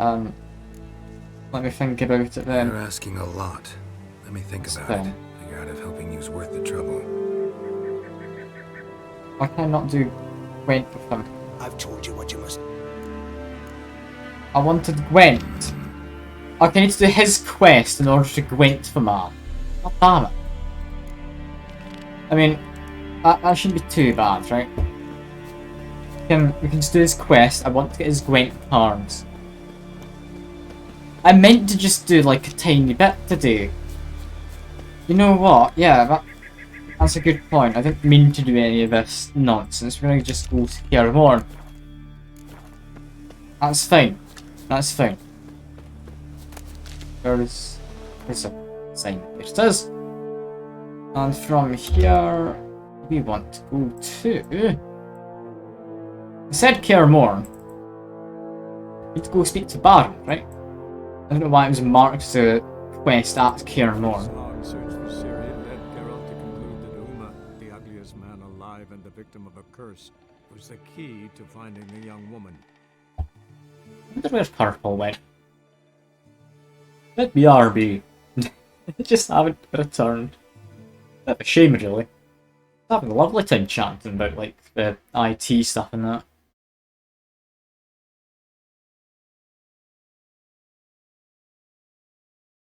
let me think about it then. You're asking a lot. Let me think about it. Figure out if helping you's worth the trouble. Why can I not do Gwent with him? I've told you what you must. I wanted Gwent. Okay, I need to do his quest in order to Gwent for man. God damn it. I mean, that shouldn't be too bad, right? We can just do his quest. I want to get his Gwent cards. I meant to just do like a tiny bit today. You know what? Yeah, that's a good point. I didn't mean to do any of this nonsense. We're gonna just go to Kaer Morn. That's fine. That's fine. There's a sign. There it is. And from here, we want to go to. I said Kaer Morn. Need to go speak to Baron, right? I don't know why it was marked as a quest at Kaer Morn. Long search for Ciri led Geralt to conclude that Uma, the ugliest man alive and the victim of a curse, was the key to finding the young woman. I wonder where Purple went. Let BRB. Just haven't returned. Bit of a shame, really. Having a lovely time chatting about like the IT stuff and that.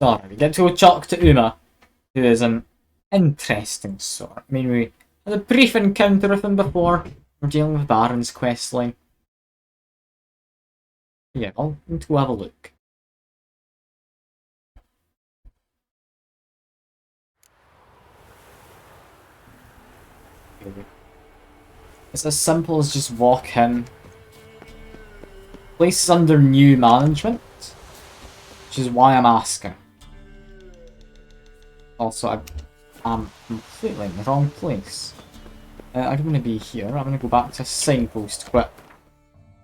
Sorry, we get to talk to Uma, who is an interesting sort. I mean, we had a brief encounter with him before. We're dealing with Baron's questline. Yeah, I'll need to go have a look. It's as simple as just walk in. Place is under new management, which is why I'm asking. Also, I'm completely in the wrong place. I don't want to be here. I'm going to go back to signpost quick.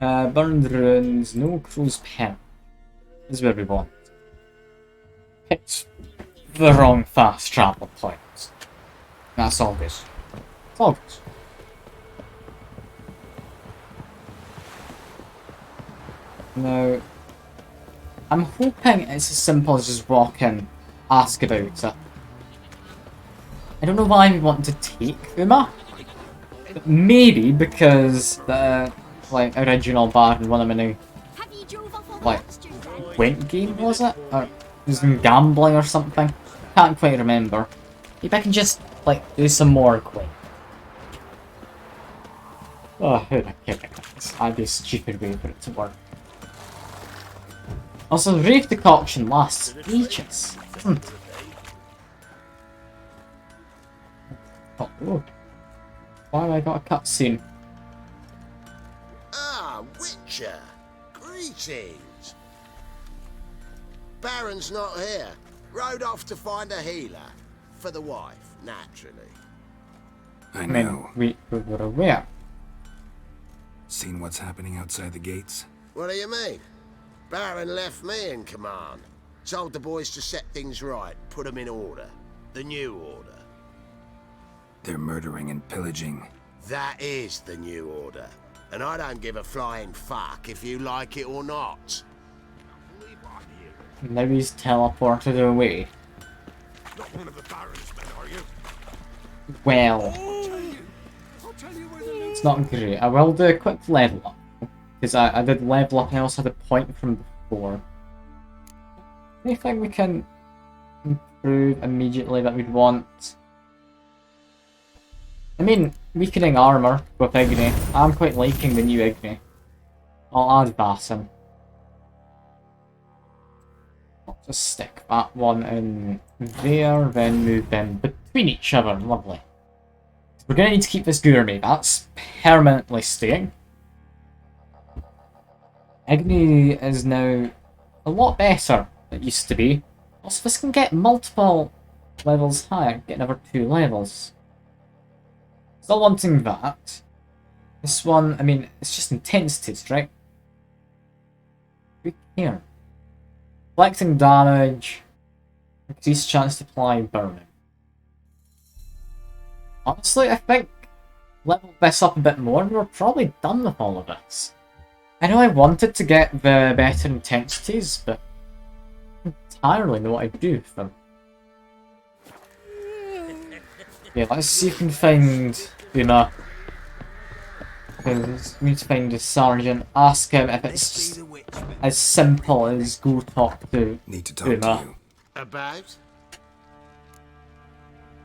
Burned ruins, no crow's pen. This is where we want. Picked the wrong fast travel point. That's all good. It's all good. Now, I'm hoping it's as simple as just walk in, ask about it. I don't know why we want to take Uma. But maybe because the original Baron one of my new Gwent game, was it? Or was it gambling or something? Can't quite remember. Maybe I can just do some more Gwent. Oh, who the heck is that'd be a stupid way for it to work. Also, the rave decoction lasts ages, doesn't it? Oh, why have I got a cutscene? Ah, Witcher! Greetings! Baron's not here. Rode off to find a healer. For the wife, naturally. I know. We were aware. Seen what's happening outside the gates? What do you mean? Baron left me in command. Told the boys to set things right, put them in order. The new order. They're murdering and pillaging. That is the new order. And I don't give a flying fuck if you like it or not. Now he's teleported away. Not one of the Baron's men, are you? Well. It's not great. I will do a quick level up. Because I did level up and I also had a point from before. Anything we can improve immediately that we'd want? I mean, weakening armor with Igni. I'm quite liking the new Igni. I'll add that in. I'll just stick that one in there, then move them between each other. Lovely. We're going to need to keep this gourmet. That's permanently staying. Igni is now a lot better than it used to be. Also, this can get multiple levels higher, get another 2 levels. Still wanting that. This one, I mean, it's just intensities, right? Here. Collecting damage. Increased chance to apply burning. Honestly, I think level this up a bit more and we're probably done with all of this. I know I wanted to get the better intensities, but I don't entirely know what I'd do with them. Yeah, let's see if we can find Uma. Because we need to find a sergeant, ask him if it's just as simple as go talk to Uma. About?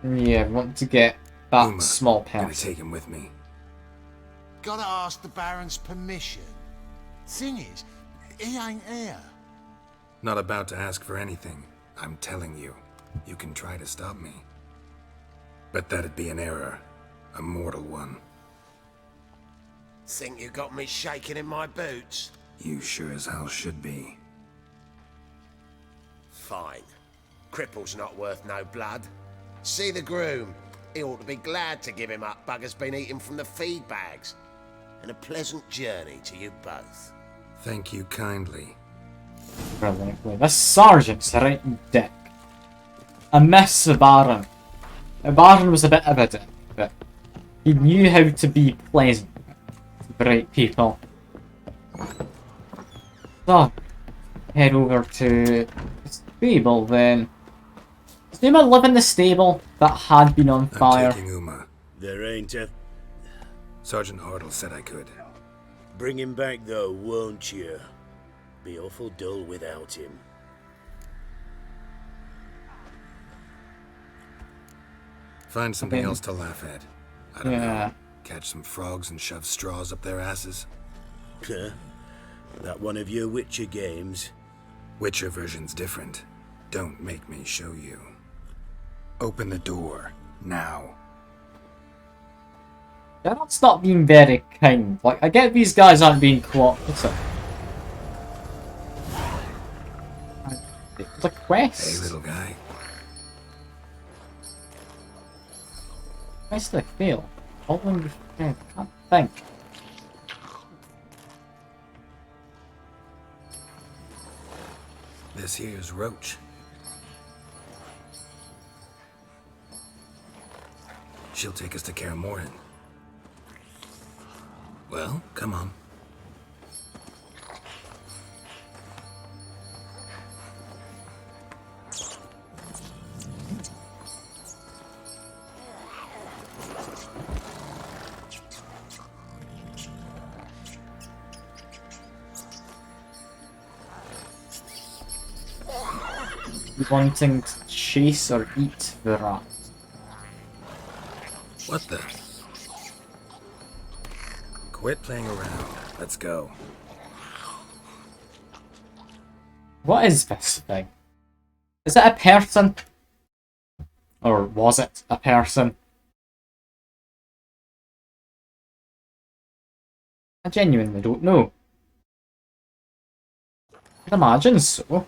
Yeah, we want to get that Uma, small gonna person. take him with me. Gotta ask the Baron's permission. Thing is, he ain't here. Not about to ask for anything. I'm telling you. You can try to stop me. But that'd be an error. A mortal one. Think you got me shaking in my boots? You sure as hell should be. Fine. Cripple's not worth no blood. See the groom. He ought to be glad to give him up. Bugger's been eating from the feed bags. And a pleasant journey to you both. Thank you kindly. Brilliantly. This sergeant's the right dick. I miss the Baron. The Baron was a bit of a dick, but he knew how to be pleasant to the right people. So, head over to the stable then. Does Uma live in the stable that had been on fire? I'm taking Uma. There ain't a... Sergeant Hartle said I could. Bring him back though, won't you? Be awful dull without him. Find something else to laugh at. I don't Yeah. know. Catch some frogs and shove straws up their asses. Huh? That one of your Witcher games? Witcher version's different. Don't make me show you. Open the door. Now. Yeah, that's not being very kind. Like, I get these guys aren't being cooperative. It's a quest. Hey, little guy. Quest I fail. Following the friend. Can't think. This here's Roach. She'll take us to Kaer Morhen. Well, come on. Wanting to chase or eat the rat. What the? Quit playing around. Let's go. What is this thing? Is it a person? Or was it a person? I genuinely don't know. I'd imagine so.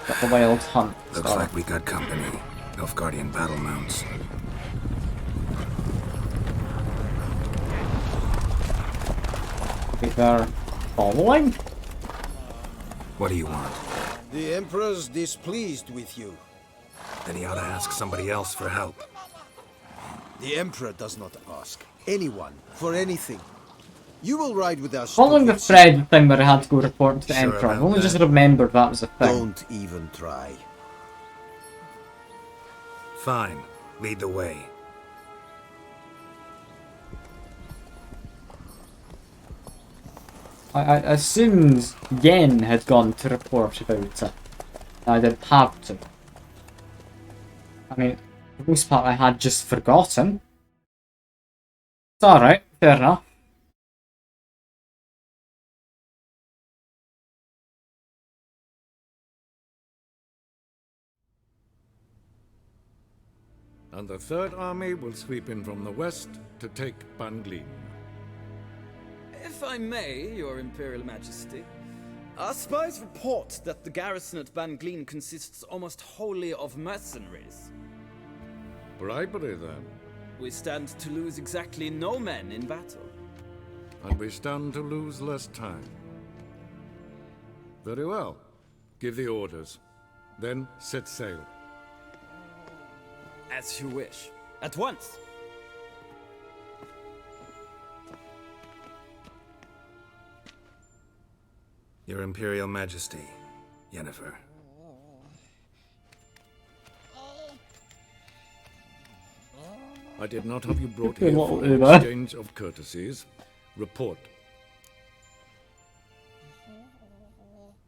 Got the wild hunt. Looks like we got company. Nilfgaardian battle mounts. They're following? What do you want? The Emperor's displeased with you. Then he ought to ask somebody else for help. The Emperor does not ask anyone for anything. You will ride with us. Following the thread thing where I had to go report to the Emperor, I've only just remembered that was a thing. Don't even try. Fine. Lead the way. I assumed Yen had gone to report about it. I didn't have to. I mean, for the most part I had just forgotten. It's alright, fair enough. And the Third Army will sweep in from the west to take Banglin. If I may, Your Imperial Majesty, our spies report that the garrison at Banglin consists almost wholly of mercenaries. Bribery, then. We stand to lose exactly no men in battle. And we stand to lose less time. Very well. Give the orders. Then set sail. As you wish. At once! Your Imperial Majesty, Yennefer. I did not have you brought here for an exchange of courtesies. Report.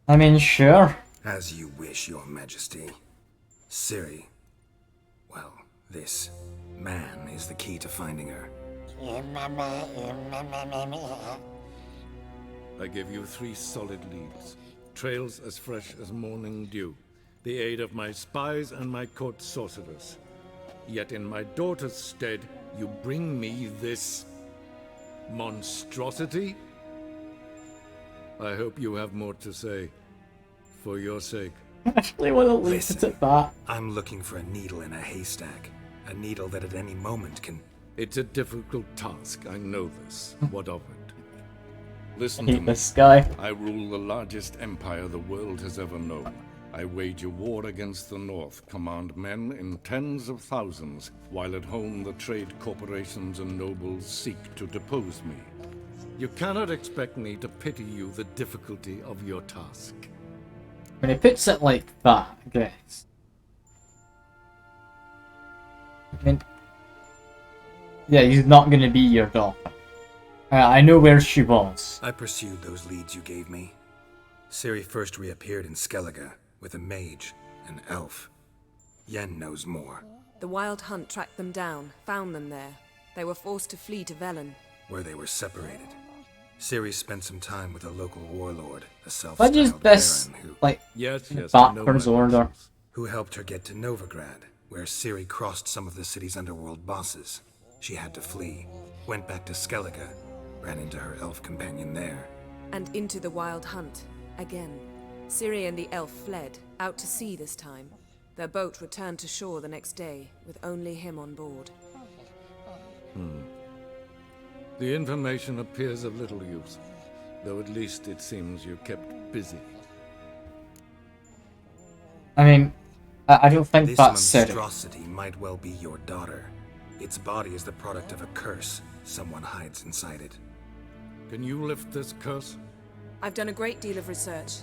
I mean, sure. As you wish, Your Majesty. Ciri. Well, this man is the key to finding her. I give you 3 solid leads. Trails as fresh as morning dew. The aid of my spies and my court sorcerers. Yet in my daughter's stead, you bring me this monstrosity? I hope you have more to say. For your sake. I actually want to leave it at that. I'm looking for a needle in a haystack. A needle that at any moment can... It's a difficult task, I know this. What of it? Listen I to hate me. this guy. I rule the largest empire the world has ever known. I wage a war against the North, command men in tens of thousands, while at home the trade corporations and nobles seek to depose me. You cannot expect me to pity you the difficulty of your task. When he puts it like that, I guess. I mean, yeah, he's not gonna be your daughter. I know where she was. I pursued those leads you gave me. Ciri first reappeared in Skellige with a mage, an elf. Yen knows more. The Wild Hunt tracked them down, found them there. They were forced to flee to Velen, where they were separated. Ciri spent some time with a local warlord, a What is self-styled this, baron who... like, yes, backwards order? Who helped her get to Novigrad, where Ciri crossed some of the city's underworld bosses. She had to flee, went back to Skellige, ran into her elf companion there. and into the Wild Hunt, again. Ciri and the elf fled, out to sea this time. Their boat returned to shore the next day, with only him on board. The information appears of little use, though at least it seems you kept busy. I mean, I don't think this that's Ciri. monstrosity might well be your daughter. Its body is the product of a curse. Someone hides inside it. Can you lift this curse? I've done a great deal of research,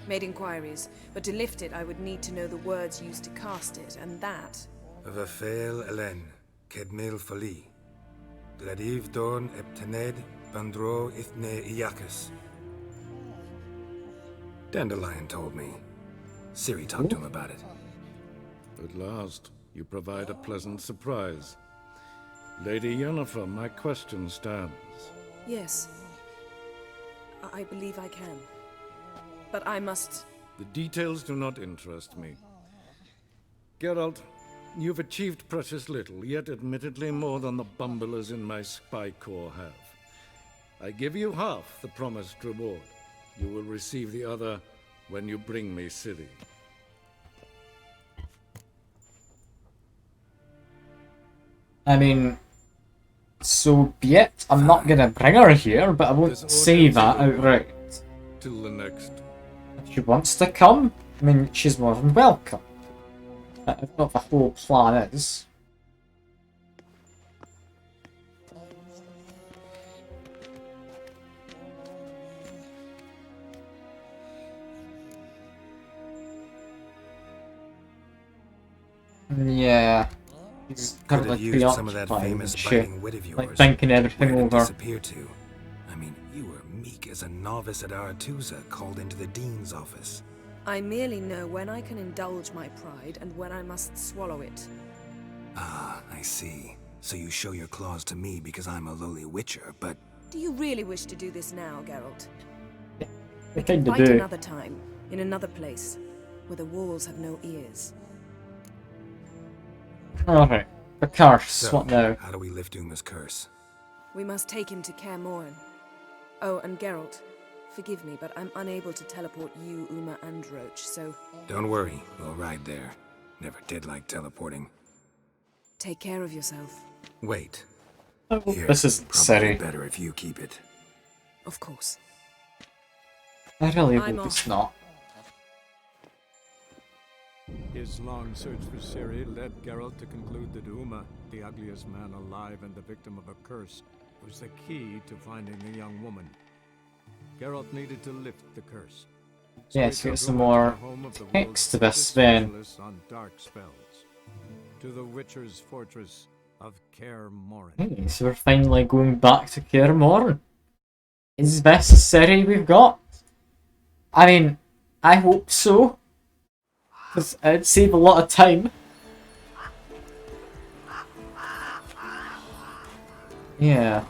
made inquiries, but to lift it I would need to know the words used to cast it, and that... Vafael Elen, Kedmil Fali. Gladiv Dorn Eptened Bandro Ithne Iacus. Dandelion told me. Ciri talked to him about it. At last, you provide a pleasant surprise. Lady Yennefer, my question stands. Yes. I believe I can. But I must... The details do not interest me. Geralt, you've achieved precious little, yet admittedly more than the bumblers in my spy corps have. I give you half the promised reward. You will receive the other when you bring me Ciri. I mean, so be it. I'm not gonna bring her here, but I won't say that outright. Till the next. If she wants to come, I mean, she's more than welcome. I don't know what the whole plan is. Yeah. He's Could currently have used some of that preoccupied famous with shit, biting wit of yours. like thinking everything Where did it over. disappear to? I mean, you were meek as a novice at Aretusa called into the dean's office. I merely know when I can indulge my pride and when I must swallow it. Ah, I see. So you show your claws to me because I'm a lowly witcher, but... Do you really wish to do this now, Geralt? We We can kinda fight do. another time, in another place, where the walls have no ears. Alright. The curse, So, what now? how do we lift Uma's curse? We must take him to Kaer Morhen. Oh, and Geralt, forgive me, but I'm unable to teleport you, Uma, and Roach, so Don't worry, we'll ride there. Never did like teleporting. take care of yourself. Wait. Oh, Here, this is probably Ciri. better if you keep it. Of course. I really I'm hope off. it's not. His long search for Ciri led Geralt to conclude that Uma, the ugliest man alive and the victim of a curse, was the key to finding the young woman. Geralt needed to lift the curse. So Yes, he we get took some Uma to more the home of the text world's to this fittest then. specialists on dark spells, to the Witcher's fortress of Kaer Morhen. Hey, so we're finally going back to Kaer Morhen. Is this Ciri we've got? I mean, I hope so. Because it'd save a lot of time. Yeah.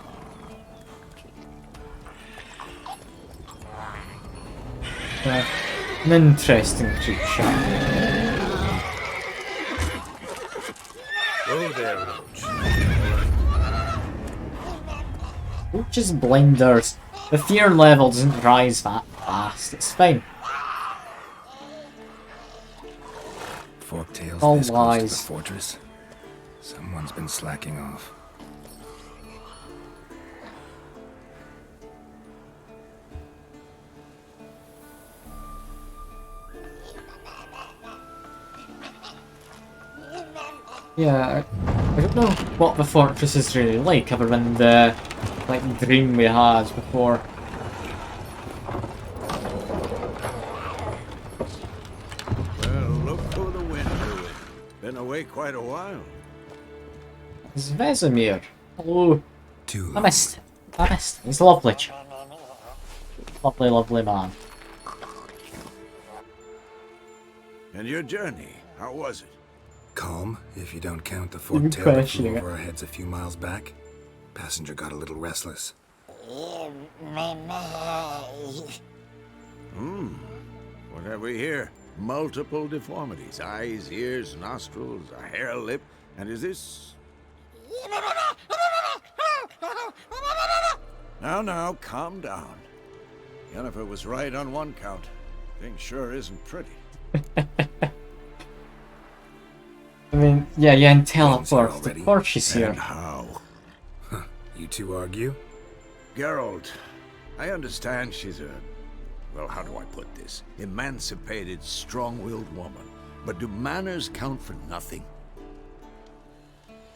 An interesting creature. Oh there, Roach. Roach's blinders. The fear level doesn't rise that fast. It's fine. Forktails All this close to the lies. fortress. Someone's been slacking off. Yeah, I don't know what the fortress is really like, other than the dream we had before. Well, look who the wind blew it. Been away quite a while. It's Vesemir. Hello. I missed him. He's a lovely chap. Lovely, lovely man. And your journey, how was it? Calm, if you don't count the Even forktail that flew questioning it. over our heads a few miles back. Passenger got a little restless. What have we here? Multiple deformities. Eyes, ears, nostrils, a hair lip. And is this... Now, calm down. Yennefer was right on one count. Thing sure isn't pretty. I mean, yeah, and teleport. Of already? course she's here. And how? You two argue? Geralt, I understand she's a... Well, how do I put this? Emancipated, strong-willed woman. But do manners count for nothing?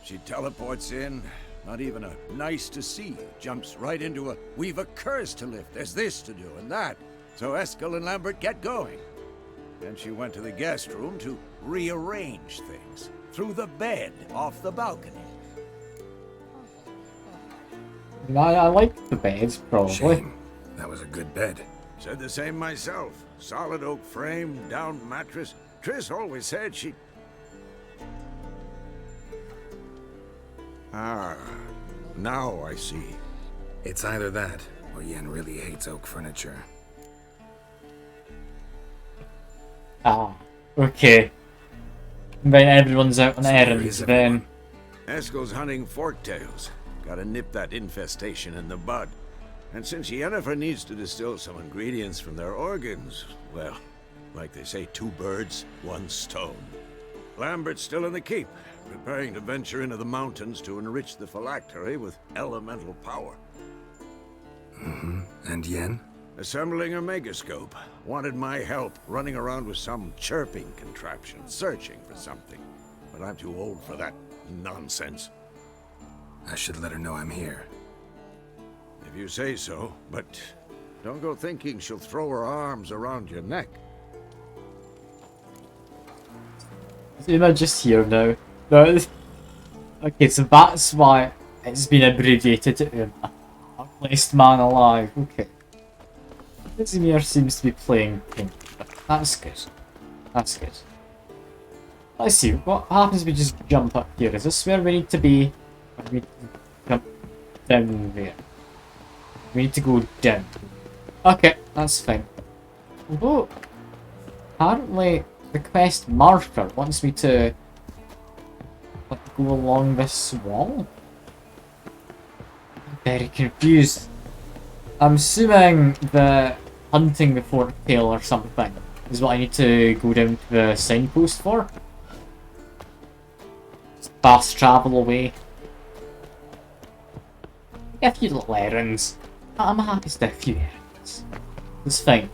She teleports in, not even a nice to see, jumps right into a we've a curse to lift, there's this to do and that. So Eskel and Lambert get going. Then she went to the guest room to rearrange things. Through the bed, off the balcony. I like the beds, probably. Shame. That was a good bed. Said the same myself. Solid oak frame, down mattress. Triss always said she... Ah, now I see. It's either that, or Yen really hates oak furniture. Ah, okay. When everyone's out on errands, then... Eskel's hunting forktails. Gotta nip that infestation in the bud. And since Yennefer needs to distill some ingredients from their organs, well, like they say, 2 birds, 1 stone. Lambert's still in the keep, preparing to venture into the mountains to enrich the phylactery with elemental power. And Yen? Assembling a megascope. Wanted my help running around with some chirping contraption, searching for something. But I'm too old for that nonsense. I should let her know I'm here. If you say so, but don't go thinking she'll throw her arms around your neck. You're not just here now. No, Okay, so that's why it's been abbreviated to Ugliest Man Alive. Okay. Casimir seems to be playing pink. That's good. That's good. Let's see, what happens if we just jump up here? Is this where we need to be? Or we need to jump down there? We need to go down. Okay, that's fine. Although, apparently the quest marker wants me to go along this wall. I'm very confused. I'm assuming the hunting the fork tail or something is what I need to go down to the signpost for. Just fast travel away. A few little errands. I'm happy to do a few errands. It's fine.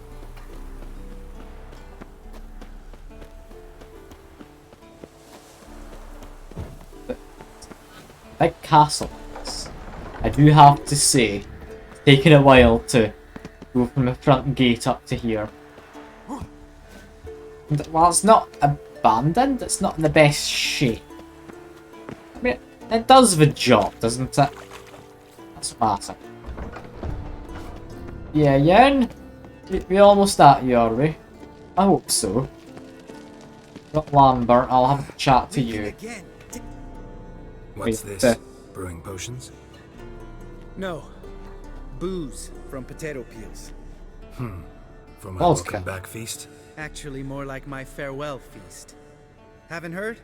Big castle. I do have to say, it's taken a while to go from the front gate up to here. And while it's not abandoned, it's not in the best shape. I mean, it does the job, doesn't it? That's what matters. Yeah, Yen? We almost at you, are we? I hope so. Not Lambert, I'll have a chat to you. What's this? Brewing potions? No. Booze from potato peels. For my welcome back feast? Actually, more like my farewell feast. Haven't heard?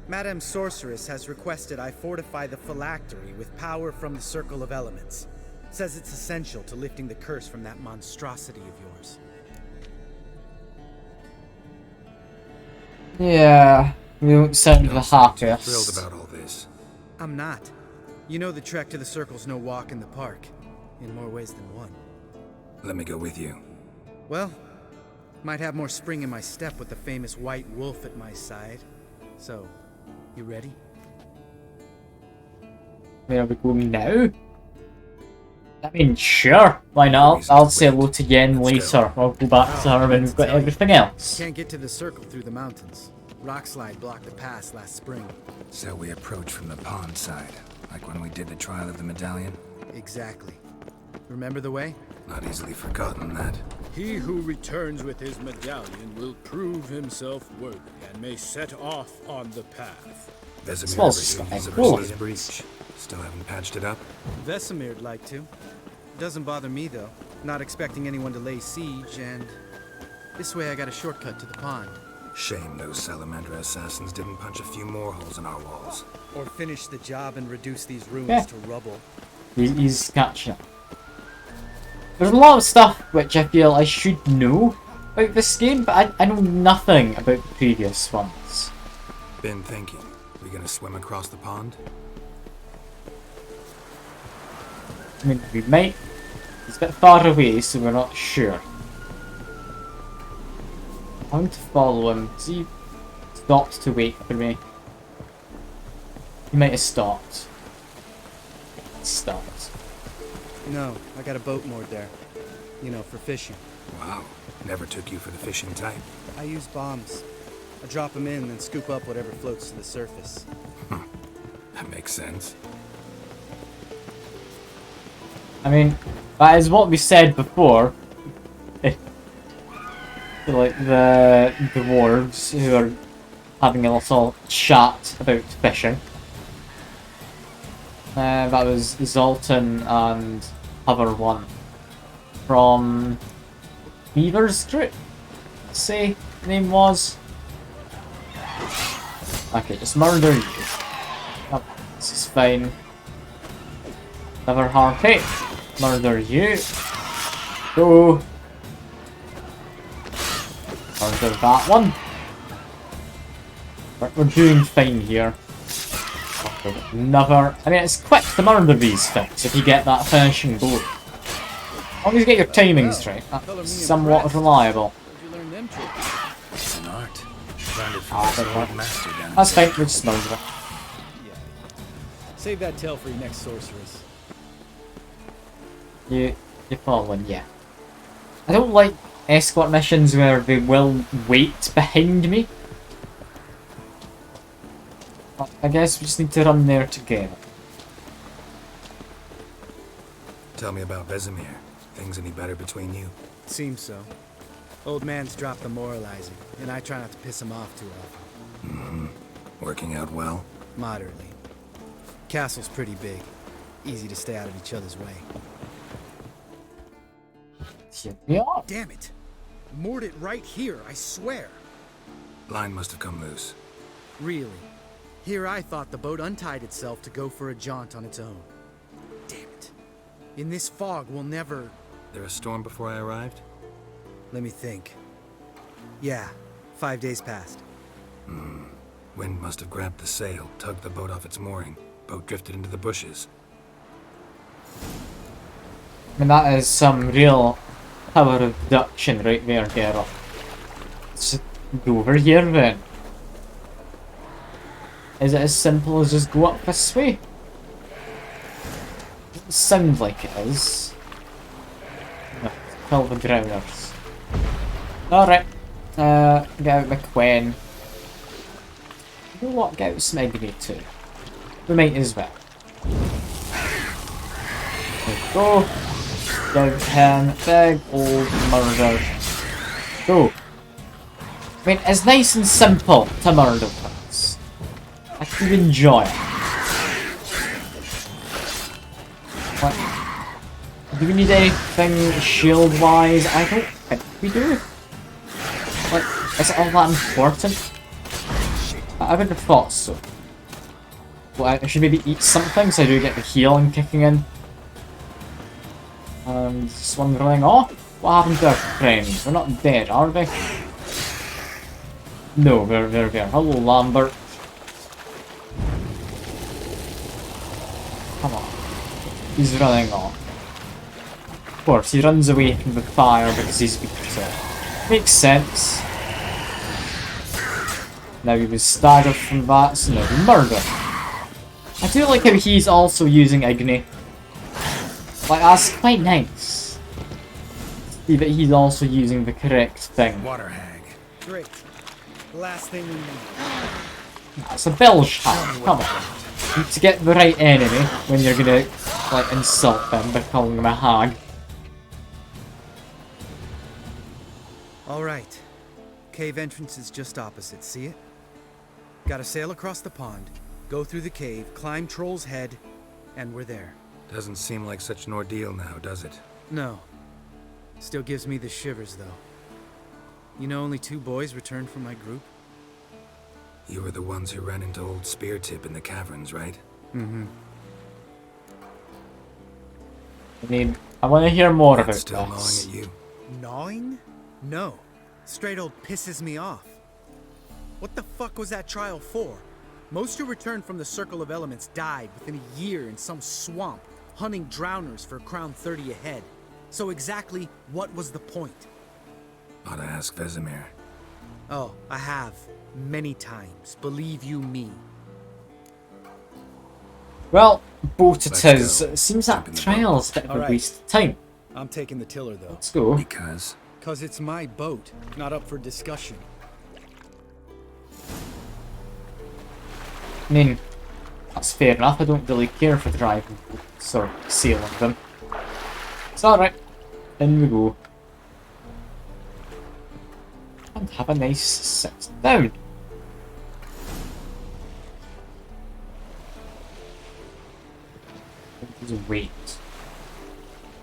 Madame Sorceress has requested I fortify the phylactery with power from the Circle of Elements. Says it's essential to lifting the curse from that monstrosity of yours. Yeah, you don't sound the happiest. Thrilled about all this. I'm not. You know the trek to the Circle's no walk in the park. In more ways than one. Let me go with you. Well, might have more spring in my step with the famous white wolf at my side. So, you ready? Where are we going now? I mean, sure, why not? I'll say hello to Yen later. I'll go back to her when we've got everything else. Can't get to the Circle through the mountains. Rockslide blocked the pass last spring. So we approach from the pond side, like when we did the trial of the medallion? Exactly. Remember the way? Not easily forgotten, that. He who returns with his medallion will prove himself worthy and may set off on the path. Vesemir's Vesemir's breach. Still haven't patched it up? Vesemir'd like to. Doesn't bother me though. Not expecting anyone to lay siege, and this way I got a shortcut to the pond. Shame those Salamandra assassins didn't punch a few more holes in our walls. Or finish the job and reduce these ruins Yeah. to rubble. He's catching up. There's a lot of stuff which I feel I should know about this game, but I know nothing about the previous ones. Been thinking. We gonna swim across the pond? I mean, we might. It's a bit far away, so we're not sure. I'm going to follow him. He stopped to wait for me. He might have stopped. Stopped. No, I got a boat moored there. You know, for fishing. Wow. Never took you for the fishing type. I use bombs. I drop them in, then scoop up whatever floats to the surface. That makes sense. I mean, that is what we said before. Like the dwarves who are having a little chat about fishing. That was Zoltan and other one from Beaver's group. Say the name was. Okay, just murder you. Oh, this is fine. Never harm. Murder you. Go. Murder that one. We're doing fine here. Never. I mean, it's quick to murder these things if you get that finishing blow. As long as you get your timings right, that's somewhat reliable. It's an art. Learned it from the master down That's fine, we'll just murder it. Save that tale for your next sorceress. You're following, yeah. I don't like escort missions where they will wait behind me. I guess we just need to run there together. Tell me about Vesemir. Things any better between you? Seems so. Old man's dropped the moralizing, and I try not to piss him off too often. Mm-hmm. Working out well? Moderately. Castle's pretty big. Easy to stay out of each other's way. Yeah. Damn it! Moored it right here, I swear! Line must have come loose. Really? Here I thought the boat untied itself to go for a jaunt on its own. Damn it. In this fog, we'll never... There a storm before I arrived? Let me think. Yeah, 5 days passed. Wind must have grabbed the sail, tugged the boat off its mooring. Boat drifted into the bushes. I mean, that is some real power of deduction right there, Geralt. Let's just go over here then. Is it as simple as just go up this way? Doesn't sound like it is. No, kill the drowners. Alright. Get out my Quen. You know what? Get out Smegony too. We might as well. There we go. Give him big old murder. Go. I mean, it's nice and simple to murder things. I can enjoy it. What? Do we need anything shield-wise? I don't think we do. Like, is it all that important? I wouldn't have thought so. Well, I should maybe eat something so I do get the healing kicking in. And just wondering, oh, what happened to our friends? We're not dead, are they? No, we're there. Hello, Lambert. Come on. He's running off. Of course, he runs away from the fire because he's weak to it. Makes sense. Now he was staggered from that, so now he murder. I do like how he's also using Igni. Like, that's quite nice. See that he's also using the correct thing. Water hag. Great. The last thing we need. That's a bilge hag, come on. You need to get the right enemy when you're gonna, like, insult them by calling them a hag. Alright. Cave entrance is just opposite, see it? Gotta sail across the pond, go through the cave, climb Troll's Head, and we're there. Doesn't seem like such an ordeal now, does it? No. Still gives me the shivers, though. You know, only 2 boys returned from my group. You were the ones who ran into old Speartip in the caverns, right? Mm-hmm. I want to hear more about still this. gnawing at you? Gnawing? No. Straight old pisses me off. What the fuck was that trial for? Most who returned from the Circle of Elements died within a year in some swamp, hunting drowners for crown 30 a head. So exactly what was the point? Ought to ask Vesemir. Oh, I have. Many times. Believe you me. Well, boat it Let's is. go. It seems that trial's a bit of a waste of time. I'm taking the tiller, though. Let's go. Because? Because it's my boat, not up for discussion. I mean, that's fair enough. I don't really care for driving boats or sailing them. It's alright. In we go. And have a nice sit down. Just wait.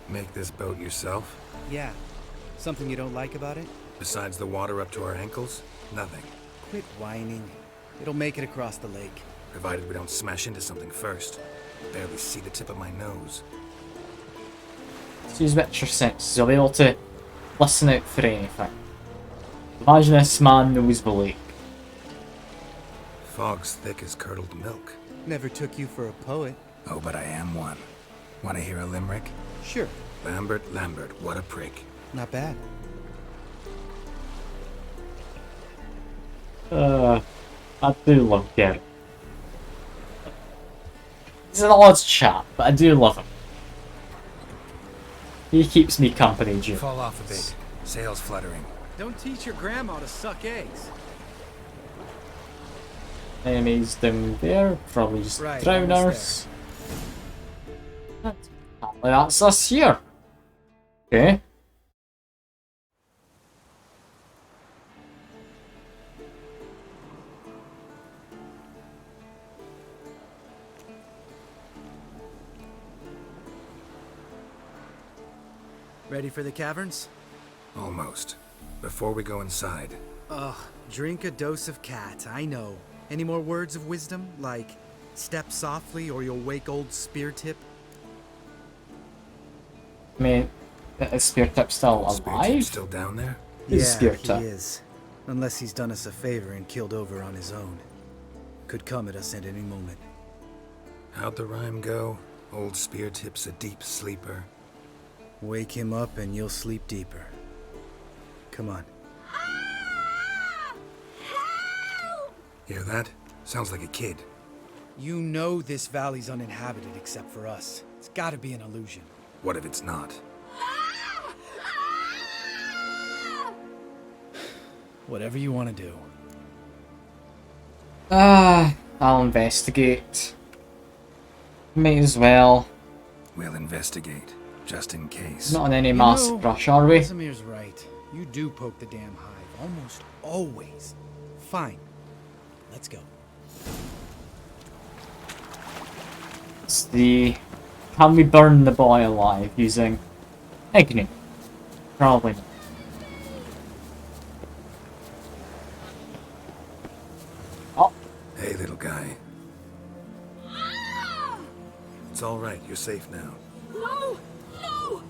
Make this boat yourself? Yeah. Something you don't like about it? Besides the water up to our ankles? Nothing. Quit whining. It'll make it across the lake. Provided we don't smash into something first. Barely see the tip of my nose. Let's use Witcher sense. You'll be able to listen out for anything. Imagine this man knows the lake. Fog's thick as curdled milk. Never took you for a poet. Oh, but I am one. Want to hear a limerick? Sure. Lambert, what a prick. Not bad. I do love Gary. He's an odd chap, but I do love him. He keeps me company, Jim. Fall off a bit. Sails fluttering. Don't teach your grandma to suck eggs. Enemies down there, probably just Right, drowners. That's us here. Okay. Ready for the caverns? Almost. Before we go inside. Ugh, drink a dose of cat, I know. Any more words of wisdom? Like, step softly or you'll wake old Spear Tip? I mean, is Spear Tip still alive? Still down there? Who's Spear He Tip? is. Unless he's done us a favor and killed over on his own. Could come at us at any moment. How'd the rhyme go? Old Spear Tip's a deep sleeper. Wake him up and you'll sleep deeper. Come on. Hear that? Sounds like a kid. You know this valley's uninhabited except for us. It's gotta be an illusion. What if it's not? Whatever you want to do. I'll investigate. May as well. We'll investigate, just in case. Not in any massive rush, are we? Casimir's right. You do poke the damn hive, almost always. Fine. Let's go. It's the... Can we burn the boy alive using Ignite? Probably not. Oh. Hey, little guy. It's all right. You're safe now. No! No!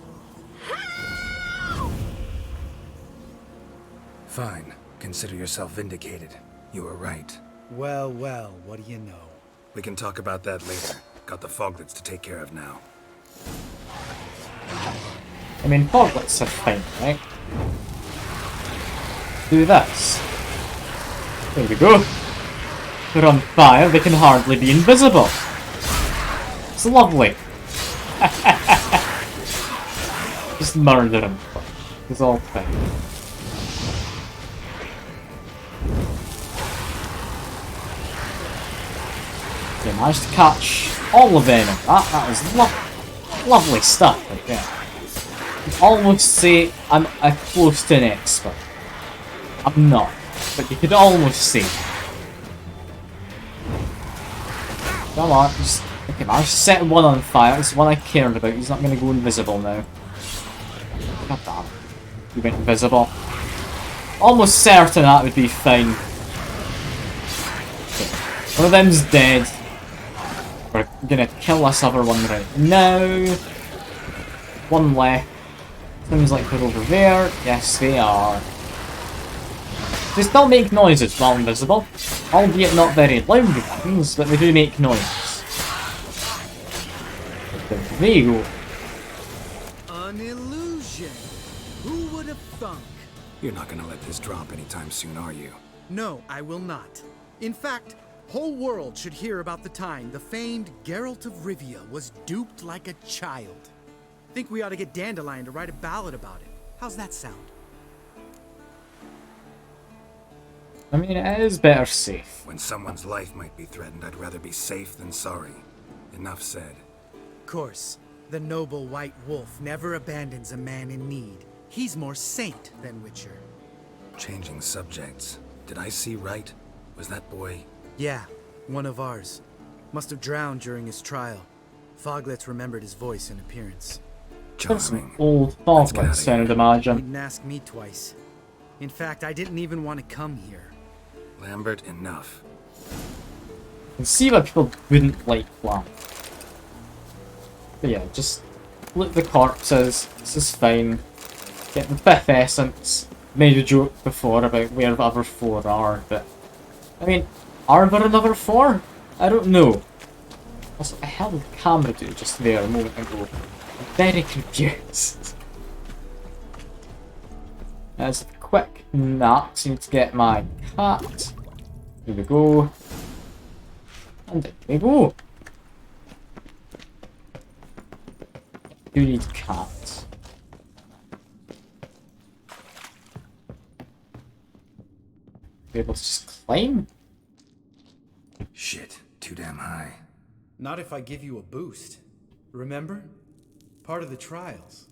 Fine. Consider yourself vindicated. You were right. Well, well, what do you know? We can talk about that later. Got the foglets to take care of now. I mean, foglets are fine, right? Do this. There we go. They're on fire, they can hardly be invisible. It's lovely. Just murder him. It's all fine. They managed to catch all of them. That was lovely stuff right there. You'd almost say I'm close to an expert. I'm not, but you could almost say. Come on, just okay, I just set one on fire. It's the one I cared about. He's not going to go invisible now. God damn. He went invisible. Almost certain that would be fine. Okay. One of them's dead. We're gonna kill this other one right now. One left. Seems like they're over there. Yes, they are. They still make noises while invisible, albeit not very loud ones, but they do make noise. There you go. An illusion. Who would have thunk? You're not gonna let this drop anytime soon, are you? No, I will not. In fact, whole world should hear about the time the famed Geralt of Rivia was duped like a child. Think we ought to get Dandelion to write a ballad about it. How's that sound? I mean, it is better safe. When someone's life might be threatened, I'd rather be safe than sorry. Enough said. Of course, the noble white wolf never abandons a man in need. He's more saint than Witcher. Changing subjects. Did I see right? Was that boy... Yeah, one of ours. Must have drowned during his trial. Foglets remembered his voice and appearance. Charming. Old foglets, I'd imagine. Didn't ask me twice. In fact, I didn't even want to come here. Lambert, enough. I can see why people wouldn't like Lamb. But yeah, just loot the corpses. This is fine. Get the 5th essence. Made a joke before about where the other 4 are, but... I mean, are there another 4? I don't know. Also, I held the camera to just there a moment ago. I'm very confused. As a quick nap, so I need to get my cat. Here we go. And there we go. You need cat. Be able to just climb? Shit, too damn high. Not if I give you a boost. Remember? Part of the trials.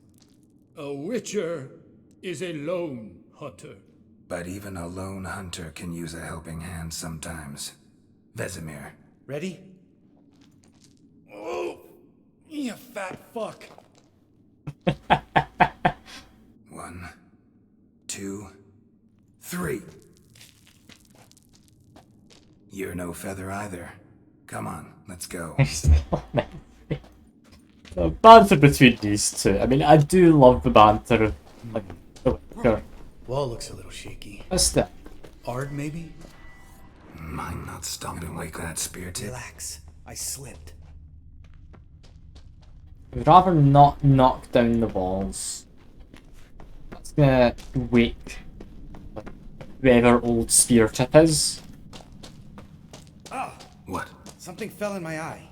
A witcher is a lone hunter. But even a lone hunter can use a helping hand sometimes. Vesemir. Ready? Oh, you fat fuck. 1, 2, 3. You're no feather either. Come on, let's go. The banter between these two. I mean, I do love the banter of, like, the Witcher. Wall looks a little shaky. What's that? Ard, maybe? Mind not stomping like that, spear tip. Relax. I slipped. I'd rather not knock down the walls. That's gonna wake like, whoever old spear tip is. Ah! What? Something fell in my eye.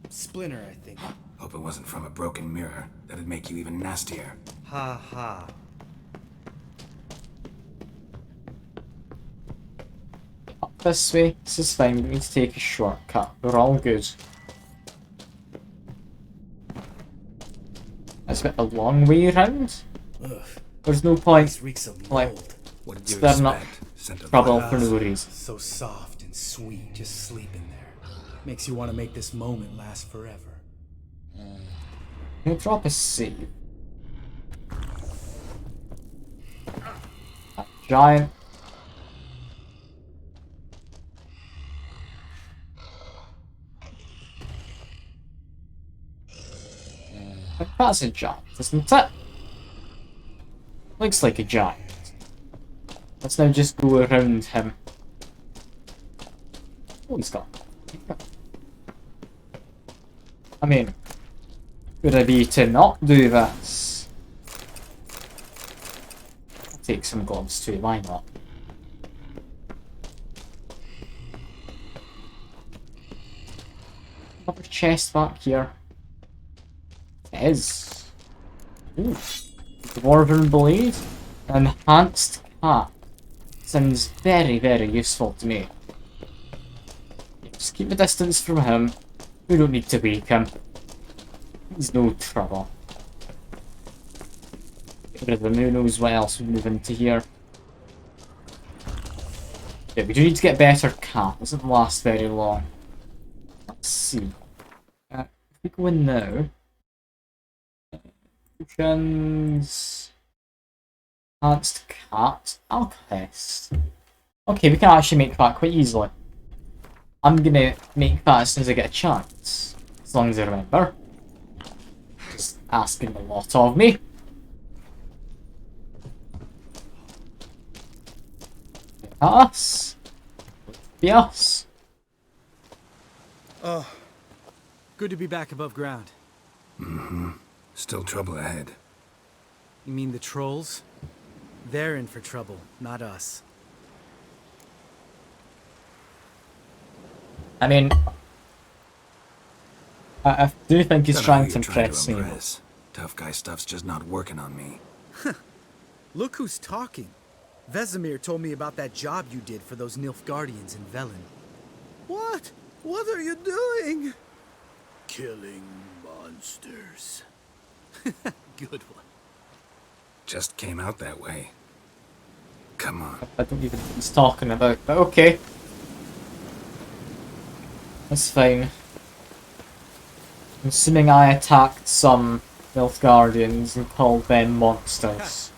Splinter, I think. Hope it wasn't from a broken mirror. That'd make you even nastier. Ha ha. Up this way. This is fine. We need to take a shortcut. We're all good. That's a bit a long way around. Ugh. There's no point, Reeks of like, mold. What did you stirring up expect? trouble for no reason. So soft and sweet, just sleeping there. Makes you want to make this moment last forever. I'm gonna drop a save. A giant. That's a giant, isn't it? Looks like a giant. Let's now just go around him. Oh, he's gone. I mean, would I be to not do this? I'll take some gloves too, why not? Another chest back here. It is. Ooh. Dwarven blade. Enhanced cap. Sounds very, very useful to me. Just keep the distance from him. We don't need to wake him. He's no trouble. Get rid of him. Who knows what else we move into here. Yeah, we do need to get better cap. It doesn't last very long. Let's see. If we go in now. Potions. Enhanced cat. Alchemist. Okay, we can actually make that quite easily. I'm gonna make that as soon as I get a chance. As long as I remember. Just asking a lot of me. Us. Be us. Oh, good to be back above ground. Mm-hmm. Still trouble ahead. You mean the trolls? They're in for trouble, not us. I mean, I do think he's Dunno trying who to you're impress me. Tough guy stuff's just not working on me. Look who's talking. Vesemir told me about that job you did for those Nilfgaardians in Velen. What? What are you doing? Killing monsters. Good one. Just came out that way. Come on. I don't even know what he's talking about, but okay. That's fine. I'm assuming I attacked some Nilfgaardians and called them monsters.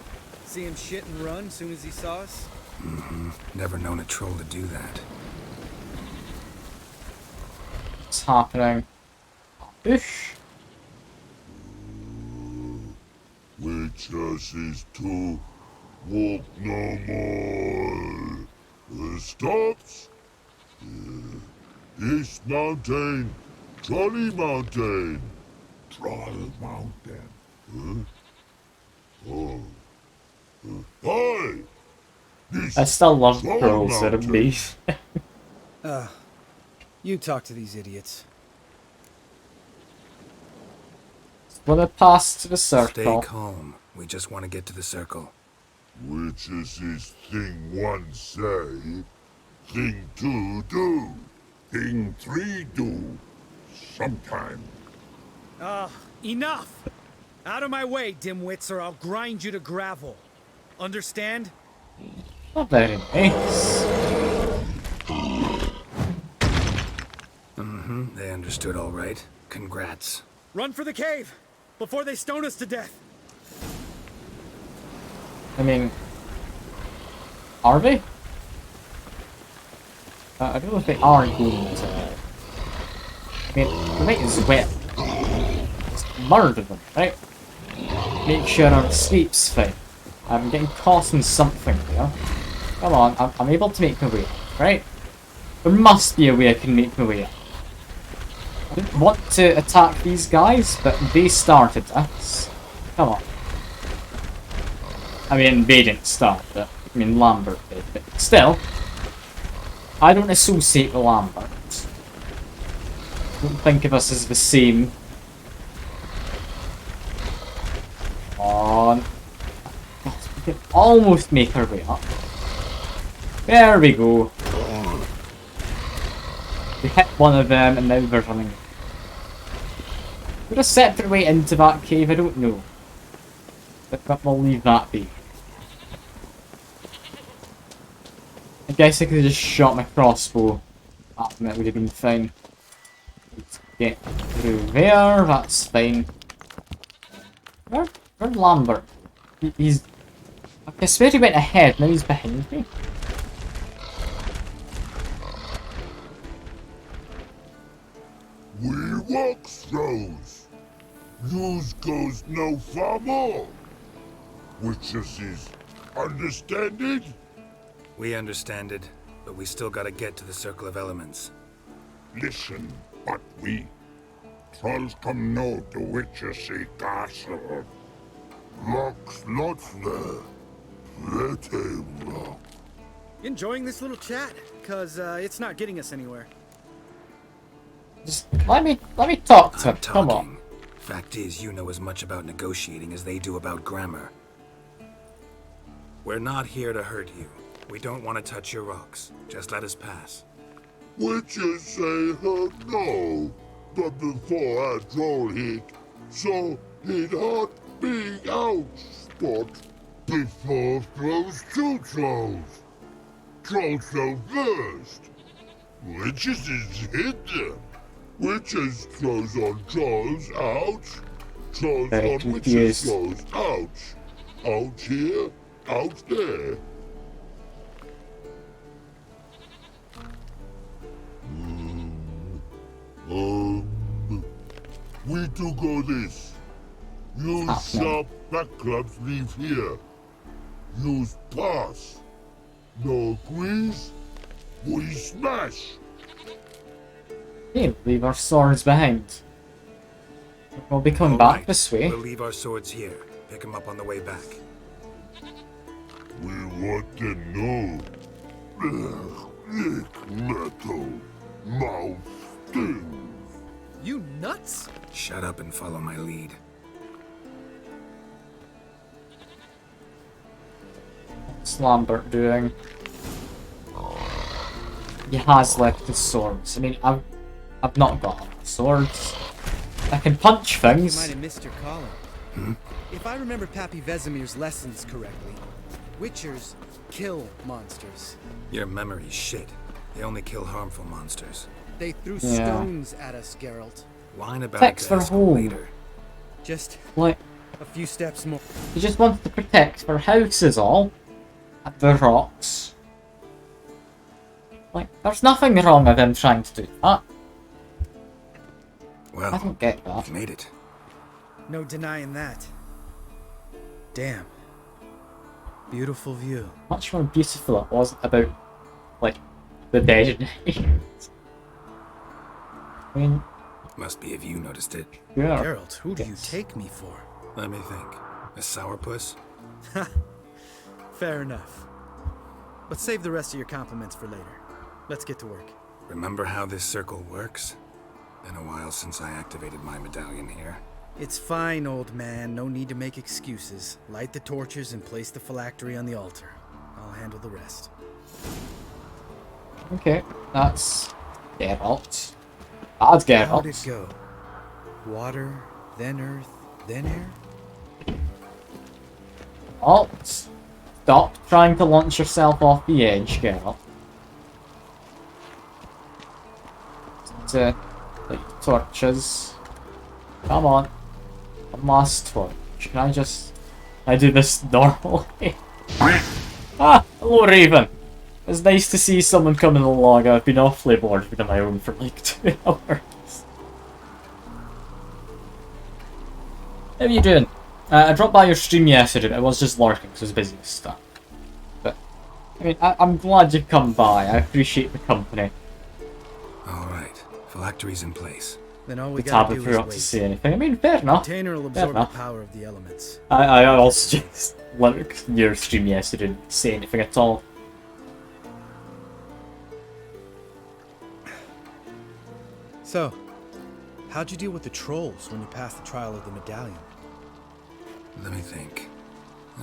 See him shit and run as soon as he saw us? Mm-hmm. Never known a troll to do that. What's happening? Oof. Witches is to walk no more. Stops. East Mountain, Trolley Mountain. Troll Mountain. Huh? Oh. Hi! I still love trolls, they're amazing. You talk to these idiots. Wanna pass to the circle. Stay calm. We just want to get to the circle. Witches is thing one say, thing two do. Thing 3 do. Sometime. Enough! Out of my way, dimwits, or I'll grind you to gravel. Understand? Not very nice. They understood all right. Congrats. Run for the cave! Before they stone us to death! I mean, are they? I don't know if they are going to. I mean, we might as well just murder them, right? Make sure our sleep's fine. I'm getting caught in something here. Come on, I'm able to make my way up, right? There must be a way I can make my way up. I didn't want to attack these guys, but they started us. Come on. I mean, they didn't start it. I mean, Lambert did, but still. I don't associate with Lambert. Don't think of us as the same. Come on. We can almost make our way up. There we go. We hit one of them and now they're running. Would a separate way into that cave? I don't know. But we'll leave that be. I guess I could have just shot my crossbow at them, it would have been fine. Let's get through there, that's fine. Where's Lambert? He's... I swear he went ahead, now he's behind me. We walk throws. News goes no far more. Witches is understand it? We understand it, but we still gotta get to the Circle of Elements. Listen, but we trolls come no to witches see castle. Rocks lots there. Pretty rock. Enjoying this little chat? Cause it's not getting us anywhere. Just let me talk to him. Come on. Fact is, you know as much about negotiating as they do about grammar. We're not here to hurt you. We don't want to touch your rocks. Just let us pass. Witches say hurt no, but before a troll hit, so he'd hot big out spot before throws two trolls. Trolls throw first. Witches is hit them. Witches throws on trolls, ouch. Trolls on witches throws, ouch. Out here, out there. We do go this. Use sharp back clubs leave here. Use pass. No agrees, we smash. Okay, leave our swords behind. We'll be coming back this way. We'll leave our swords here. Pick them up on the way back. We want to know. Lick metal. Mouth stings. You nuts? Shut up and follow my lead. What's Lambert doing? He has left his swords. I mean, I've not got swords. I can punch things. You might have missed your calling. If I remember Pappy Vesemir's lessons correctly, witchers kill monsters. Your memory's shit. They only kill harmful monsters. They threw stones at us, Geralt. Whine about Text it for home. later. Just like a few steps more. He just wanted to protect their houses all. At the rocks. Like, there's nothing wrong with him trying to do that. Well, I don't get that. You've made it. No denying that. Damn. Beautiful view. Much more beautiful it was about, like, the dead. I mean... Must be if you noticed it. Yeah. Geralt, who do you take me for? Let me think. A sourpuss? Fair enough. But save the rest of your compliments for later. Let's get to work. Remember how this circle works? Been a while since I activated my medallion here. It's fine, old man. No need to make excuses. Light the torches and place the phylactery on the altar. I'll handle the rest. Okay, that's Geralt. Bad Geralt. How'd it go? Water, then earth, then air? Geralt. Stop trying to launch yourself off the edge, Geralt. To like torches. Come on. One last torch. Can I just... I do this normally? Ah! Hello, Raven! It's nice to see someone coming along. I've been awfully bored with my own for like 2 hours. How are you doing? I dropped by your stream yesterday, but I was just lurking because I was busy with stuff. But, I mean, I'm glad you've come by. I appreciate the company. Alright, phylactery's in place. Then all we The gotta tablet do forgot is to wait. say anything. I mean, fair enough. The container will Fair absorb the enough. power of the elements. I also just lurked your stream yesterday, didn't say anything at all. So, how'd you deal with the trolls when you passed the trial of the medallion? Let me think.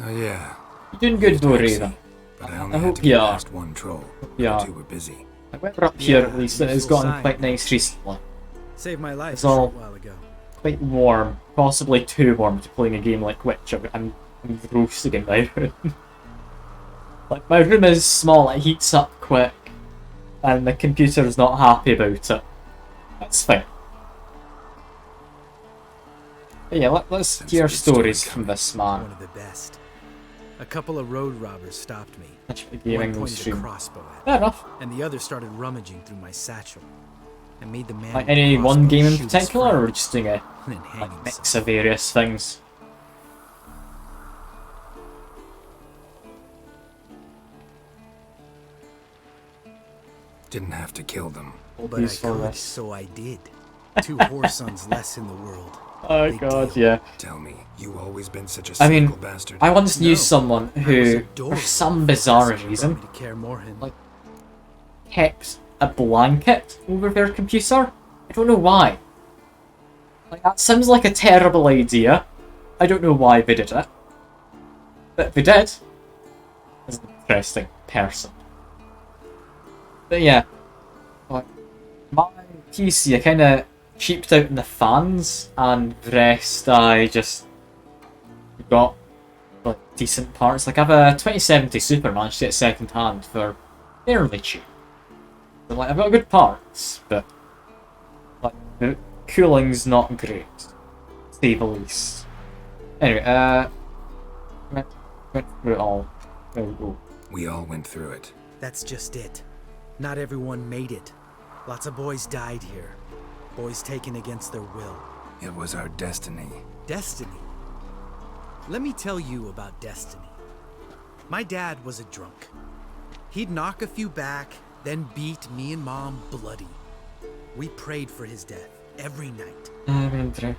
Oh yeah. You're doing good though, Raven. But I only had hope to you get are. past one troll. Yeah. The two were busy. Like, when we're up here, Yeah, at least, it's useful gotten sign. quite nice recently. Saved my life It's a all short while ago. quite warm, possibly too warm to playing a game like Witcher. I'm roasting in my room. Like, my room is small, it heats up quick, and the computer is not happy about it. That's fine. But yeah, let's hear stories from this man. One of the best. A couple of road robbers stopped me. Actually, gaming One will pointed a stream. crossbow at Fair me, enough. and the other started rummaging through my satchel. I made the man Like with the any one crossbow game in shoot his particular, or friend, we're just doing a and then hang like, mix himself. of various things? Didn't have to kill them. But I could, so I did. 2 whoresons less in the world. Oh Big god, deal. yeah. Tell me, you always been such a I cynical mean, bastard? I once knew No, someone I was who, adorable for some before bizarre Cassidy brought reason, me to Kaer Morhen. like, kept a blanket over their computer. I don't know why. Like, that seems like a terrible idea. I don't know why they did it. But they did. As an interesting person. But yeah. Like, my PC, I kinda cheaped out in the fans, and the rest I just got like decent parts. Like, I have a 2070 Super, managed to get second hand for fairly cheap. So, like, I've got good parts, but like the cooling's not great, to say the least. Anyway, went through it all. There we go. We all went through it. That's just it. Not everyone made it. Lots of boys died here. Boys taken against their will. It was our destiny. Destiny? Let me tell you about destiny. My dad was a drunk. He'd knock a few back, then beat me and Mom bloody. We prayed for his death every night.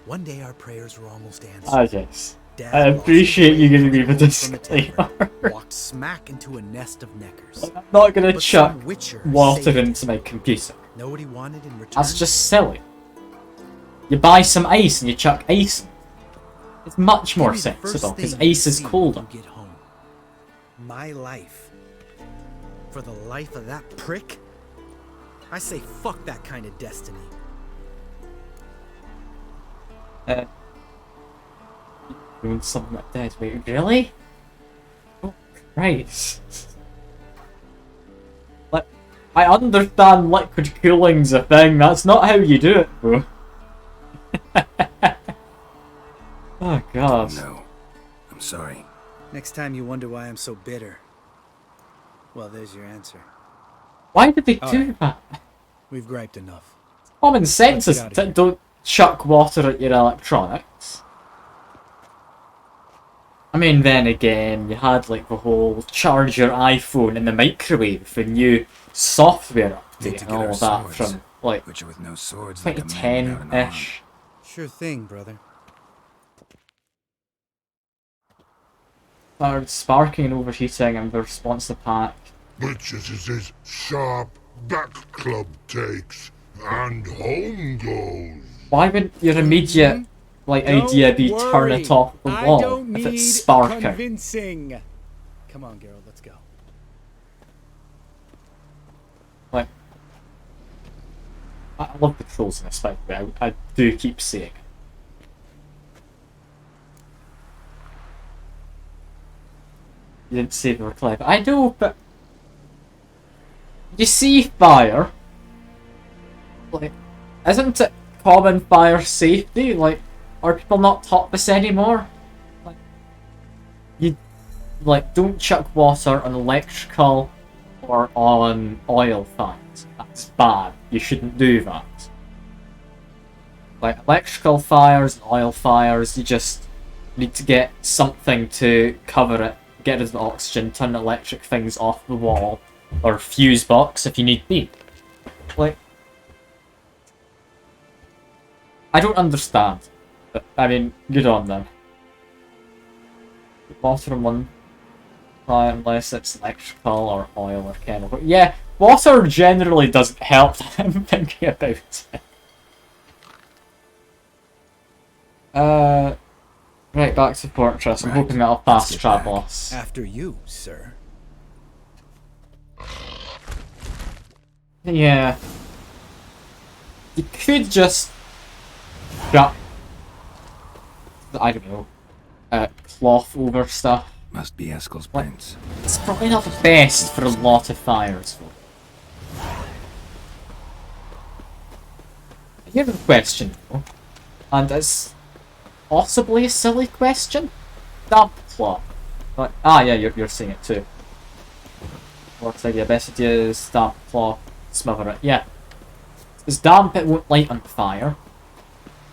One day our prayers were almost answered. Ah, yes. Dad I lost appreciate his you way giving me coming the home from disclaimer. tavern, walked smack into a nest of neckers. Like, I'm not gonna But chuck some witcher water saved into my computer. Know what he wanted in return? That's just silly. You buy some ice and you chuck ice in. It's much more Give me the first sensible, because thing you ice is see colder. when you get home. My life. For the life of that prick? I say fuck that kind of destiny. Doing something like that. Wait, really? Oh, Christ. Like, I understand liquid cooling's a thing, that's not how you do it, bro. Oh, God. No. I'm sorry. Next time you wonder why I'm so bitter. Well, there's your answer. Why did they All do right. that? We've griped enough. Common sense Let's is get outta here. don't chuck water at your electronics. I mean, then again, you had like the whole charge your iPhone in the microwave, the new software Need update to and get all our of that swords. from like Butcher with no swords like a man without an arm. 2010-ish. Sure thing, brother. Started sparking and overheating, and the response to pack. Which is his sharp back club takes, and home goes. Why would your immediate like idea be turn it off the I wall don't if need it's sparking? convincing. Come on, Geralt, let's go. Like, I love the trolls in this fight, but I do keep saying it. You didn't say they were clever. I know, but you see fire. Like, isn't it common fire safety? Like, are people not taught this anymore? Like, you don't chuck water on electrical or on oil fires. That's bad. You shouldn't do that. Like, electrical fires and oil fires, you just need to get something to cover it, get rid of the oxygen, turn electric things off the wall, or fuse box if you need be. Like, I don't understand. But, I mean, good on them. Water in one fire unless it's electrical or oil or chemical. Yeah, water generally doesn't help. I'm thinking about it. Right, back to Fortress. I'm hoping that'll fast travel us. After you, sir. Yeah. You could just drop, I don't know, cloth over stuff. Must be Eskel's prints. It's probably not the best for a lot of fires, though. I have a question, though, and it's possibly a silly question. Damp cloth. Like, yeah, you're seeing it too. What's the idea? Best idea is damp cloth, smother it. Yeah. It's damp, it won't light on fire.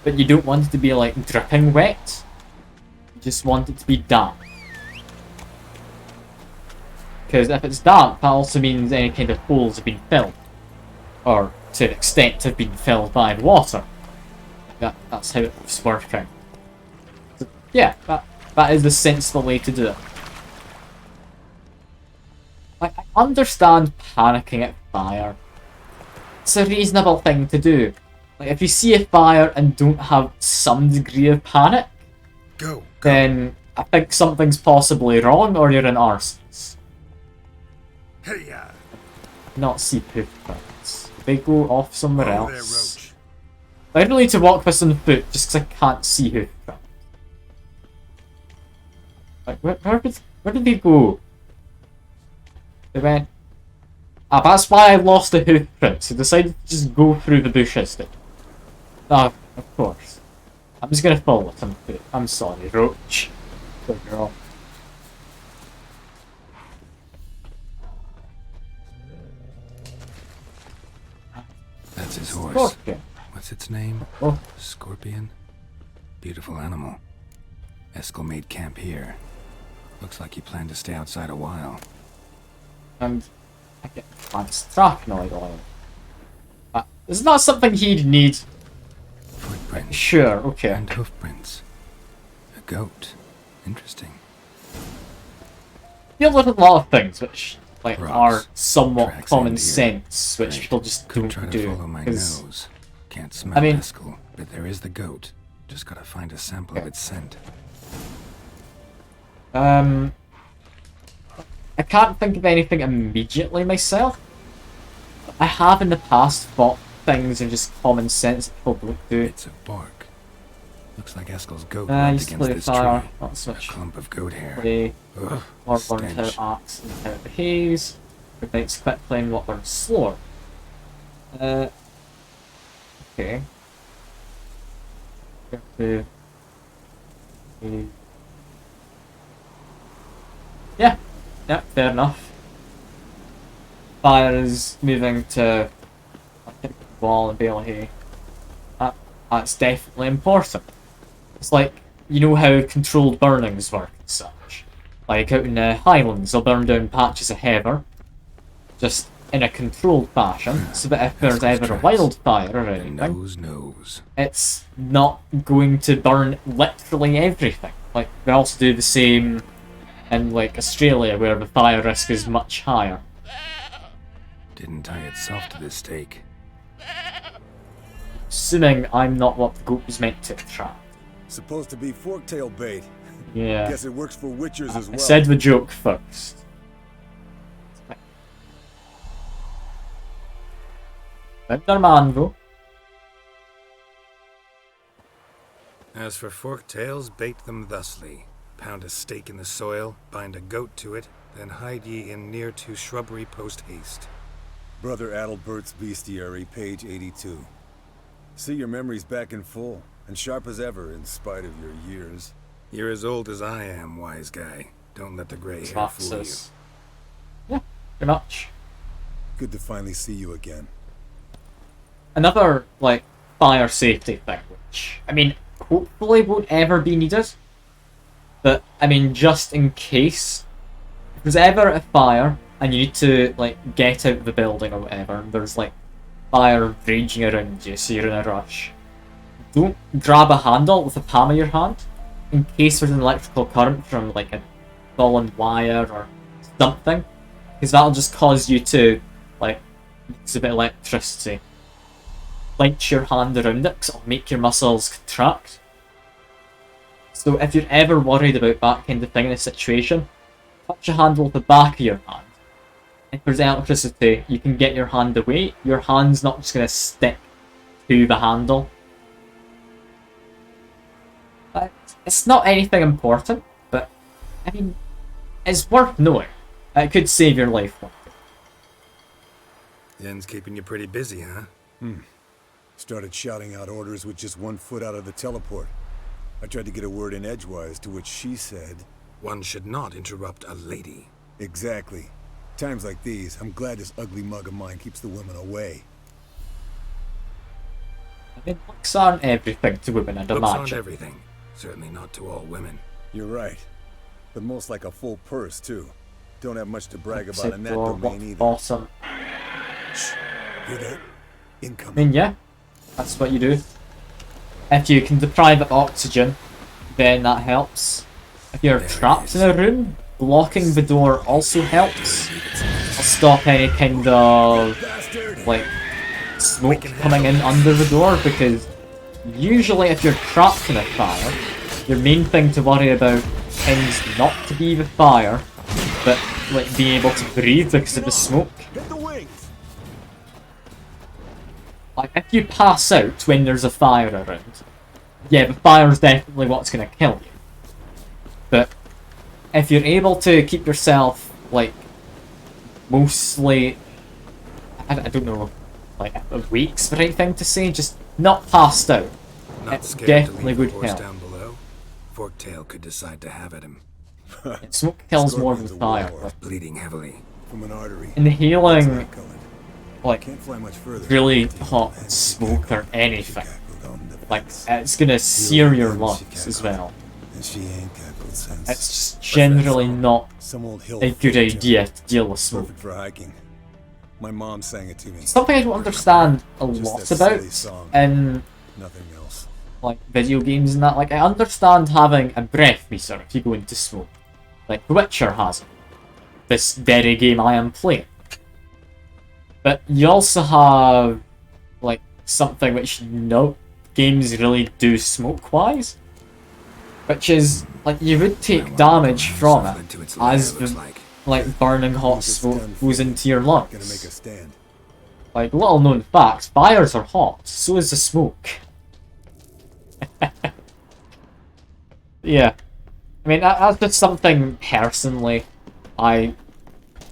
But you don't want it to be like dripping wet. You just want it to be damp. Because if it's damp, that also means any kind of holes have been filled. Or to an extent have been filled by the water. That's how it's working. So, yeah, that is the sensible way to do it. Like, I understand panicking at fire. It's a reasonable thing to do. Like, if you see a fire and don't have some degree of panic, then I think something's possibly wrong or you're in arsenals. Hey-ya. Not see poof prints. They go off somewhere else. I really need to walk this on foot just because I can't see hoof prints. Like, where did they go? They went... that's why I lost the hoof prints. I decided to just go through the bushes then. Of course. I'm just gonna follow it on foot. I'm sorry, Roach. Good girl. That's his horse. Scorpion. What's its name? Oh. Scorpion? Beautiful animal. Eskel made camp here. Looks like he planned to stay outside a while. And I get Strachnoid oil. It's not something he'd need. Footprints. Sure, okay. And hoofprints. A goat. Interesting. You look at a lot of things which like Rocks. are somewhat Tracks common end here. sense, which Great. people just Could don't try to do. follow my 'cause- nose. Can't smell I mean, Eskel, but there is the goat. Just gotta find a sample of its scent. I can't think of anything immediately myself. I have in the past thought things and just common sense that people don't do. It's a bark. Looks like Eskel's goat I rubbed used to against play this fire, tree. not so A much. clump of goat hair. Play, Ugh, or learn how stench. to act and how it behaves. Good nights quit playing what learns slower. Okay. Yeah, fair enough. Fire is moving to I think wall and bale of hay. That's definitely important. It's like, you know how controlled burnings work and such. Like out in the Highlands, they'll burn down patches of heather, just in a controlled fashion, so that if there's ever a wildfire or anything, it's not going to burn literally everything. Like, they also do the same in like Australia, where the fire risk is much higher. Didn't tie itself to this stake. Assuming I'm not what the goat was meant to attract. Supposed to be forktail bait. Yeah. Guess it works for witchers as well. I said the joke first. Winter mango. As for forked tails, bait them thusly. Pound a stake in the soil, bind a goat to it, then hide ye in near to shrubbery post haste. Brother Adalbert's Bestiary, page 82. See, your memory's back in full, and sharp as ever in spite of your years. You're as old as I am, wise guy. Don't let the gray hair fool you. Yeah, pretty much. Good to finally see you again. Another, like, fire safety thing, which, I mean, hopefully won't ever be needed. But, I mean, just in case, if there's ever a fire and you need to, like, get out of the building or whatever, and there's, like, fire raging around you, so you're in a rush, don't grab a handle with the palm of your hand, in case there's an electrical current from, like, a fallen wire or something, because that'll just cause you to, like, use a bit of electricity. Clench your hand around it, because it'll make your muscles contract. So if you're ever worried about that kind of thing in a situation, touch a handle with the back of your hand. If there's electricity, you can get your hand away. Your hand's not just going to stick to the handle. It's not anything important, but, I mean, it's worth knowing. It could save your life one day. Yen's keeping you pretty busy, huh? Started shouting out orders with just 1 foot out of the teleport. I tried to get a word in edgewise, to which she said... One should not interrupt a lady. Exactly. Times like these, I'm glad this ugly mug of mine keeps the women away. I mean, looks aren't everything to women, I'd Looks imagine. aren't everything. Certainly not to all women. You're right. But most like a full purse, too. Don't have much to brag about Except in that for domain either. awesome. Shh. Hear that? I Incoming. mean, yeah, that's what you do. If you can deprive it oxygen, then that helps. If you're trapped in a room, blocking the door also helps. It'll stop any kind of, like, smoke coming in under the door, because usually if you're trapped in a fire, your main thing to worry about tends not to be the fire, but, like, being able to breathe because of the smoke. Like, if you pass out when there's a fire around, yeah, the fire's definitely what's going to kill you. But if you're able to keep yourself, like, mostly, I don't know, like, awake's the right thing to say, just not passed out, Not it scared definitely to leave would the horse help. down below. Forktail could decide to have at him. Smoke kills more than fire. Like, Bleeding heavily. From an artery. inhaling, like, Can't fly much further. really hot smoke or anything, like, it's gonna sear your lungs as well. And she ain't got good sense. It's just generally not Some old hill a good folk idea to deal with smoke. Perfect for hiking. My mom sang it to me. Something I don't understand a Just lot that silly about song. in, Nothing else. like, video games and that. Like, I understand having a breath meter if you go into smoke. Like, The Witcher has it. This very game I am playing. But you also have, like, something which no games really do smoke-wise. Which is, like, you would take damage from it as the, like, burning hot smoke goes into your lungs. Gonna make a stand. Like, little known fact, fires are hot, so is the smoke. Yeah. I mean, that's just something, personally, I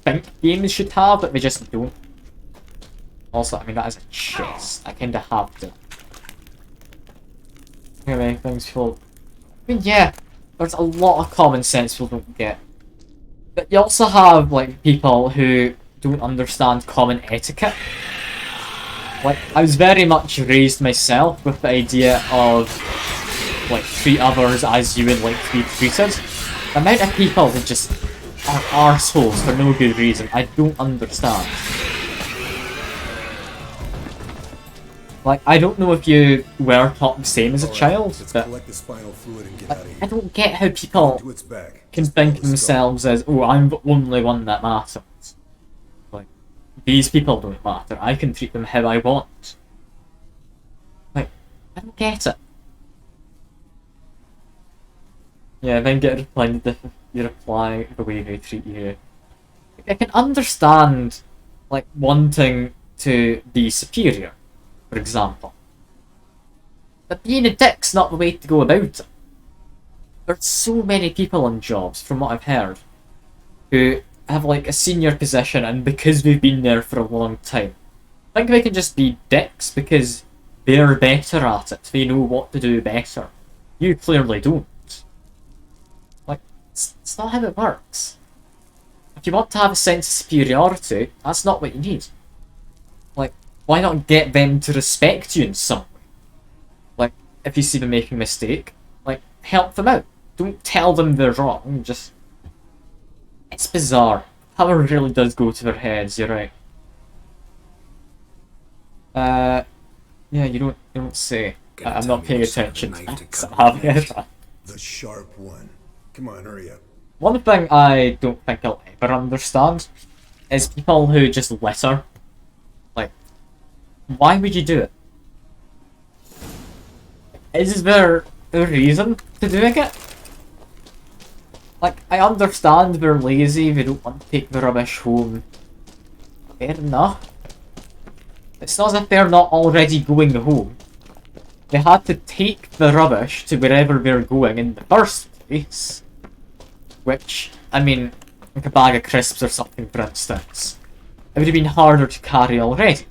think games should have, but they just don't. Also, I mean, that is a chest. I kinda have to. Anyway, things feel... I mean, yeah, there's a lot of common sense people don't get. But you also have, like, people who don't understand common etiquette. Like, I was very much raised myself with the idea of, like, treat others as you would like to be treated. The amount of people that just are arseholes for no good reason, I don't understand. Like, I don't know if you were taught the same as a child, but Collect the spinal fluid and get out of here. I don't get how people To its back. can think of themselves as, oh, I'm the only one that matters. Like, these people don't matter. I can treat them how I want. Like, I don't get it. Yeah, then get replying the you reply the way they treat you. I can understand, like, wanting to be superior, for example. But being a dick's not the way to go about it. There's so many people in jobs, from what I've heard, who have like a senior position, and because they've been there for a long time, I think they can just be dicks because they're better at it. They know what to do better. You clearly don't. Like, it's not how it works. If you want to have a sense of superiority, that's not what you need. Like, why not get them to respect you in some way? Like, if you see them making a mistake, like, help them out. Don't tell them they're wrong, just... It's bizarre. Power really does go to their heads, you're right. Yeah, you don't say. I'm not paying attention. The sharp one. Come on, hurry up. One thing I don't think I'll ever understand is people who just litter. Like, why would you do it? Is there a reason to doing it? Like, I understand they're lazy, they don't want to take the rubbish home. Fair enough. It's not as if they're not already going home. They had to take the rubbish to wherever they're going in the first place. Which, I mean, like a bag of crisps or something, for instance. It would have been harder to carry already.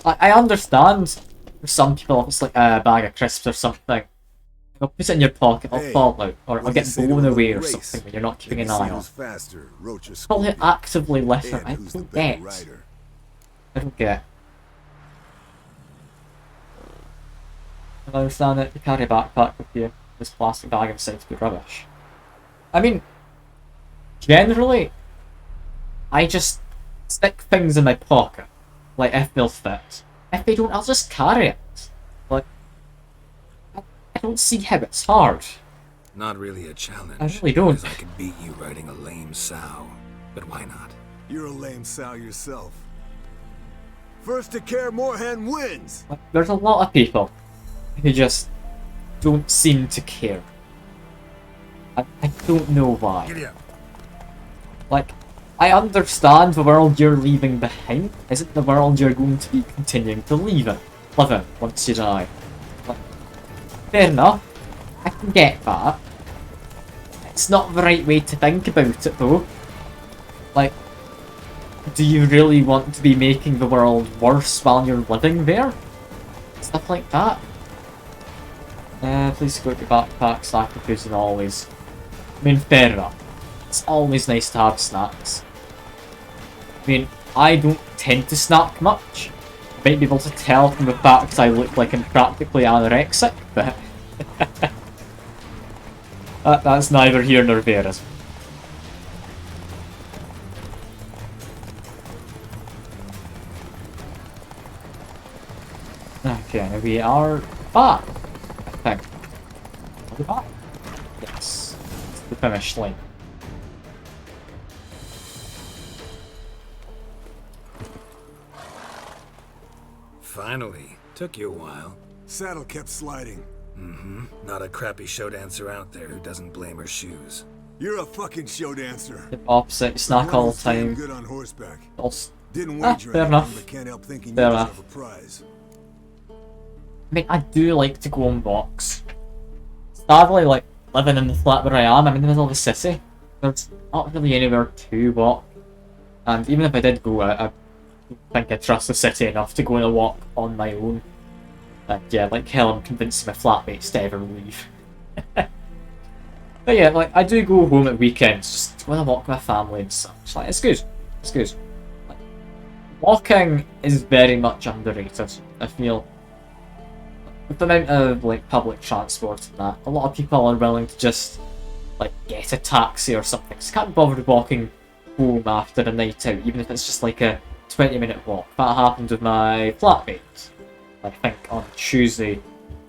I understand for some people, if it's like a bag of crisps or something, you'll put it in your pocket, it'll fall out, or it'll get blown away or something when you're not keeping an eye on it. People who actively litter, I don't get. I don't get. I understand that you carry a backpack with you, this plastic bag inside to be rubbish. I mean, generally, I just stick things in my pocket, like if they'll fit. If they don't, I'll just carry it. Like, I don't see how it's hard. Not really a challenge. I really don't. Because I could beat you riding a lame sow. But why not? You're a lame sow yourself. First to care Moorhen wins! Like, there's a lot of people who just don't seem to care. I don't know why. Giddy up. Like, I understand the world you're leaving behind isn't the world you're going to be continuing to live in once you die. Like, fair enough. I can get that. It's not the right way to think about it though. Like, do you really want to be making the world worse while you're living there? Stuff like that. Please go to your backpack, snack and foods and always. I mean, fair enough. It's always nice to have snacks. I mean, I don't tend to snack much. You might be able to tell from the fact I look like I'm practically anorexic, but... that's neither here nor there, is it? Okay, we are back, I think. Are we back? Yes. It's the finish line. Finally. Took you a while. Saddle kept sliding. Mm-hmm. Not a crappy show dancer out there who doesn't blame her shoes. You're a fucking show dancer. The opposite, you snack all the time. Good on horseback. Didn't wager fair enough. But can't help thinking fair you enough. deserve a prize. I mean, I do like to go on walks. Sadly, like, living in the flat where I am, I'm in the middle of the city. There's not really anywhere to walk. And even if I did go, I don't think I trust the city enough to go on a walk on my own. And yeah, like hell, I'm convincing my flatmates to ever leave. But yeah, like, I do go home at weekends, just go on a walk with my family and such. Like, it's good. It's good. Like, walking is very much underrated, I feel. With the amount of, like, public transport and that, a lot of people are willing to just, like, get a taxi or something. So can't be bothered walking home after a night out, even if it's just like a 20-minute walk. That happened with my flatmate. I think on Tuesday,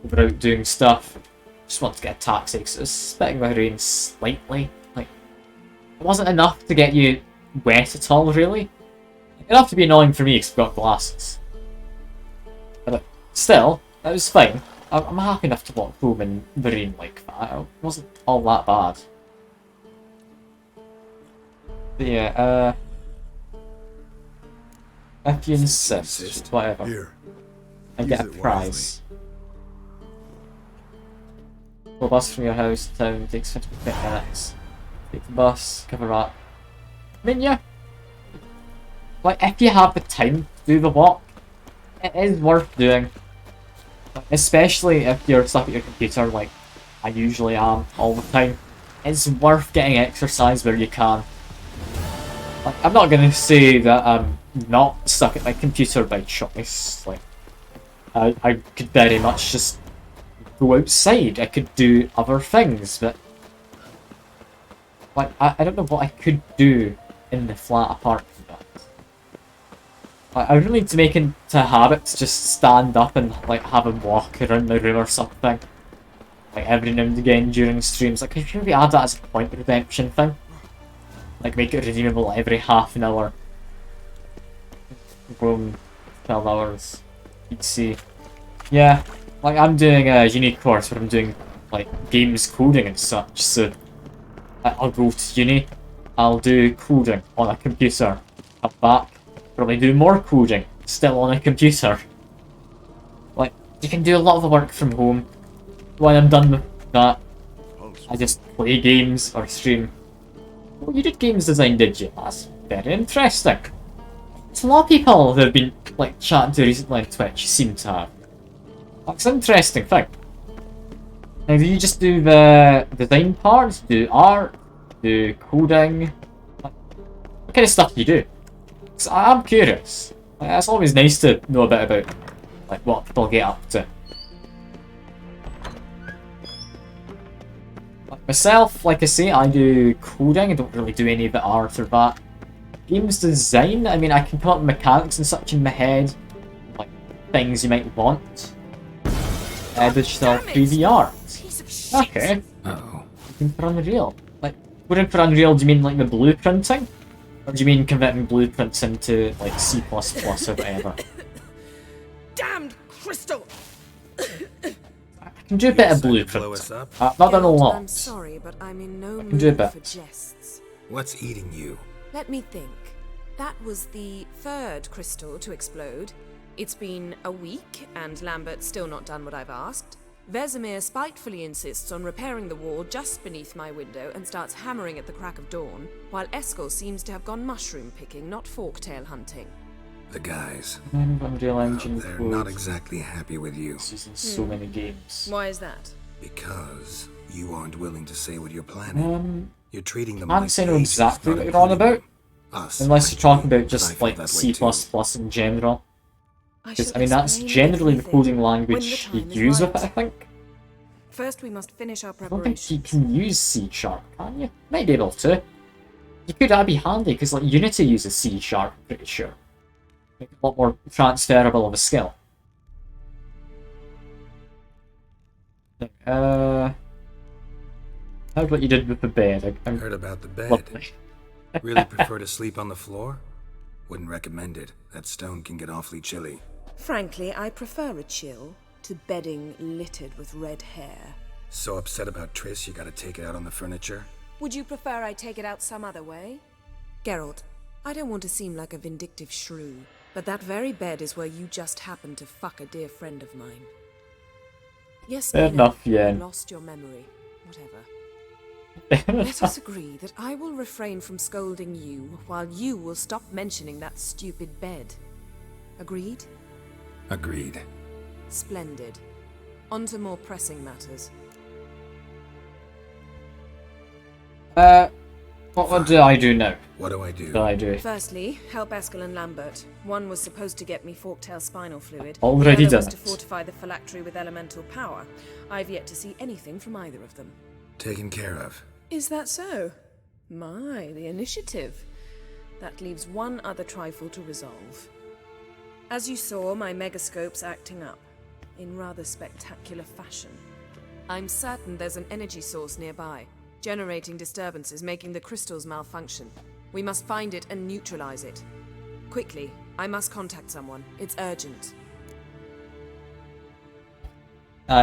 we were out doing stuff. Just wanted to get a taxi because it was spitting my rain slightly. Like, it wasn't enough to get you wet at all, really. Enough to be annoying for me because I've got glasses. But still, it was fine. I'm happy enough to walk home in the rain like that. It wasn't all that bad. But yeah, if you insist, whatever. Here. and Use get a it prize. The bus from your house to town takes 55 minutes. Take the bus, cover up. I mean, yeah. Like, if you have the time to do the walk, it is worth doing. Especially if you're stuck at your computer like I usually am all the time. It's worth getting exercise where you can. Like, I'm not gonna say that I'm not stuck at my computer by choice. Like, I could very much just go outside. I could do other things, but like I don't know what I could do in the flat apart from that. I really need to make it into a habit to just stand up and like have a walk around my room or something. Like every now and again during streams. Like, I should maybe add that as a point redemption thing. Like, make it redeemable every half an hour. Boom. 12 hours. You'd see. Yeah, like I'm doing a uni course where I'm doing like games coding and such, so I'll go to uni, I'll do coding on a computer, come back, probably do more coding, still on a computer. Like, you can do a lot of the work from home. When I'm done with that, I just play games or stream. Well, you did games design, did you? That's very interesting. There's a lot of people that have been like chatting to recently on Twitch seem to have. That's an interesting thing. Now, do you just do the design parts, do art, do coding? Like, what kind of stuff do you do? 'Cause I'm curious. Like, it's always nice to know a bit about like what people get up to. Like myself, like I say, I do coding. I don't really do any of the art or that. Games design, I mean, I can come up with mechanics and such in my head, like things you might want. Digital 3D art. Okay. Looking for Unreal. Like, looking for Unreal, do you mean like the blueprinting? Or do you mean converting blueprints into like C++ or whatever? Damned crystal! I can do a bit of blueprinting. Not done a lot. I'm sorry, but I'm in no I can do a mood bit. for jests. What's eating you? Let me think. That was the third crystal to explode. It's been a week, and Lambert's still not done what I've asked. Vesemir spitefully insists on repairing the wall just beneath my window and starts hammering at the crack of dawn, while Eskel seems to have gone mushroom picking, not forktail hunting. The guys. Unreal Engine they're code. not exactly happy with you. It's in so many games. Why is that? Because you aren't willing to say what you're planning. You're treating them I can't like say know agents, exactly not what you're on including about. us, Unless you're talking about I just felt like that C++ way in general. Because, should I mean, that's explain generally the everything coding when language the you time is use with right. it, I think. First, we must finish our I don't think preparations. you can use C#, can you? Might be able to. You could, that'd be handy, because like Unity uses C#, pretty sure. Make it a lot more transferable of a skill. How about what you did with the bed? I Heard about the bed. Lovely. Really prefer to sleep on the floor? Wouldn't recommend it. That stone can get awfully chilly. Frankly, I prefer a chill to bedding littered with red hair. So upset about Triss, you gotta take it out on the furniture? Would you prefer I take it out some other way? Geralt, I don't want to seem like a vindictive shrew, but that very bed is where you just happened to fuck a dear friend of mine. Yes, Fair I know, enough, yeah. you lost your memory. Whatever. Let us agree that I will refrain from scolding you, while you will stop mentioning that stupid bed. Agreed? Agreed. Splendid. On to more pressing matters. What do I do now? What do I do? What do I do? Firstly, help Eskel and Lambert. One was supposed to get me forktail spinal fluid. Already the other was done to it. fortify the phylactery with elemental power. I've yet to see anything from either of them. Taken care of. Is that so? My, the initiative. That leaves one other trifle to resolve. As you saw, my megascope's acting up, in rather spectacular fashion. I'm certain there's an energy source nearby, generating disturbances, making the crystals malfunction. We must find it and neutralize it. Quickly, I must contact someone. It's urgent.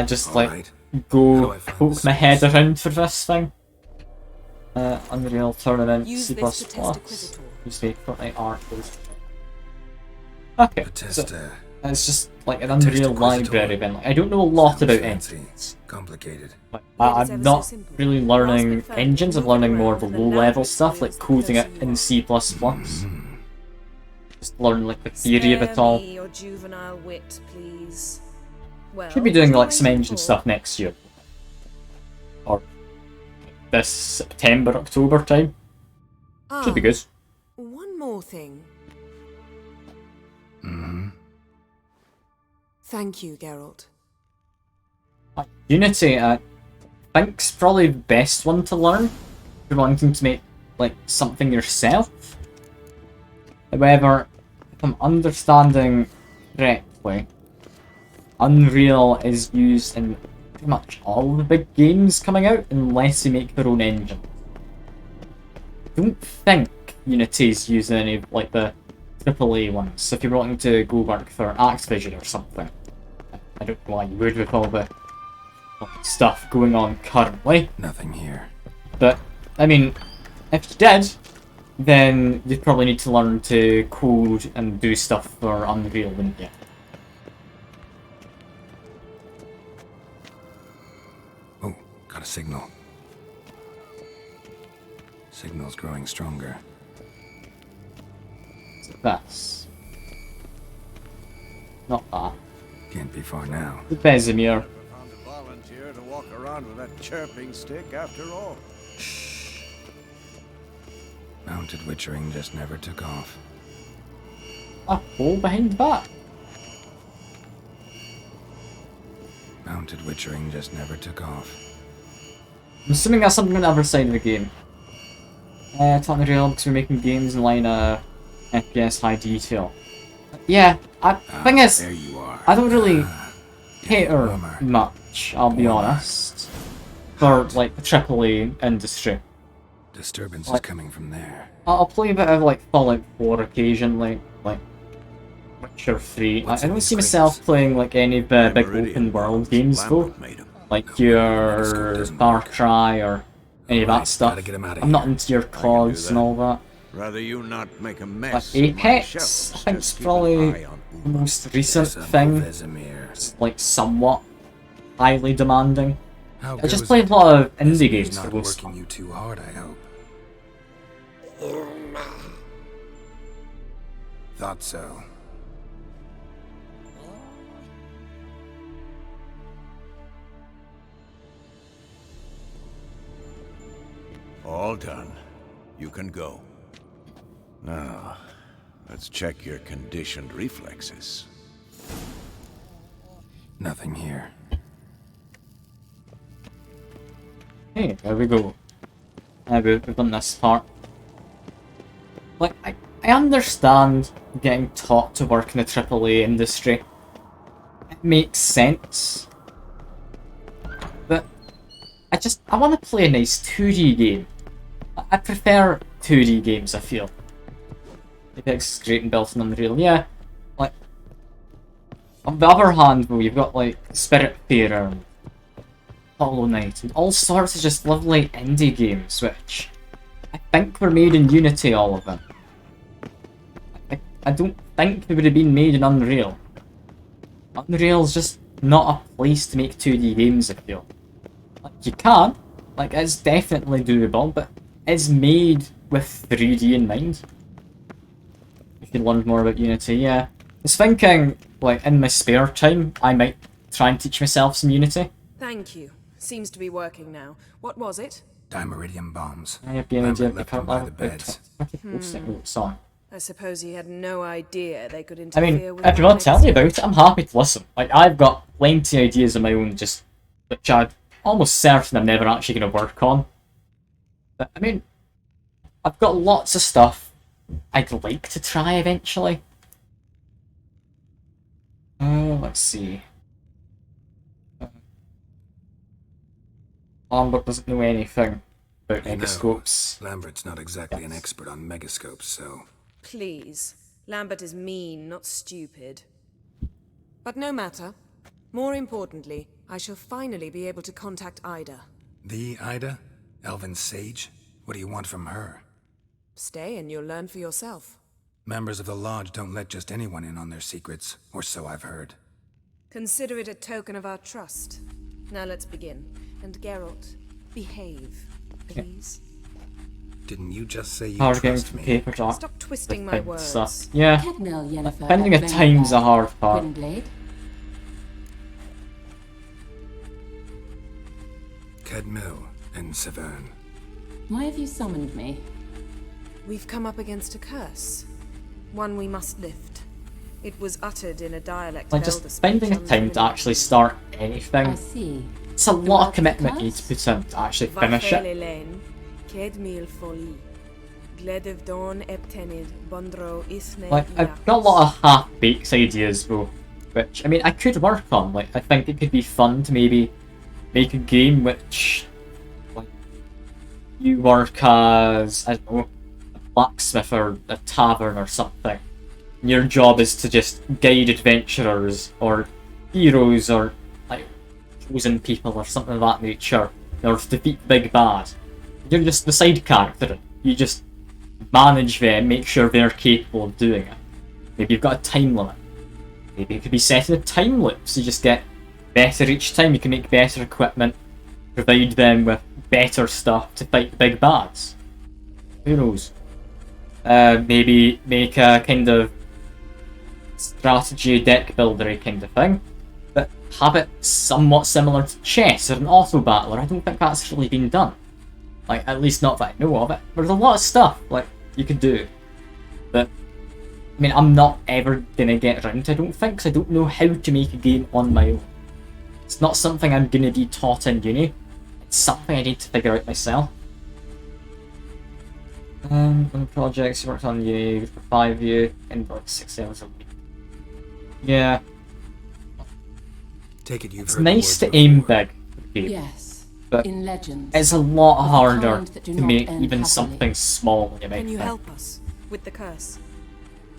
Just All like right. go How do I find poke this my head around for this thing. Unreal Tournament Use C++. this to test Acquisitor. Use the Fortnite art. Okay. Test It's just like an Unreal library event. Like, I don't know a lot about engines. Complicated. I'm not really learning engines, I'm learning more of the low-level stuff, like coding it in C++. Just learn like the theory of it all. Your juvenile wit, please. Well, Should be doing like some engine stuff next year. Or this September, October time. Should be good. One more thing. Thank you, Geralt. Unity, I think's probably the best one to learn if you're wanting to make like something yourself. However, if I'm understanding correctly, Unreal is used in pretty much all the big games coming out unless they make their own engine. I don't think Unity's using any of like the AAA ones. So if you're wanting to go work for Activision or something, I don't know why you would with all the stuff going on currently. Nothing here. But, I mean, if you did, then you'd probably need to learn to code and do stuff for Unreal, wouldn't you? Oh, got a signal. Signal's growing stronger. So that's... not that. Can't be far now. The Besimir. Found a volunteer to walk around with that chirping stick after all. Mounted witchering just never took off. A hole behind that. Mounted witchering just never took off. I'm assuming that's something on the other side of the game. It's Unreal because we're making games in line FPS high detail. Yeah, thing is, there you are. I don't really hate her much, I'll be honest, for like the AAA industry. Disturbance like, is coming from there. I'll play a bit of like Fallout 4 occasionally, like Witcher 3. I don't see myself playing like any of the big open world games though, like your Far Cry or any of that stuff. I'm not into your CODs and all that. Rather you not make a mess. Like Apex, I think it's probably the most recent thing. It's like somewhat highly demanding. I just played a lot of indie games for most working you too hard, I hope. Thought so. All done. You can go. Now, let's check your conditioned reflexes. Nothing here. Hey, there we go. We've done this part. Like, I understand getting taught to work in the AAA industry. It makes sense. But I want to play a nice 2D game. I prefer 2D games, I feel. Apex is great and built in Unreal, yeah. Like, on the other hand, though, you've got like Spiritfarer, Hollow Knight, and all sorts of just lovely indie games, which I think were made in Unity, all of them. I don't think they would have been made in Unreal. Unreal's just not a place to make 2D games, I feel. Like, you can, like, it's definitely doable, but it's made with 3D in mind. If you learn more about Unity, yeah. I was thinking, like, in my spare time, I might try and teach myself some Unity. Thank you. Seems to be working now. What was it? Dimeridium bombs. I have the energy of the left them by the beds. Song. I suppose he had no idea they could I interfere mean, with if you want to tell me about it, I'm happy to listen. Like, I've got plenty of ideas of my own, just which I'm almost certain I'm never actually going to work on. But, I mean, I've got lots of stuff I'd like to try eventually. Let's see. Lambert doesn't know anything about megascopes. Lambert's not exactly an expert on megascopes, so... Please. Lambert is mean, not stupid. But no matter. More importantly, I shall finally be able to contact Ida. The Ida? Elven sage? What do you want from her? Stay and you'll learn for yourself. Members of the Lodge don't let just anyone in on their secrets, or so I've heard. Consider it a token of our trust. Now let's begin. And Geralt, behave, please. Didn't you just say you Hard getting trust from me? paper doc. Stop twisting my words. Stuff. Yeah. Kedmil, Yennefer, Finding a time's a hard part. Gwynblade. Kedmil and Severn. Why have you summoned me? We've come up against a curse. One we must lift. It was uttered in a dialect Like, of just Elder speech finding a time to actually start anything. I see. It's a lot of commitment you need to put in to actually finish it. Like, I've got a lot of half-baked ideas though, which, I mean, I could work on. Like, I think it could be fun to maybe make a game which, like, you work as, I don't know, a blacksmith or a tavern or something. Your job is to just guide adventurers or heroes or, like, chosen people or something of that nature in order to defeat the big bad. You're just the side character. You just manage them, make sure they're capable of doing it. Maybe you've got a time limit. Maybe it could be set in a time loop, so you just get better each time. You can make better equipment, provide them with better stuff to fight the big bads. Who knows? Maybe make a kind of strategy deck buildery kind of thing, but have it somewhat similar to chess or an auto battler. I don't think that's really been done. Like, at least not that I know of it. There's a lot of stuff, like, you could do. But, I mean, I'm not ever gonna get around to, I don't think, because I don't know how to make a game on my own. It's not something I'm gonna be taught in uni. It's something I need to figure out myself. On the projects you worked on uni for 5 years and like 6 hours a week. Yeah. Take it you've It's heard nice the to words aim before. big. Yes. But in Legends. it's a lot of the harder kind that do to not make end even happily. something small when you make Can you things. help us with the curse?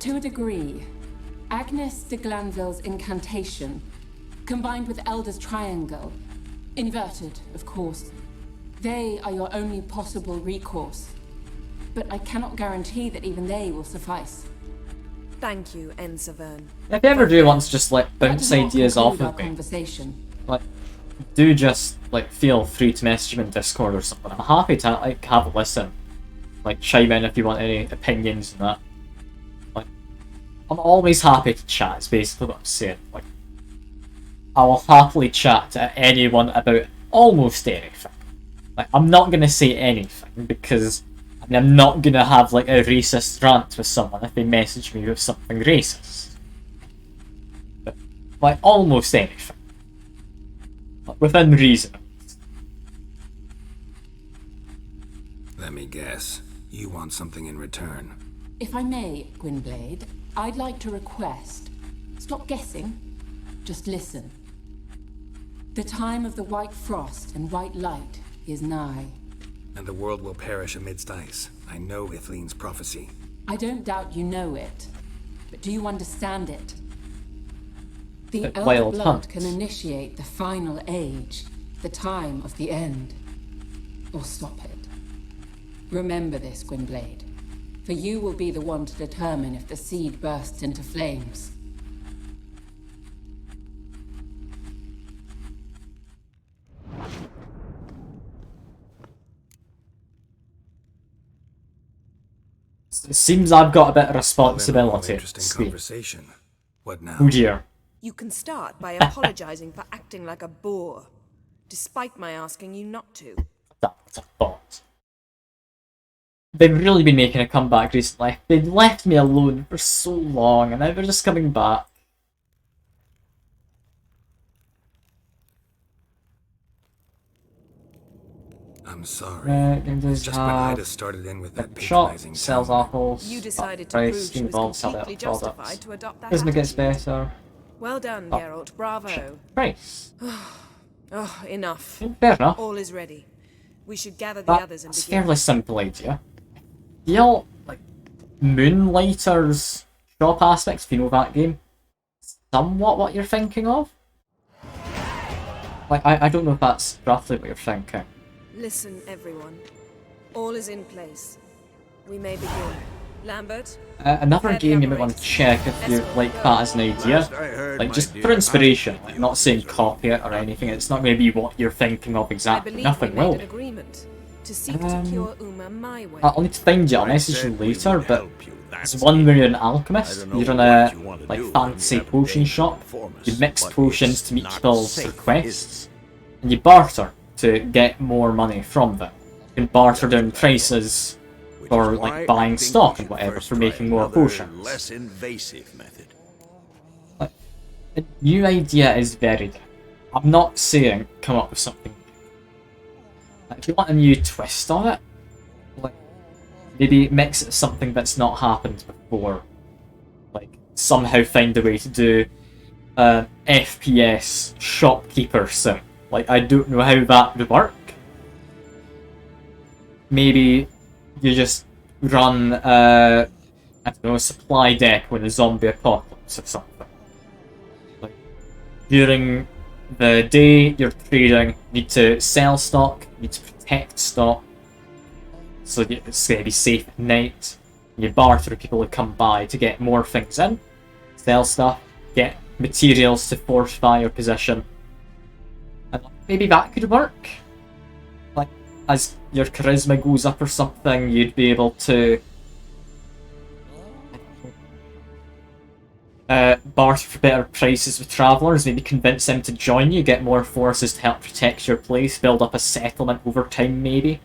To a degree, Agnes de Glanville's incantation, combined with Elder's triangle, inverted, of course, they are your only possible recourse. But I cannot guarantee that even they will suffice. Thank you, Severn. If you ever do want to just like That bounce does not ideas off conclude of our me, conversation. like, do just like feel free to message me in Discord or something. I'm happy to like have a listen. Like, chime in if you want any opinions and that. Like, I'm always happy to chat, is basically what I'm saying. Like, I will happily chat to anyone about almost anything. Like, I'm not gonna say anything because I mean, I'm not gonna have like a racist rant with someone if they message me with something racist. But, like, almost anything. Like, within reason. Let me guess. You want something in return. If I may, Gwynblade, I'd like to request. Stop guessing. Just listen. The time of the white frost and white light is nigh. And the world will perish amidst ice. I know Ithleen's prophecy. I don't doubt you know it, but do you understand it? The But Elder wild Blood hunt. can initiate the final age, the time of the end. Or stop it. Remember this, Gwynblade, for you will be the one to determine if the seed bursts into flames. It seems I've got a bit of All responsibility. interesting Sweet. conversation. What now? Oh dear. You can start by apologizing for acting like a boor, despite my asking you not to. That's a thought. They've really been making a comeback recently. They've left me alone for so long, and now they're just coming back. I'm sorry. Just Just when I'd have started in with that shop patronizing sells tone. apples. You decided to price, prove she was involves sell completely out products. justified to adopt that Charisma gets attitude. better. Well done, Oh, Geralt. Bravo. Price. Oh, enough. Fair enough. All is ready. We should gather the That's others and a begin. fairly simple idea. The old, like, Moonlighters shop aspects, if you know that game, somewhat what you're thinking of? Like, I don't know if that's roughly what you're thinking. Listen, everyone. All is in place. We may begin. Lambert. Another game you might want to check if you like that as an idea. Like, just for inspiration. Like, not saying copy it or anything. It's not going to be what you're thinking of exactly. Nothing will be. To seek to cure Uma my way. I'll need to find you. I'll message you later, but there's one where you're an alchemist. You're in a like fancy potion shop. You mix potions to meet people's requests, and you barter to get more money from them. You can barter down prices for like buying stock and whatever for making more potions. Less invasive method. Like, a new idea is very good. I'm not saying come up with something. If you want a new twist on it, like maybe mix it with something that's not happened before. Like somehow find a way to do an FPS shopkeeper sim. Like I don't know how that would work. Maybe you just run I don't know, a supply deck with a zombie apocalypse or something. Like during the day you're trading, you need to sell stock, you need to protect stock, so it's going to be safe at night. You barter with people who come by to get more things in, sell stuff, get materials to fortify your position. And maybe that could work. Like, as your charisma goes up or something, you'd be able to barter for better prices with travellers, maybe convince them to join you, get more forces to help protect your place, build up a settlement over time, maybe.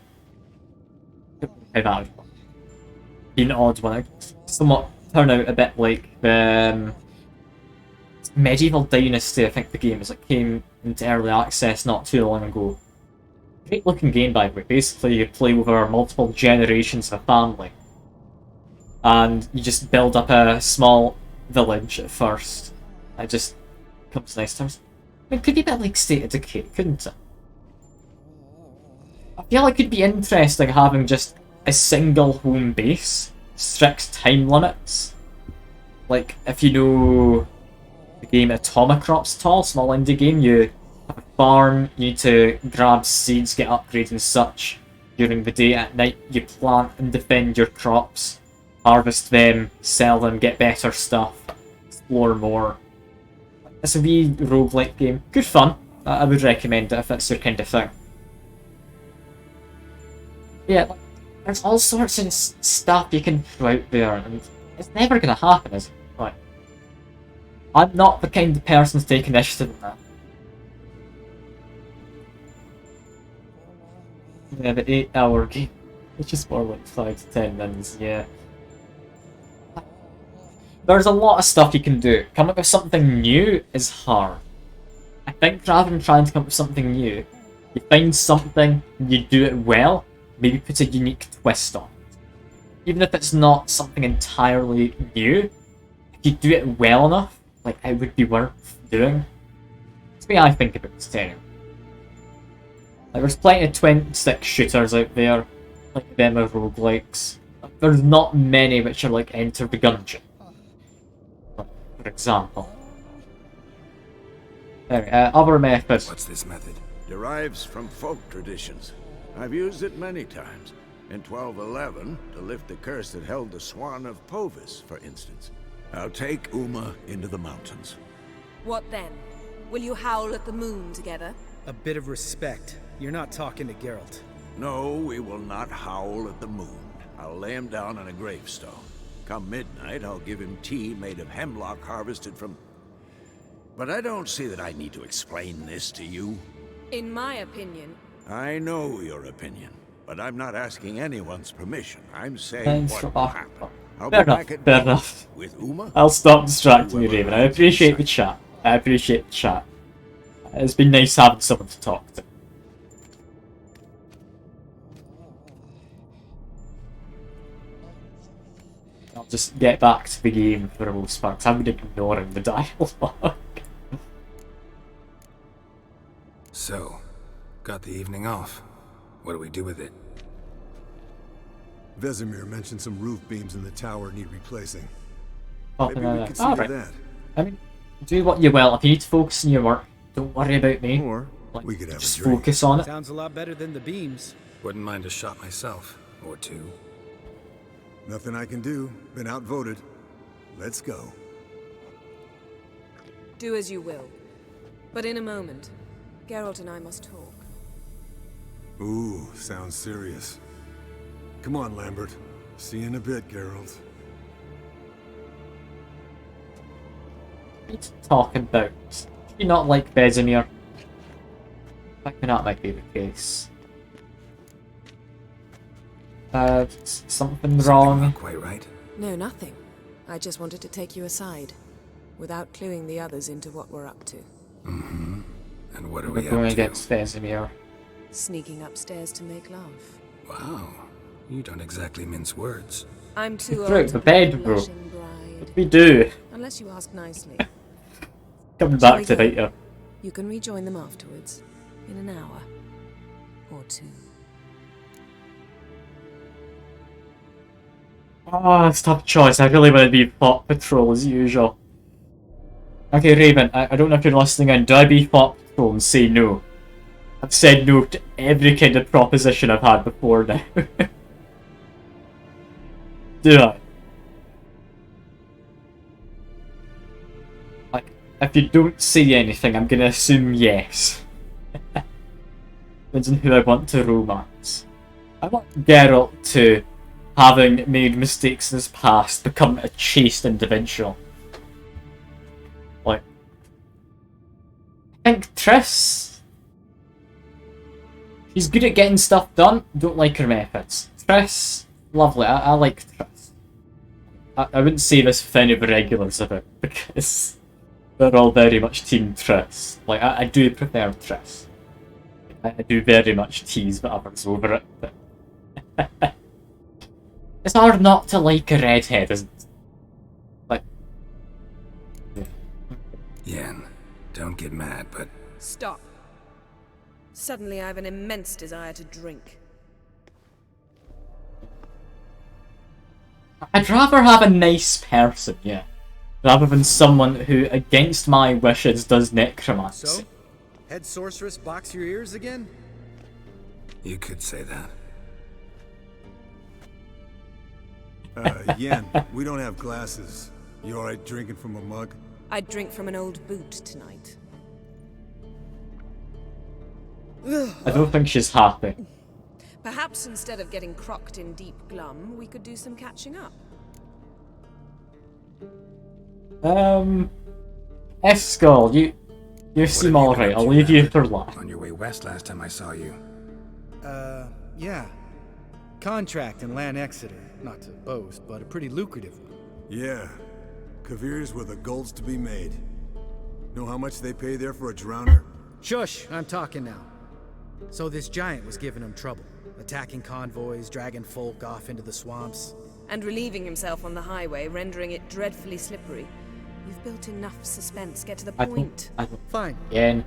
How that would work. Be an odd one. It somewhat turn out a bit like the Medieval Dynasty, I think the game is. It came into early access not too long ago. Great looking game, by the way. Basically, you play over multiple generations of a family. And you just build up a small village at first. It just comes to nice terms. I mean, it could be a bit like State of Decay, couldn't it? I feel like it could be interesting having just a single home base, strict time limits. Like, if you know the game Atomicrops at all, small indie game, you have a farm, you need to grab seeds, get upgrades and such during the day. At night, you plant and defend your crops. Harvest them, sell them, get better stuff, explore more. It's a wee roguelike game. Good fun. I would recommend it if that's your kind of thing. Yeah, like, there's all sorts of stuff you can throw out there, and it's never going to happen, is it? Right. I'm not the kind of person to take initiative in that. Yeah, the 8-hour game. It's just more like 5 to 10 minutes, yeah. There's a lot of stuff you can do. Coming up with something new is hard. I think rather than trying to come up with something new, you find something and you do it well, maybe put a unique twist on it. Even if it's not something entirely new, if you do it well enough, like, it would be worth doing. That's the way I think about this anyway. Like, there's plenty of 26 shooters out there, like them are roguelikes. There's not many which are like Enter the Gungeon, for example. Anyway, other methods. What's this method? Derives from folk traditions. I've used it many times. In 1211, to lift the curse that held the Swan of Povis, for instance. I'll take Uma into the mountains. What then? Will you howl at the moon together? A bit of respect. You're not talking to Geralt. No, we will not howl at the moon. I'll lay him down on a gravestone. Come midnight, I'll give him tea made of hemlock harvested from... But I don't see that I need to explain this to you. In my opinion... I know your opinion, but I'm not asking anyone's permission. I'm saying what will happen. I'll be back at dawn with Uma. I'll stop distracting you, Raven. I appreciate the chat. It's been nice having someone to talk to. I'll just get back to the game for the most part, because I've been ignoring the dialogue. So, got the evening off. What do we do with it? Vesemir mentioned some roof beams in the tower need replacing. Maybe we could see to that. I mean, do what you will. If you need to focus on your work, don't worry about me. Or like, we could have just a drink. focus on it. Sounds a lot better than the beams. Wouldn't mind a shot myself, or two. Nothing I can do. Been outvoted. Let's go. Do as you will. But in a moment, Geralt and I must talk. Ooh, sounds serious. Come on, Lambert. See you in a bit, Geralt. What talking about? Do you not like Vesemir? I reckon that might be the case. Something wrong? Not quite right. No, nothing. I just wanted to take you aside, without cluing the others into what we're up to. Mm-hmm. And what are We're we going up to? against Vesemir. Sneaking upstairs to make love. Wow. You don't exactly mince words. I'm too Through old the to be a bed, bro. blushing bride. What do we do? Unless you ask nicely. Coming Shall back we to go? bite you. You can rejoin them afterwards, in an hour or two. Oh, it's a tough choice. I really want to be Thought Patrol as usual. Okay, Raven, I don't know if you're listening in. Do I be Thought Patrol and say no? I've said no to every kind of proposition I've had before now. Do I? Like, if you don't say anything, I'm gonna assume yes. Depends on who I want to romance. I want Geralt to, having made mistakes in his past, become a chaste individual. Like, I think Triss, she's good at getting stuff done, don't like her methods. Triss, lovely, I like Triss. I wouldn't say this with any of the regulars of it, because they're all very much Team Triss. Like, I do prefer Triss. I do very much tease the others over it, but it's hard not to like a redhead, isn't it? Like, Yen, don't get mad, but Stop. Suddenly I have an immense desire to drink. I'd rather have a nice person, yeah, rather than someone who, against my wishes, does necromancy. So? Head sorceress box your ears again? you could say that. Yen, we don't have glasses. You alright drinking from a mug? I'd drink from an old boot tonight. I don't think she's happy. Perhaps instead of getting crocked in deep glum, we could do some catching up. Escol, you seem alright, I'll leave you for last. On your way west last time I saw you. Yeah. Contract in Lan Exeter. Not to boast, but a pretty lucrative one. Yeah. Kavir's were the golds to be made. Know how much they pay there for a drowner? Shush, I'm talking now. So this giant was giving him trouble. Attacking convoys, dragging folk off into the swamps. And relieving himself on the highway, rendering it dreadfully slippery. You've built enough suspense. Get to the point. Fine. Yen.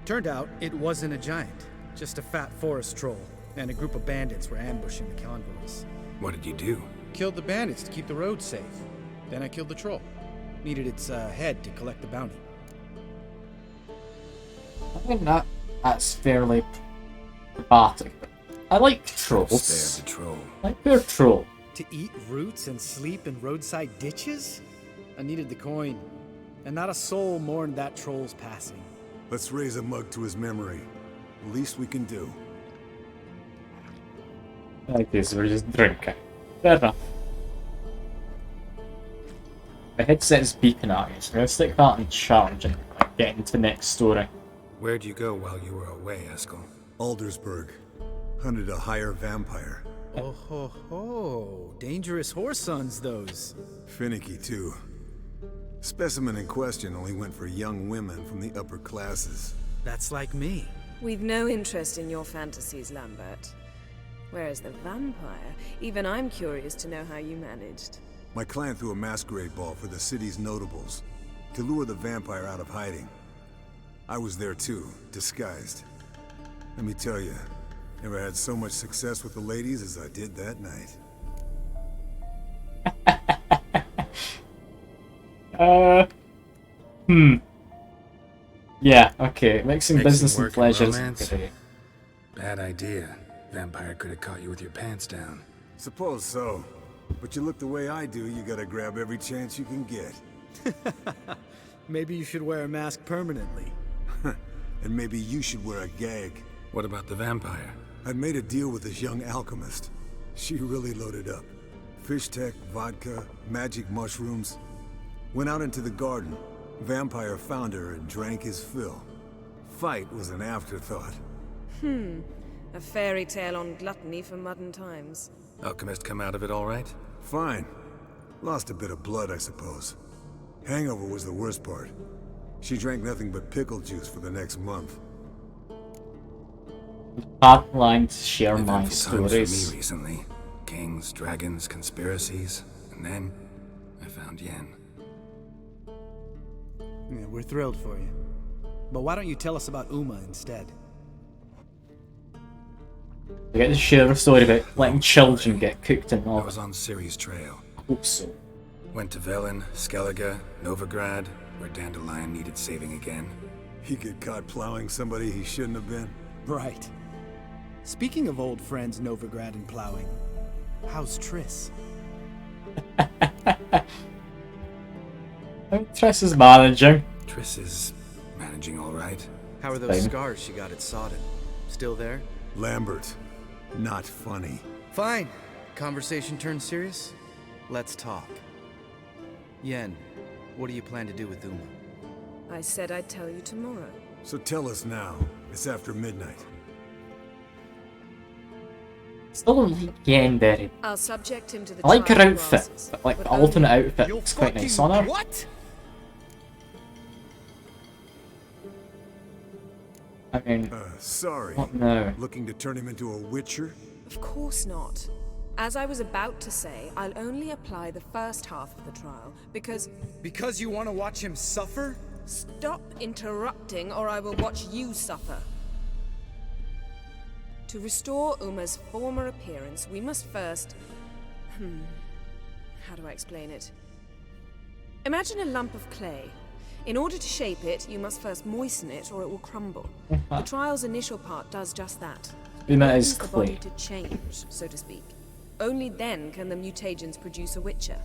Turned out it wasn't a giant. Just a fat forest troll. And a group of bandits were ambushing the convoys. What did you do? Killed the bandits to keep the roads safe. Then I killed the troll. Needed its head to collect the bounty. I think that's fairly dramatic. I like trolls. Spare the troll. Like their troll. To eat roots and sleep in roadside ditches? I needed the coin. And not a soul mourned that troll's passing. Let's raise a mug to his memory. The least we can do. Okay, so we're just drinking. Fair enough. The headset's beeping at you, so I'm gonna stick that in charge and get into the next story. Where'd you go while you were away, Eskel? Aldersburg. Hunted a higher vampire. Oh ho ho. Dangerous horse sons, those. Finicky, too. Specimen in question only went for young women from the upper classes. That's like me. We've no interest in your fantasies, Lambert. Whereas the vampire, even I'm curious to know how you managed. My clan threw a masquerade ball for the city's notables to lure the vampire out of hiding. I was there too, disguised. Let me tell you, never had so much success with the ladies as I did that night. Yeah, okay. Mixing business and work pleasure is romance? great. Bad idea. Vampire could have caught you with your pants down. Suppose so. But you look the way I do, you gotta grab every chance you can get. Maybe you should wear a mask permanently. And maybe you should wear a gag. What about the vampire? I made a deal with this young alchemist. She really loaded up. Fish tech, vodka, magic mushrooms. Went out into the garden. Vampire found her and drank his fill. Fight was an afterthought. A fairy tale on gluttony for modern times. Alchemist come out of it all right? Fine. Lost a bit of blood, I suppose. Hangover was the worst part. She drank nothing but pickle juice for the next month. Heartlines share Eventful my times stories. for me recently. Kings, dragons, conspiracies. And then, I found Yen. Yeah, we're thrilled for you. But why don't you tell us about Uma instead? I get to share a story about letting children get cooked in I oven. was on Ciri's trail. Hope so. Went to Velen, Skellige, Novigrad, where Dandelion needed saving again. He get caught plowing somebody he shouldn't have been. Right. Speaking of old friends Novigrad and plowing, how's Triss? Triss is managing. Triss is managing all right. How are those Fine. scars she got at Sodden? Still there? Lambert. Not funny. Fine. Conversation turned serious? Let's talk. Yen, what do you plan to do with Uma? I said I'd tell you tomorrow. So tell us now. It's after midnight. Still don't like Yen very. I'll subject him to the I like her trial outfit, process, but like but the alternate only- outfit looks quite nice on her. What? I mean, Sorry. what now? Looking to turn him into a witcher? Of course not. As I was about to say, I'll only apply the first half of the trial, because... Because you want to watch him suffer? Stop interrupting, or I will watch you suffer. To restore Uma's former appearance, we must first... How do I explain it? Imagine a lump of clay. In order to shape it, you must first moisten it, or it will crumble. The trial's initial part does just that. Uma is It the body clay. to change, so to speak. Only then can the mutagens produce a witcher.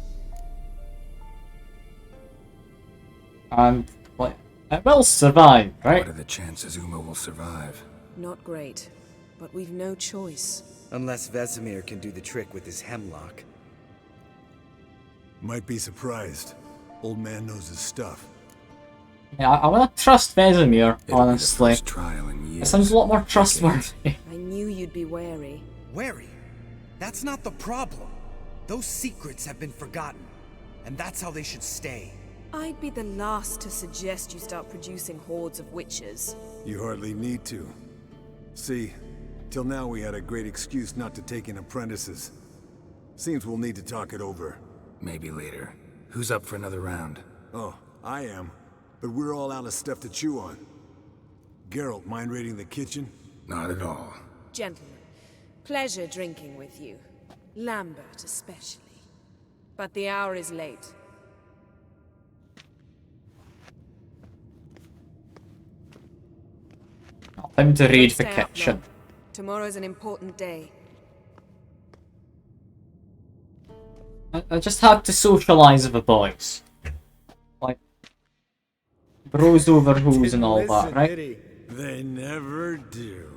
And like, it will survive, right? What are the chances Uma will survive? Not great, but we've no choice. Unless Vesemir can do the trick with his hemlock. Might be surprised. Old man knows his stuff. Yeah, I want to trust Vesemir, It'll be the honestly. first trial in years. It sounds a lot more trustworthy. I knew you'd be wary. Wary? That's not the problem. Those secrets have been forgotten. And that's how they should stay. I'd be the last to suggest you start producing hordes of witches. You hardly need to. See, till now we had a great excuse not to take in apprentices. Seems we'll need to talk it over. Maybe later. Who's up for another round? Oh, I am. But we're all out of stuff to chew on. Geralt, mind raiding the kitchen? Not at all. Gentlemen, pleasure drinking with you. Lambert especially. But the hour is late. Time to raid the Stay up kitchen. long. Tomorrow's an important day. I just had to socialise with the boys. Like, bros over hoes and all that, right? They never do.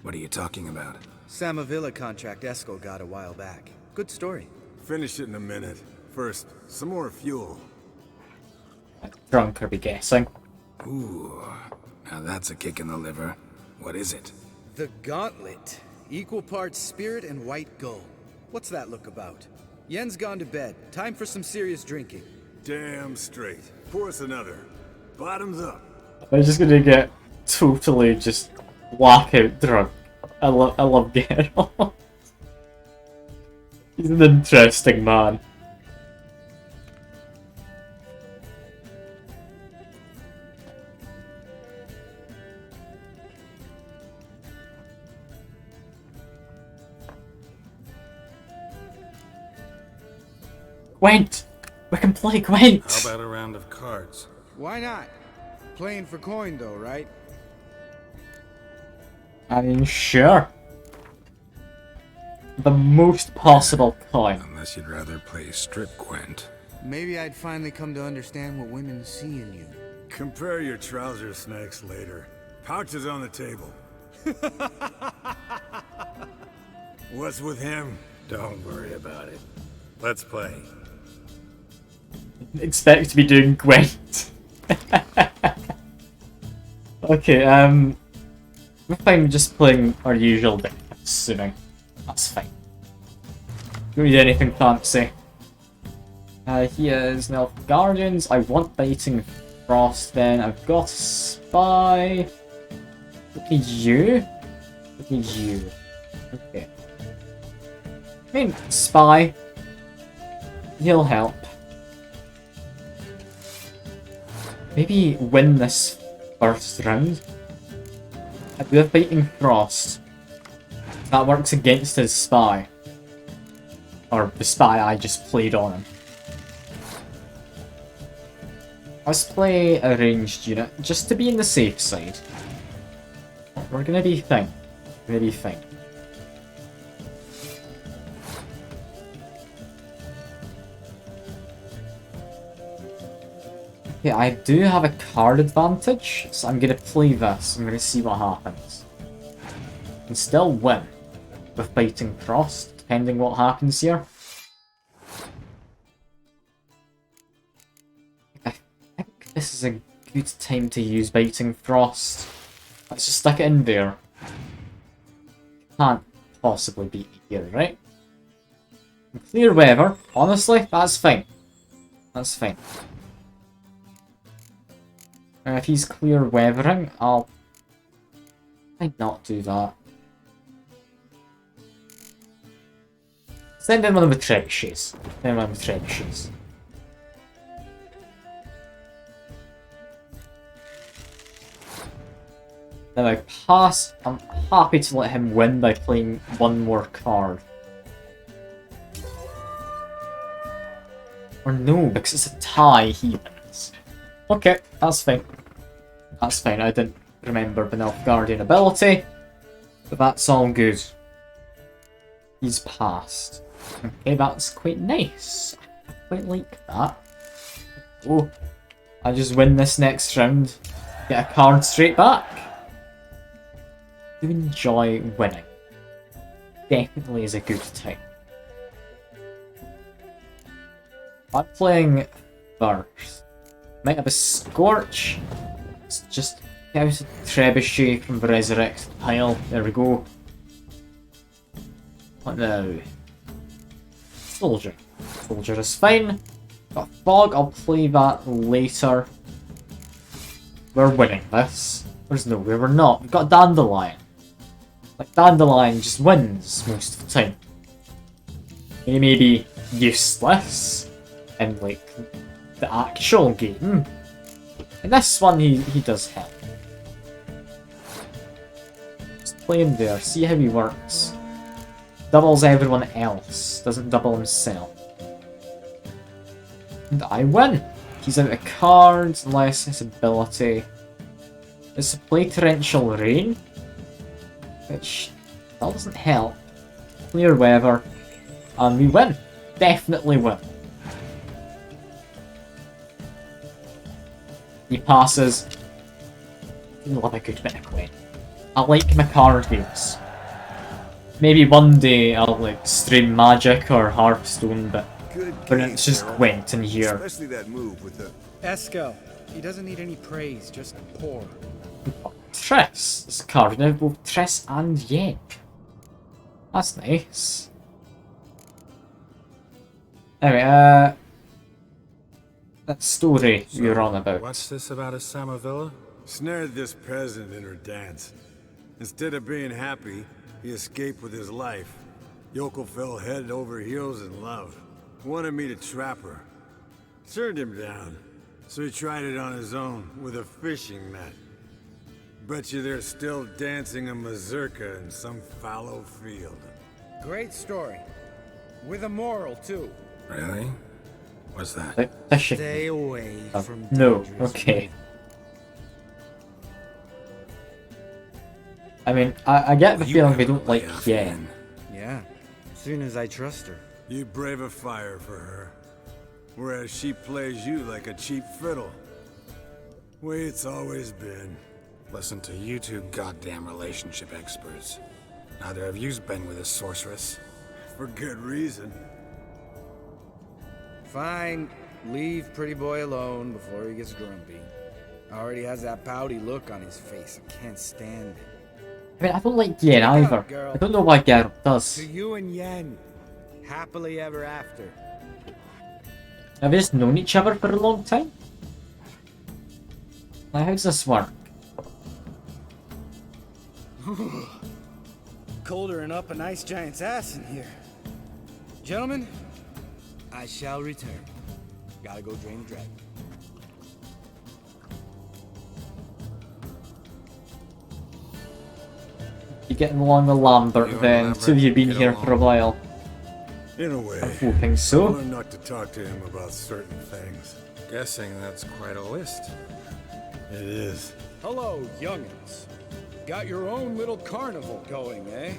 What are you talking about? Samavilla contract Eskel got a while back. Good story. Finish it in a minute. First, some more fuel. Drunk, I'll be guessing. Ooh, now that's a kick in the liver. What is it? The Gauntlet. Equal parts spirit and white gold. What's that look about? Yen's gone to bed. Time for some serious drinking. Damn straight. Pour us another. Bottoms up. I'm just gonna get totally just blackout drunk. I love Geralt. He's an interesting man. Gwent! We can play Gwent! How about a round of cards? Why not? Playing for coin though, right? I mean, sure. the most possible point. Unless you'd rather play strip Gwent. Maybe I'd finally come to understand what women see in you. Compare your trouser snakes later. Pouch is on the table. What's with him? Don't worry about it. Let's play. Expect to be doing Gwent. Okay, we're fine just playing our usual deck, I'm assuming. That's fine. Don't need anything fancy. He is Elf Guardians. I want Biting Frost then. I've got Spy. Look at you. Look at you. Okay. I mean, Spy. He'll help. Maybe win this first round. I do have Biting Frost. That works against his Spy. Or the Spy I just played on him. Let's play a ranged unit, just to be on the safe side. We're gonna be fine. We're gonna be fine. Okay, I do have a card advantage, so I'm gonna play this. I'm gonna see what happens. I can still win with Biting Frost, depending what happens here. I think this is a good time to use Biting Frost. Let's just stick it in there. Can't possibly beat it here, right? Clear weather, honestly, that's fine. That's fine. And if he's clear weathering, I'll not do that. Send in one of the trebuchets. Send one of the trebuchets. Now I pass. I'm happy to let him win by playing one more card. Or no, because it's a tie, he wins. Okay, that's fine. That's fine, I didn't remember the Elf Guardian ability. But that's all good. He's passed. Okay, that's quite nice. I quite like that. Oh, I just win this next round. Get a card straight back. Do enjoy winning. Definitely is a good time. I'm playing first. Might have a Scorch. Let's just get out a Trebuchet from the Resurrected pile. There we go. What now? Soldier. Soldier is fine. Got Fog, I'll play that later. We're winning this. There's no way we're not. We've got Dandelion. Like, Dandelion just wins most of the time. He may be useless in, like, the actual game. In this one, he does help. Just play him there, see how he works. Doubles everyone else, doesn't double himself. And I win! He's out of cards, unless his ability is to play Torrential Rain, which that doesn't help. Clear weather, and we win. Definitely win. He passes. I love a good bit of Gwent. I like my card games. Maybe one day I'll like stream Magic or Hearthstone, but it's just Gwent in here. Especially that move with the Esco. He doesn't need any praise, just pour. Triss. This card now both Triss and Yen. That's nice. Anyway, that story you're on about. What's this about a Samavilla? snared this peasant in her dance. Instead of being happy, he escaped with his life. Yoko fell head over heels in love. Wanted me to trap her. Turned him down. So he tried it on his own with a fishing net. Bet you they're still dancing a mazurka in some fallow field. Great story. With a moral, too. Really? What's that? Stay away from no, dangerous okay. I mean, I get the feeling they don't like Yen. Yeah. Soon as I trust her. You brave a fire for her, whereas she plays you like a cheap fiddle. Way it's always been. Listen to you two goddamn relationship experts. Neither of you's been with a sorceress. For good reason. Fine. Leave pretty boy alone before he gets grumpy. Already has that pouty look on his face. I can't stand it. I mean, I don't like Yen either. girl. I don't know why Geralt does. To you and Yen. Happily ever after. Have they just known each other for a long time? Like, how does this work? Colder and up a nice giant's ass in here. Gentlemen, I shall return. Gotta go drain the dragon. You getting along with Lambert then? So you've been here for a while. In a way. I'm hoping so. I learned not to talk to him about certain things. Guessing that's quite a list. It is. Hello, youngins. Got your own little carnival going, eh?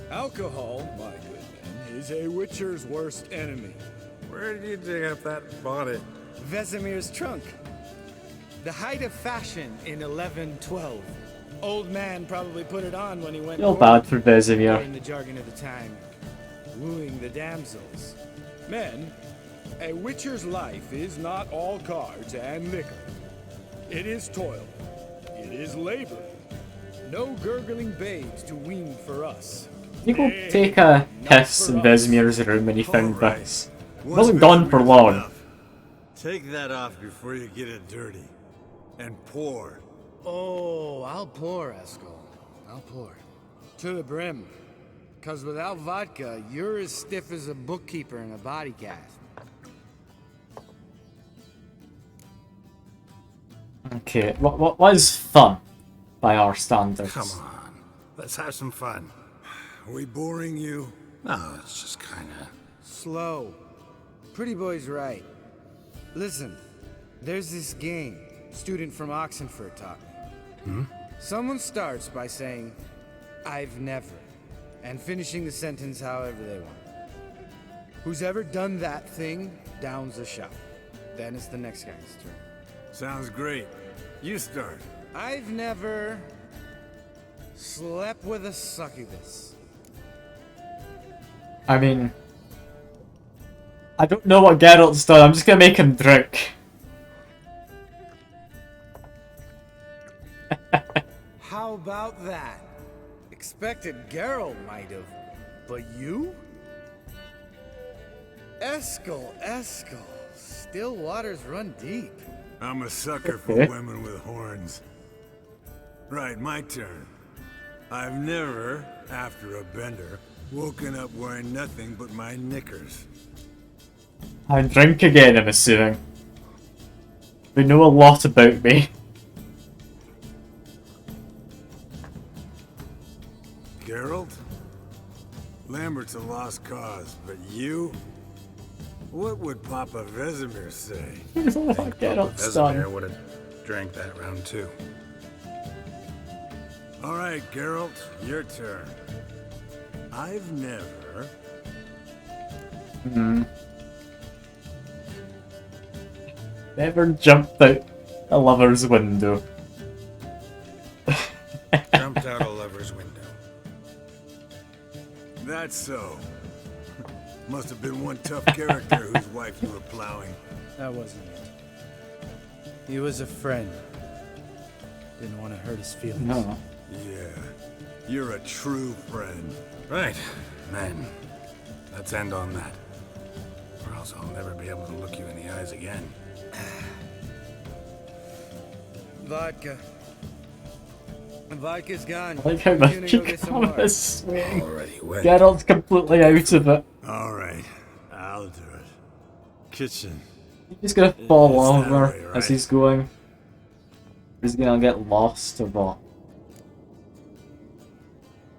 Alcohol, my good men, is a witcher's worst enemy. Where did you dig up that bonnet? Vesemir's trunk. The height of fashion in 1112. Old man probably put it on when he went Feel bad for Vesemir. in the jargon of the time. Wooing the damsels. Men, a witcher's life is not all cards and liquor. It is toil. It is labor. No gurgling babes to wean for us. You go take a piss in Vesemir's room when he found this. It wasn't gone for long. Take that off before you get it dirty. And pour. Oh, I'll pour, Eskel. I'll pour. To the brim. Cause without vodka, you're as stiff as a bookkeeper in a body cast. Okay, what was fun by our standards? Come on, let's have some fun. Are we boring you? No, it's just kinda... Slow. Pretty boy's right. Listen, there's this game student from Oxenford taught me. Someone starts by saying, I've never, and finishing the sentence however they want. Who's ever done that thing downs a shot. Then it's the next guy's turn. Sounds great. You start. I've never slept with a succubus. I mean, I don't know what Geralt's done. I'm just gonna make him drink. How about that? Expected Geralt might have, but you? Eskel. Still waters run deep. I'm a sucker for women with horns. Right, my turn. I've never, after a bender, woken up wearing nothing but my knickers. I drink again, I'm assuming. They know a lot about me. Geralt? Lambert's a lost cause, but you? What would Papa Vesemir say? Vesemir would have drank that round too. All right, Geralt, your turn. I've never... Never jumped out a lover's window. Jumped out a lover's window. That's so. Must have been one tough character whose wife you were plowing. That wasn't it. He was a friend. Didn't want to hurt his feelings. No. Yeah, you're a true friend. Right, men. Let's end on that. Or else I'll never be able to look you in the eyes again. Vodka. Vodka's gone. I like how much you get some come more. this swing. Already wet. Geralt's completely out of it. All right, I'll do it. Kitchen. He's gonna fall It's that over way, right? as he's going. He's gonna get lost or what?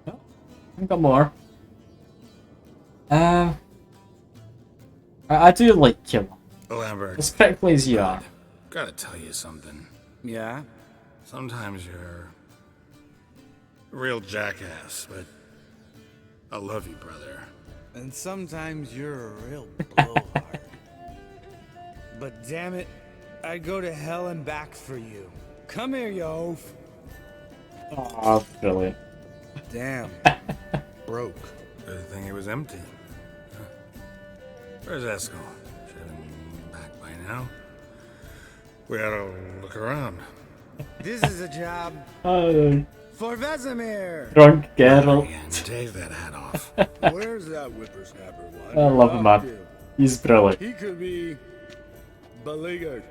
Oh, I've got more. I do like you. Lambert. As critically as you are. Gotta tell you something. Yeah? Sometimes you're a real jackass, but I love you, brother. And sometimes you're a real blowhard. But damn it, I'd go to hell and back for you. Come here, you oaf. Oh, brilliant. Damn. Broke. Good thing it was empty. Huh. Where's Eskel? Should have been back by now. We ought to look around. This is a job for Vesemir. Drunk Geralt. Take that hat off. Where's that whippersnapper one? I love him, man. He's brilliant. He could be beleaguered,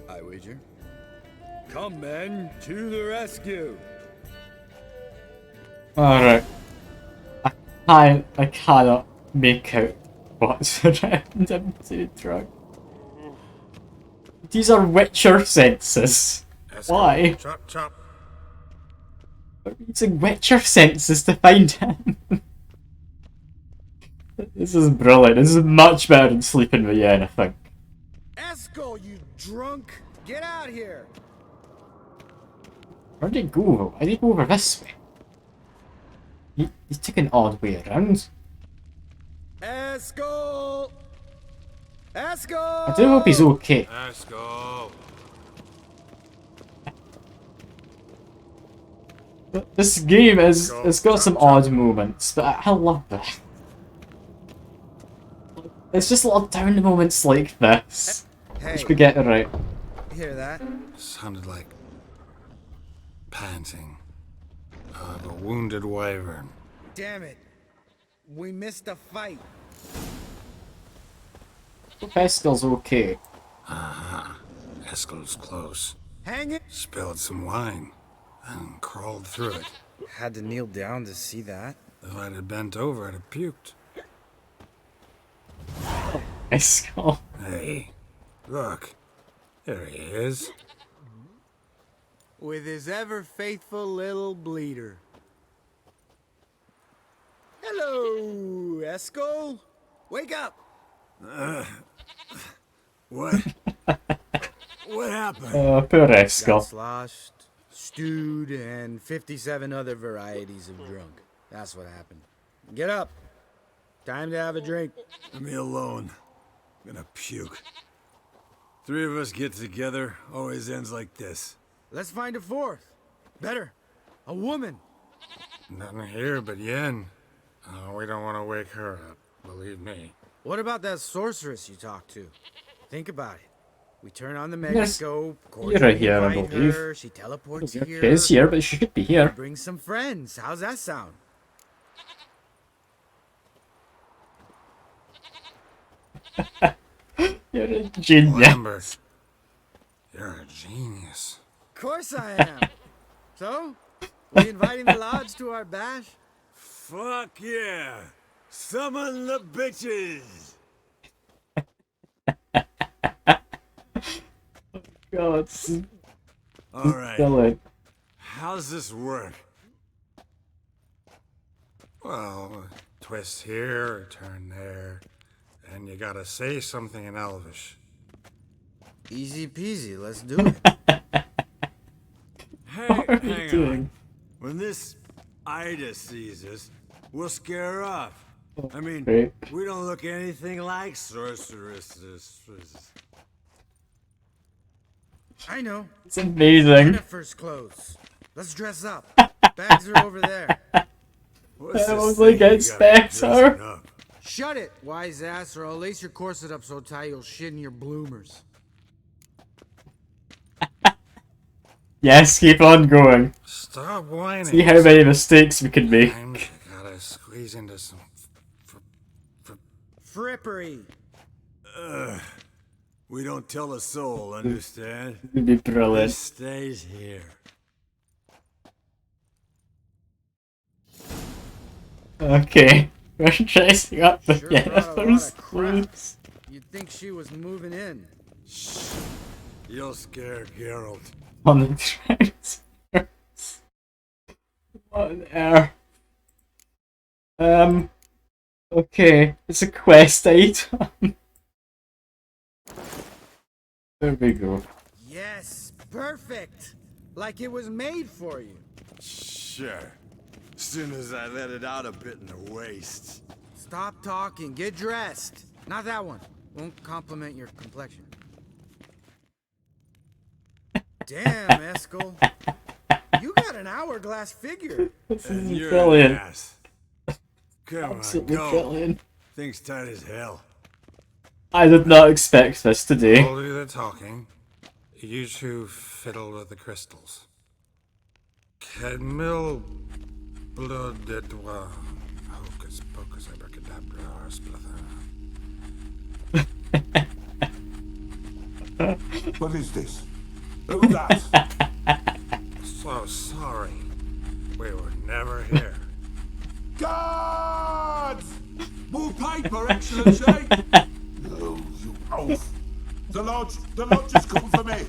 I wager. Come, men, to the rescue. Alright. I cannot make out what's around him to be drunk. These are Witcher senses. Why? Chop, chop. We're using Witcher senses to find him. This is brilliant. This is much better than sleeping with Yen, I think. Eskel, you drunk! Get out here! Where did he go over? Why did he go over this way? He took an odd way around. Eskel! Eskel! I do hope he's okay. Eskel! This game it's got some odd moments, but I love that. It's just a lot of down moments like this. Hey. Which we get it right. Hear that? Sounded like panting of a wounded wyvern. Damn it. We missed a fight. Hope Eskel's okay. Aha. Eskel's close. Hang it! Spilled some wine and crawled through it. Had to kneel down to see that. If I'd have bent over, I'd have puked. Eskel. Hey, look. There he is. With his ever faithful little bleeder. Hello, Eskel. Wake up. What? What happened? Poor Eskel. Got sloshed, stewed, and 57 other varieties of drunk. That's what happened. Get up. Time to have a drink. Leave me alone. I'm gonna puke. Three of us get together, always ends like this. Let's find a fourth. Better. A woman. Nothing here but Yen. Oh, we don't want to wake her up, believe me. What about that sorceress you talked to? Think about it. We turn on the Yes, megascope, you're here, I find believe. her, she teleports Okay, here. is here, but she should be here. Bring some friends. How's that sound? You're a genius. Lambert, you're a genius. Of course I am. So, we inviting the lodge to our bash? Fuck yeah! Summon the bitches! God. Alright. Brilliant. How's this work? Well, twist here, turn there, and you gotta say something in Elvish. Easy peasy, let's do it. Hey, What are you hang doing? on. When this Ida sees us, we'll scare her off. I mean, Great. we don't look anything like sorceresses. I know. It's amazing. Jennifer's clothes. Let's dress up. Bags are over there. What's That this was like thing you it's got better. dressing up? Shut it, wise ass, or I'll lace your corset up so tight you'll shit in your bloomers. Yes, keep on going. Stop whining. See how many mistakes we can make. Sometimes you gotta squeeze into some Frippery. We don't tell a soul, understand? It'd be brilliant. This stays here. Okay. We're dressing up the Sure brought a lot Jennifer's of crap. clothes. You'd think she was moving in. Shh. You'll scare Geralt. On the trousers. What on earth? Okay. It's a quest item. There we go. Yes, perfect. Like it was made for you. Sure. Soon as I let it out a bit in the waist. Stop talking. Get dressed. Not that one. Won't compliment your complexion. Damn, Eskel. You got an hourglass figure. This And is you're brilliant. an ass. Come on, Absolutely go. brilliant. Thing's tight as hell. I did not expect this today. I'll do the talking. You two fiddle with the crystals. Cadmil blood de doigt. Hocus pocus abracadabra splither. What is this? Who's that? So sorry. We were never here. Guards! More paper, Excellency! No, you oaf! The lodge has come for me!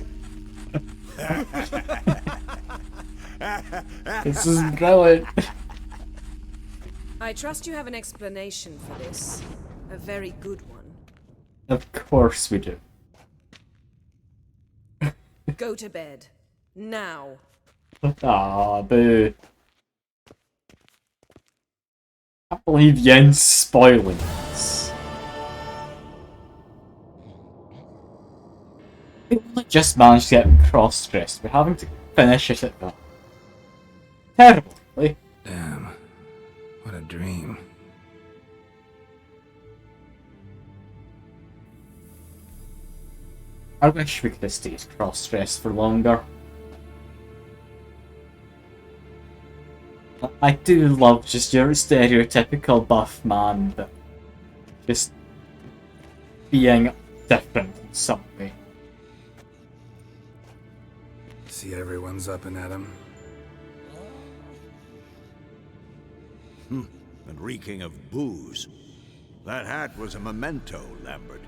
This is brilliant. I trust you have an explanation for this. A very good one. Of course we do. Go to bed. Now. Ah, boo. I can't believe Yen's spoiling this. We only just managed to get cross-dressed. We're having to finish it at that. Terribly. Damn. What a dream. I wish we could have stayed cross-dressed for longer. I do love just your stereotypical buff man, but just being different in some way. See, everyone's up and at 'em. And reeking of booze. That hat was a memento, Lambert.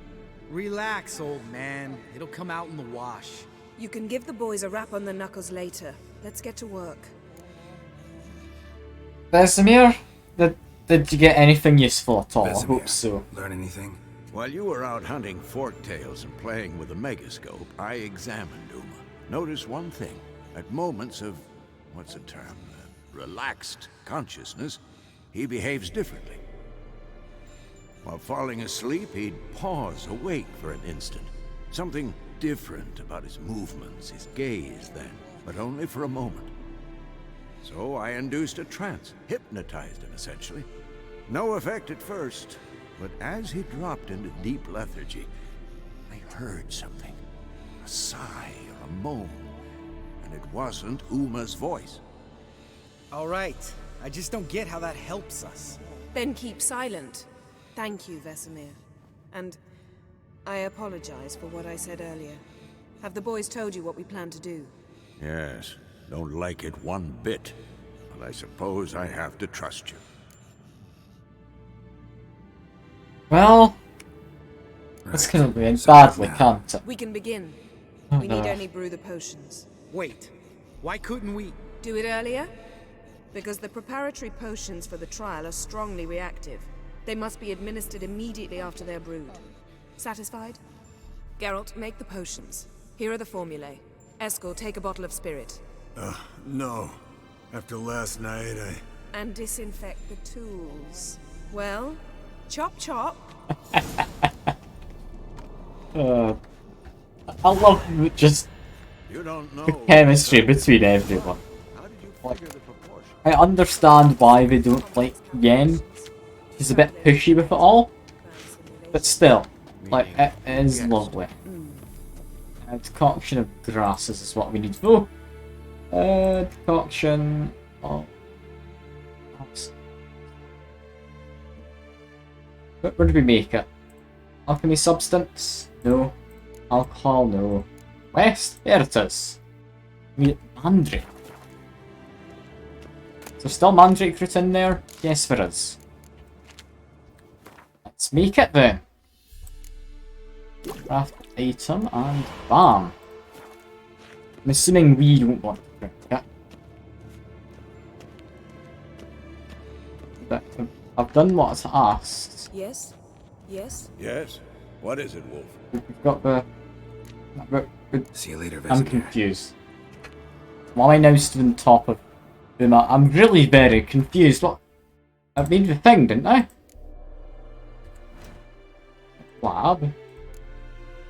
Relax, old man. It'll come out in the wash. You can give the boys a rap on the knuckles later. Let's get to work. Vesemir, did you get anything useful at all? I hope so. Learn anything? While you were out hunting forktails and playing with the megascope, I examined Uma. Notice one thing. At moments of, what's the term, relaxed consciousness, he behaves differently. While falling asleep, he'd pause awake for an instant. Something different about his movements, his gaze then, but only for a moment. So I induced a trance, hypnotized him essentially. No effect at first, but as he dropped into deep lethargy, I heard something. A sigh or a moan, and it wasn't Uma's voice. All right. I just don't get how that helps us. Then keep silent. Thank you, Vesemir. And I apologize for what I said earlier. Have the boys told you what we plan to do? Yes, don't like it one bit, but I suppose I have to trust you. Well, it's gonna be badly, can't it? We can begin. Oh, We need no. only brew the potions. Wait. Why couldn't we... Do it earlier? Because the preparatory potions for the trial are strongly reactive. They must be administered immediately after they're brewed. Satisfied? Geralt, make the potions. Here are the formulae. Eskel, take a bottle of spirit. No. After last night, And disinfect the tools. Well, chop chop. I love just You don't know the chemistry between everyone. Like, I understand why they don't like Yen. He's a bit pushy with it all, but still, like, it is lovely. A decoction of grasses is what we need. Oh, decoction of... Where did we make it? Alchemy substance? No. Alcohol? No. West? There it is. We need mandrake. Is there still mandrake root in there? Yes, there is. Let's make it then. Craft item and bam. I'm assuming we don't want to drink it. But I've done what I asked. Yes? Yes? Yes? What is it, Wolf? We've got the... See you later, I'm Vesemir. confused. Why am I now stood on top of Uma? I'm really very confused. What? I made the thing, didn't I? lab.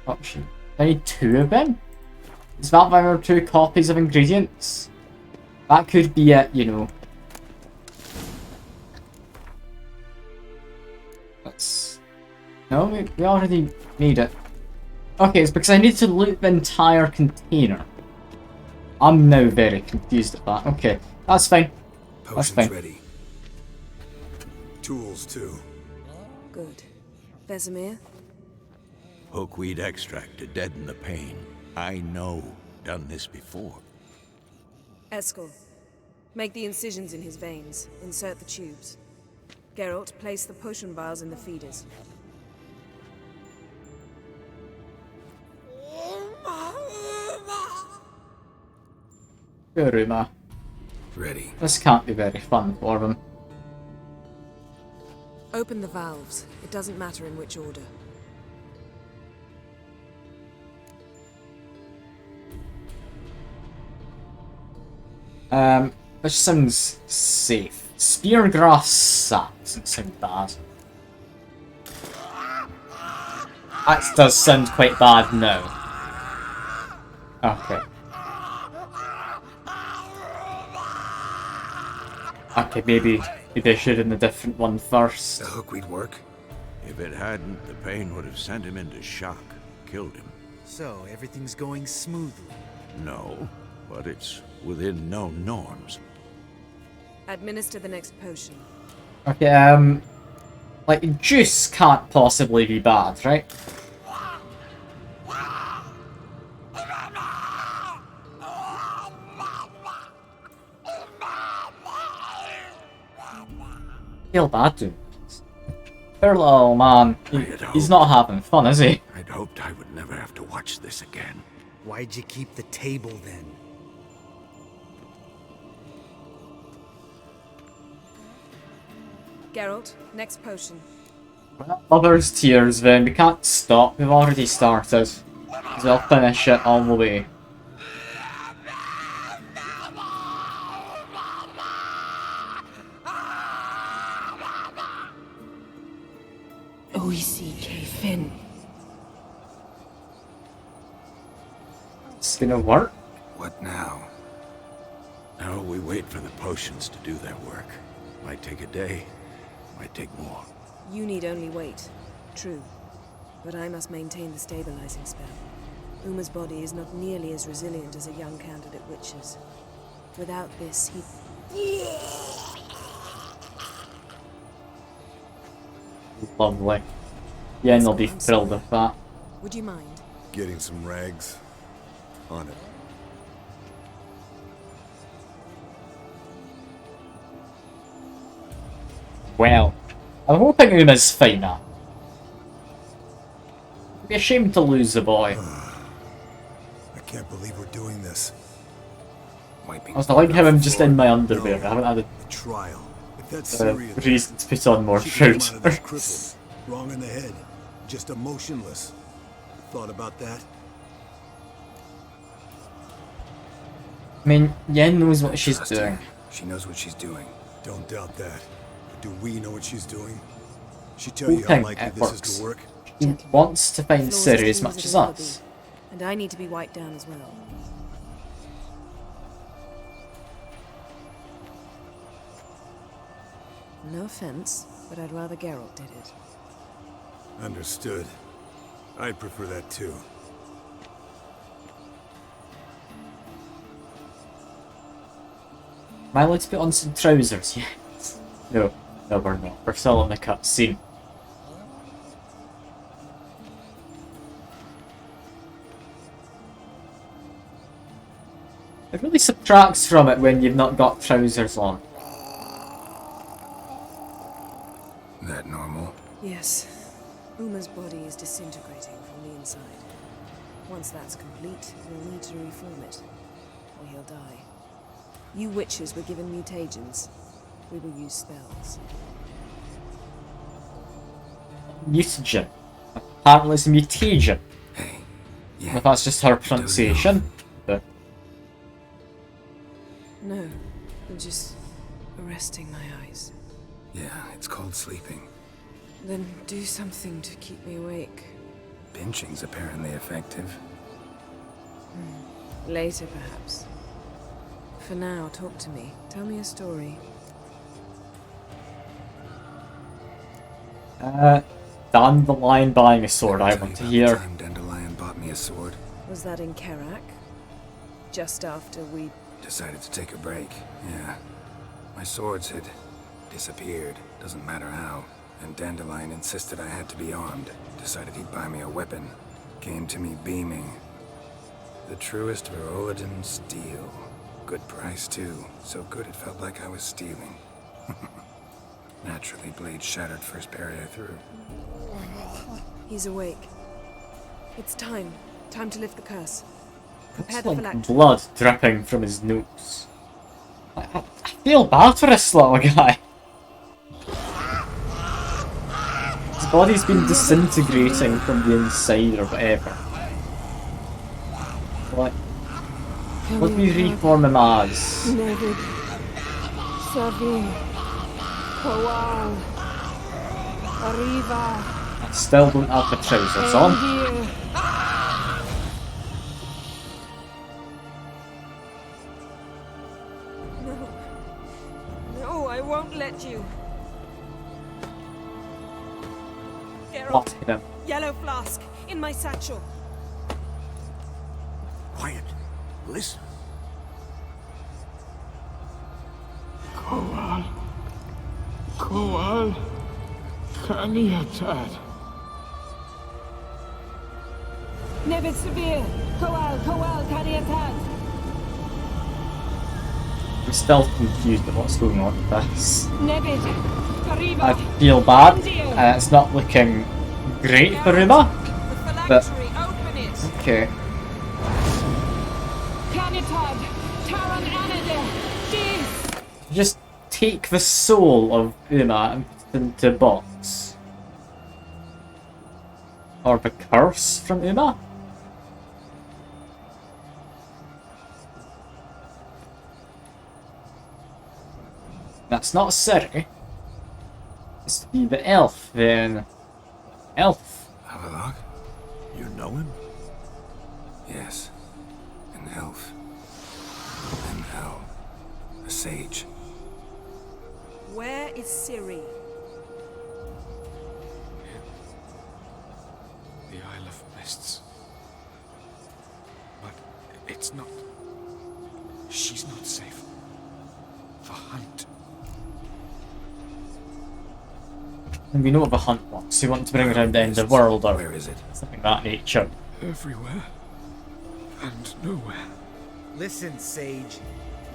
Option. I need 2 of them? Is that why there are 2 copies of ingredients? That could be it, you know. Let's... No, we already made it. Okay, it's because I need to loot the entire container. I'm now very confused at that. Okay, that's fine. That's fine. Ready. Tools, too. Good. Vesemir? Hookweed extract to deaden the pain. I know. Done this before. Eskel. Make the incisions in his veins. Insert the tubes. Geralt, place the potion vials in the feeders. Uruma. Ready. This can't be very fun for them. Open the valves. It doesn't matter in which order. Which sounds safe. Speargrass sap doesn't sound bad. That does sound quite bad now. Okay. Okay, maybe I should in a different one first. The hookweed work? If it hadn't, the pain would have sent him into shock, killed him. So, everything's going smoothly? No, but it's within known norms. Administer the next potion. Okay, like, juice can't possibly be bad, right? Feel bad, dude. Poor little man. He's not having fun, is he? I'd hoped I would never have to watch this again. Why'd you keep the table then? Geralt, next potion. Mother's tears, then. We can't stop. We've already started. So I'll finish it all the way. O-E-C-K Finn. It's gonna work. What now? Now we wait for the potions to do their work. Might take a day, might take more. You need only wait. True. But I must maintain the stabilizing spell. Uma's body is not nearly as resilient as a young candidate witch's. Without this, he... Lovely. Yeah, they'll be thrilled with that. Would you mind? Getting some rags. On it. Well, I'm hoping Uma's fine now. It'd be a shame to lose the boy. I can't believe we're doing this. I was like how I'm just in my underwear. I haven't had a trial. If that's serious, reason to put on more trousers. Wrong in the head. Just emotionless. Thought about that? I mean, Yen knows what she's doing. She knows what she's doing. Don't doubt that. But do we know what she's doing? She tell you how likely this is to work? She wants to find Ciri as much as us. And I need to be wiped down as well. No offense, but I'd rather Geralt did it. Understood. I'd prefer that too. Am I allowed to put on some trousers yet? No, we're not. We're still in the cutscene. It really subtracts from it when you've not got trousers on. That normal? Yes. Uma's body is disintegrating from the inside. Once that's complete, we'll need to reform it, or he'll die. You witches were given mutagens. We will use spells. Mutagen. Apparently it's a mutagen. Hey, yeah. If that's just her pronunciation. But... No, I'm just arresting my eyes. Yeah, it's called sleeping. Then do something to keep me awake. Pinching's apparently effective. Later, perhaps. For now, talk to me. Tell me a story. Dandelion buying a sword, I want to hear. Dandelion bought me a sword. Was that in Kerak? Just after we... Decided to take a break, yeah. My swords had disappeared, doesn't matter how. And Dandelion insisted I had to be armed. Decided he'd buy me a weapon. Came to me beaming. The truest Verolidan steel. Good price too. So good it felt like I was stealing. Naturally, blade shattered first parry I threw. He's awake. It's time. Time to lift the curse. Prepare It's the like phylactery. blood dripping from his nose. I feel bad for this little guy. His body's been disintegrating from the inside or whatever. What? What do we reform him as? Nevid. Savi. Kowal. Arriva. I still don't have the trousers on. Endir. No. No, I won't let you. What hit him? Yellow flask in my satchel. Quiet. Listen. Kowal. Kowal. Kaniatad. Nevid severe. Kowal, Kaniatad. I'm still confused at what's going on with this. Nevid. Arriva. I feel bad. It's not looking great for Uma. But okay. Kaniatad. Taran Anade. Dis. Just take the soul of Uma and put it into a box. Or the curse from Uma? That's not Ciri. It's to be the elf, then. Elf. Havelock? You know him? Yes. An elf. An elf. A sage. Where is Ciri? The Isle of Mists. But it's not... She's not safe. The hunt. And we know what the hunt wants. They want to bring her down to the end of the world or where is it? Something of that nature. Everywhere. And nowhere. Listen, Sage.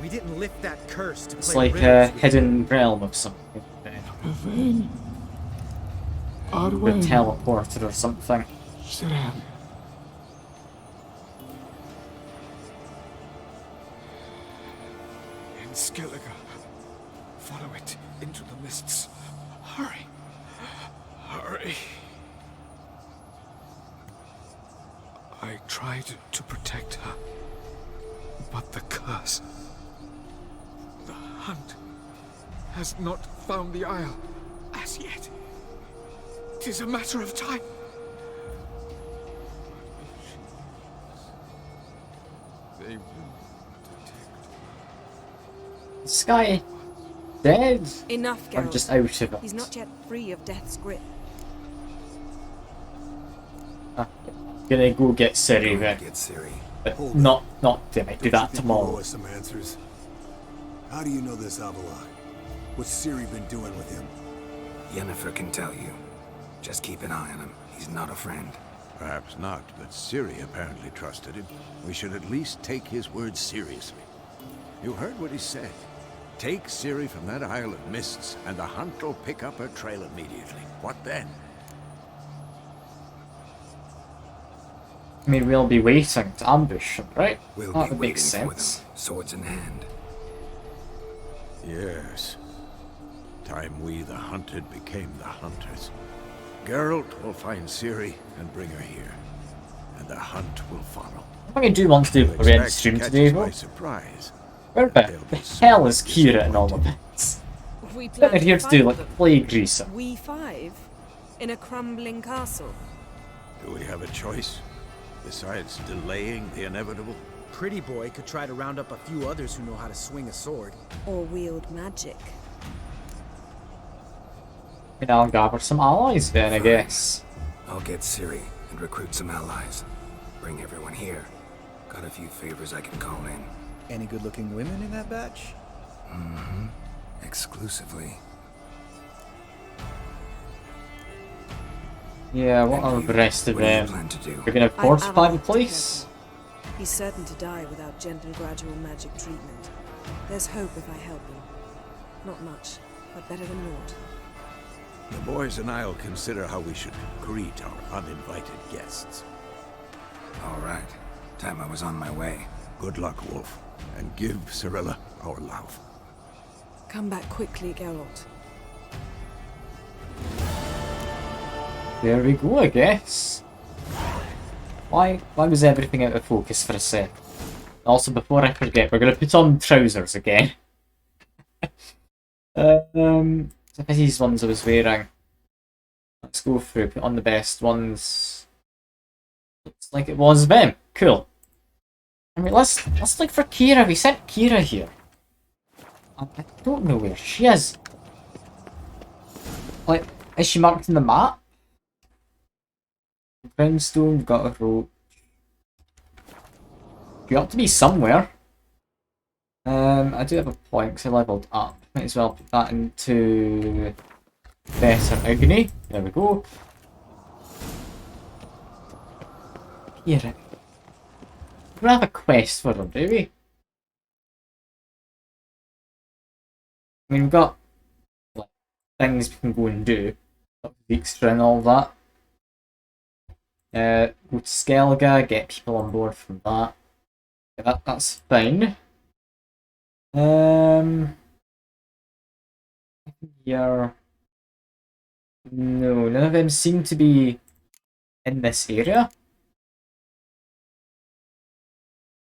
We didn't lift that curse to It's play like a riddles with hidden realm of something. Vein. The Arwen. teleporter or something. Siran. In Skellige. Follow it into the mists. Hurry. Hurry. I tried to protect her. But the curse. The hunt has not found the Isle as yet. It is a matter of time. They will detect. This guy dead? Enough, Or Geralt. just out of it? He's not yet free of death's grip. Gonna go get Ciri then. Get Ciri. But not tonight. Do that You tomorrow. owe us some answers. How do you know this Avalok? What's Ciri been doing with him? Yennefer can tell you. Just keep an eye on him. He's not a friend. Perhaps not, but Ciri apparently trusted him. We should at least take his words seriously. You heard what he said. Take Ciri from that Isle of Mists, and the hunt will pick up her trail immediately. What then? I mean, we'll be waiting to ambush him, right? We'll That be would make waiting for them, sense. swords in hand. Yes. Time we, the hunted, became the hunters. Geralt will find Ciri and bring her here. And the hunt will follow. I think I do want to do a red stream today, though. Surprise. Where the hell is Kira in all of this? We They're plan here to do fight like them. plague reason. We five? In a crumbling castle? Do we have a choice? Besides delaying the inevitable? Pretty boy could try to round up a few others who know how to swing a sword. Or wield magic. And I'll gather some allies then, I guess. I'll get Ciri and recruit some allies. Bring everyone here. Got a few favors I can call in. Any good-looking women in that batch? Mm-hmm. Exclusively. Yeah, what are the rest of them? We're gonna fortify the place? He's certain to die without gentle, gradual magic treatment. There's hope if I help him. Not much, but better than naught. The boys and I'll consider how we should greet our uninvited guests. All right. Time I was on my way. Good luck, Wolf. And give Cirilla our love. Come back quickly, Geralt. There we go, I guess. Why was everything out of focus for a sec? Also, before I forget, we're gonna put on trousers again. So these ones I was wearing. Let's go through, put on the best ones. Looks like it was them. Cool. I mean, let's look for Kira. We sent Kira here. I don't know where she is. Like, is she marked in the map? Brimstone, got a rope. You ought to be somewhere. I do have a point because I leveled up. Might as well put that into better agony. There we go. Here. We have a quest for them, do we? I mean, we've got like, things we can go and do. Extra and all that. Go to Skellige, get people on board from that. Yeah, that's fine. Here. No, none of them seem to be in this area.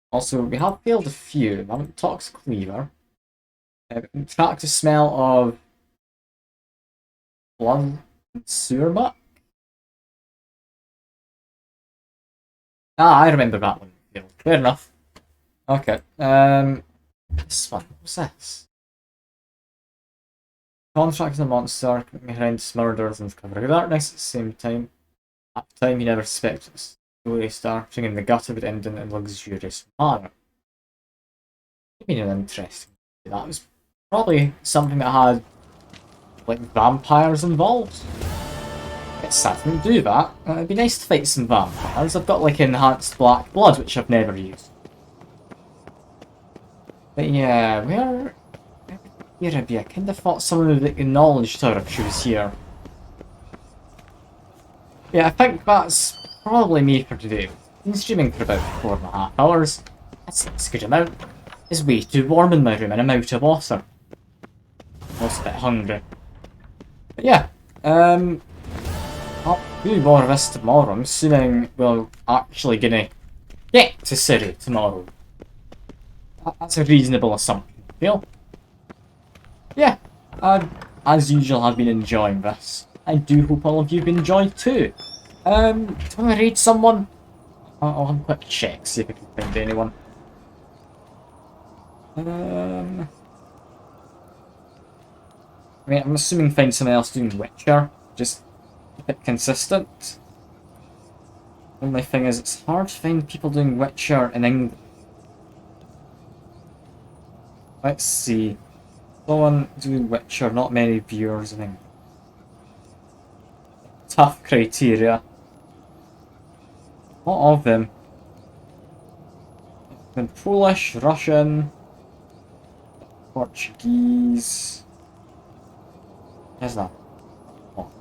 Also, we have failed a few. We haven't talked to Cleaver. We tracked a smell of blood and sewer muck. Ah, I remember that one. Fair enough. Okay. This one. What's this? Contracting the monster, committing horrendous murders and covering darkness at the same time. At the time, he never suspected this. Story starting in the gutter but ending in luxurious manner. It'd been an interesting. That was probably something that had like vampires involved. It's sad to do that. It'd be nice to fight some vampires. I've got like enhanced black blood, which I've never used. But yeah, where would it be? I kind of thought someone would acknowledged her if she was here. Yeah, I think that's probably me for today. Been streaming for about 4.5 hours. That's a good amount. It's way too warm in my room and I'm out of water. I'm also a bit hungry. But yeah, I'll do more of this tomorrow. I'm assuming we're actually gonna get to Ciri tomorrow. That's a reasonable assumption, I feel. Yeah, as usual, I've been enjoying this. I do hope all of you have enjoyed too. Do I want to raid someone? I'll have a quick check, see if I can find anyone. I mean, I'm assuming find someone else doing Witcher. Just keep it consistent. Only thing is, it's hard to find people doing Witcher in England. Let's see. Someone doing Witcher, not many viewers in England. Tough criteria. A lot of them. Been Polish, Russian, Portuguese. Where's that? Oh.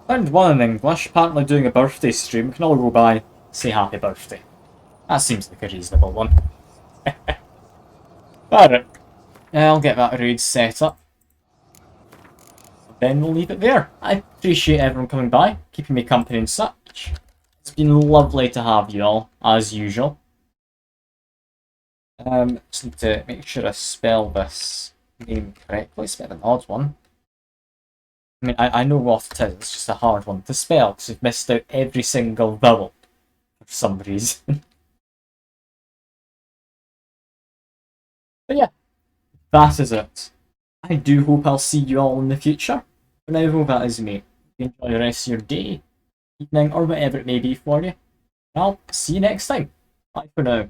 Found one in English, apparently doing a birthday stream. We can all go by, say happy birthday. That seems like a reasonable one. Alright. I'll get that raid set up. Then we'll leave it there. I appreciate everyone coming by, keeping me company and such. It's been lovely to have you all, as usual. Just need to make sure I spell this name correctly. It's a bit of an odd one. I mean, I know what it is, it's just a hard one to spell, because you've missed out every single vowel for some reason. But yeah, that is it. I do hope I'll see you all in the future. But now, hope that is me. Enjoy the rest of your day, evening, or whatever it may be for you. I'll see you next time. Bye for now.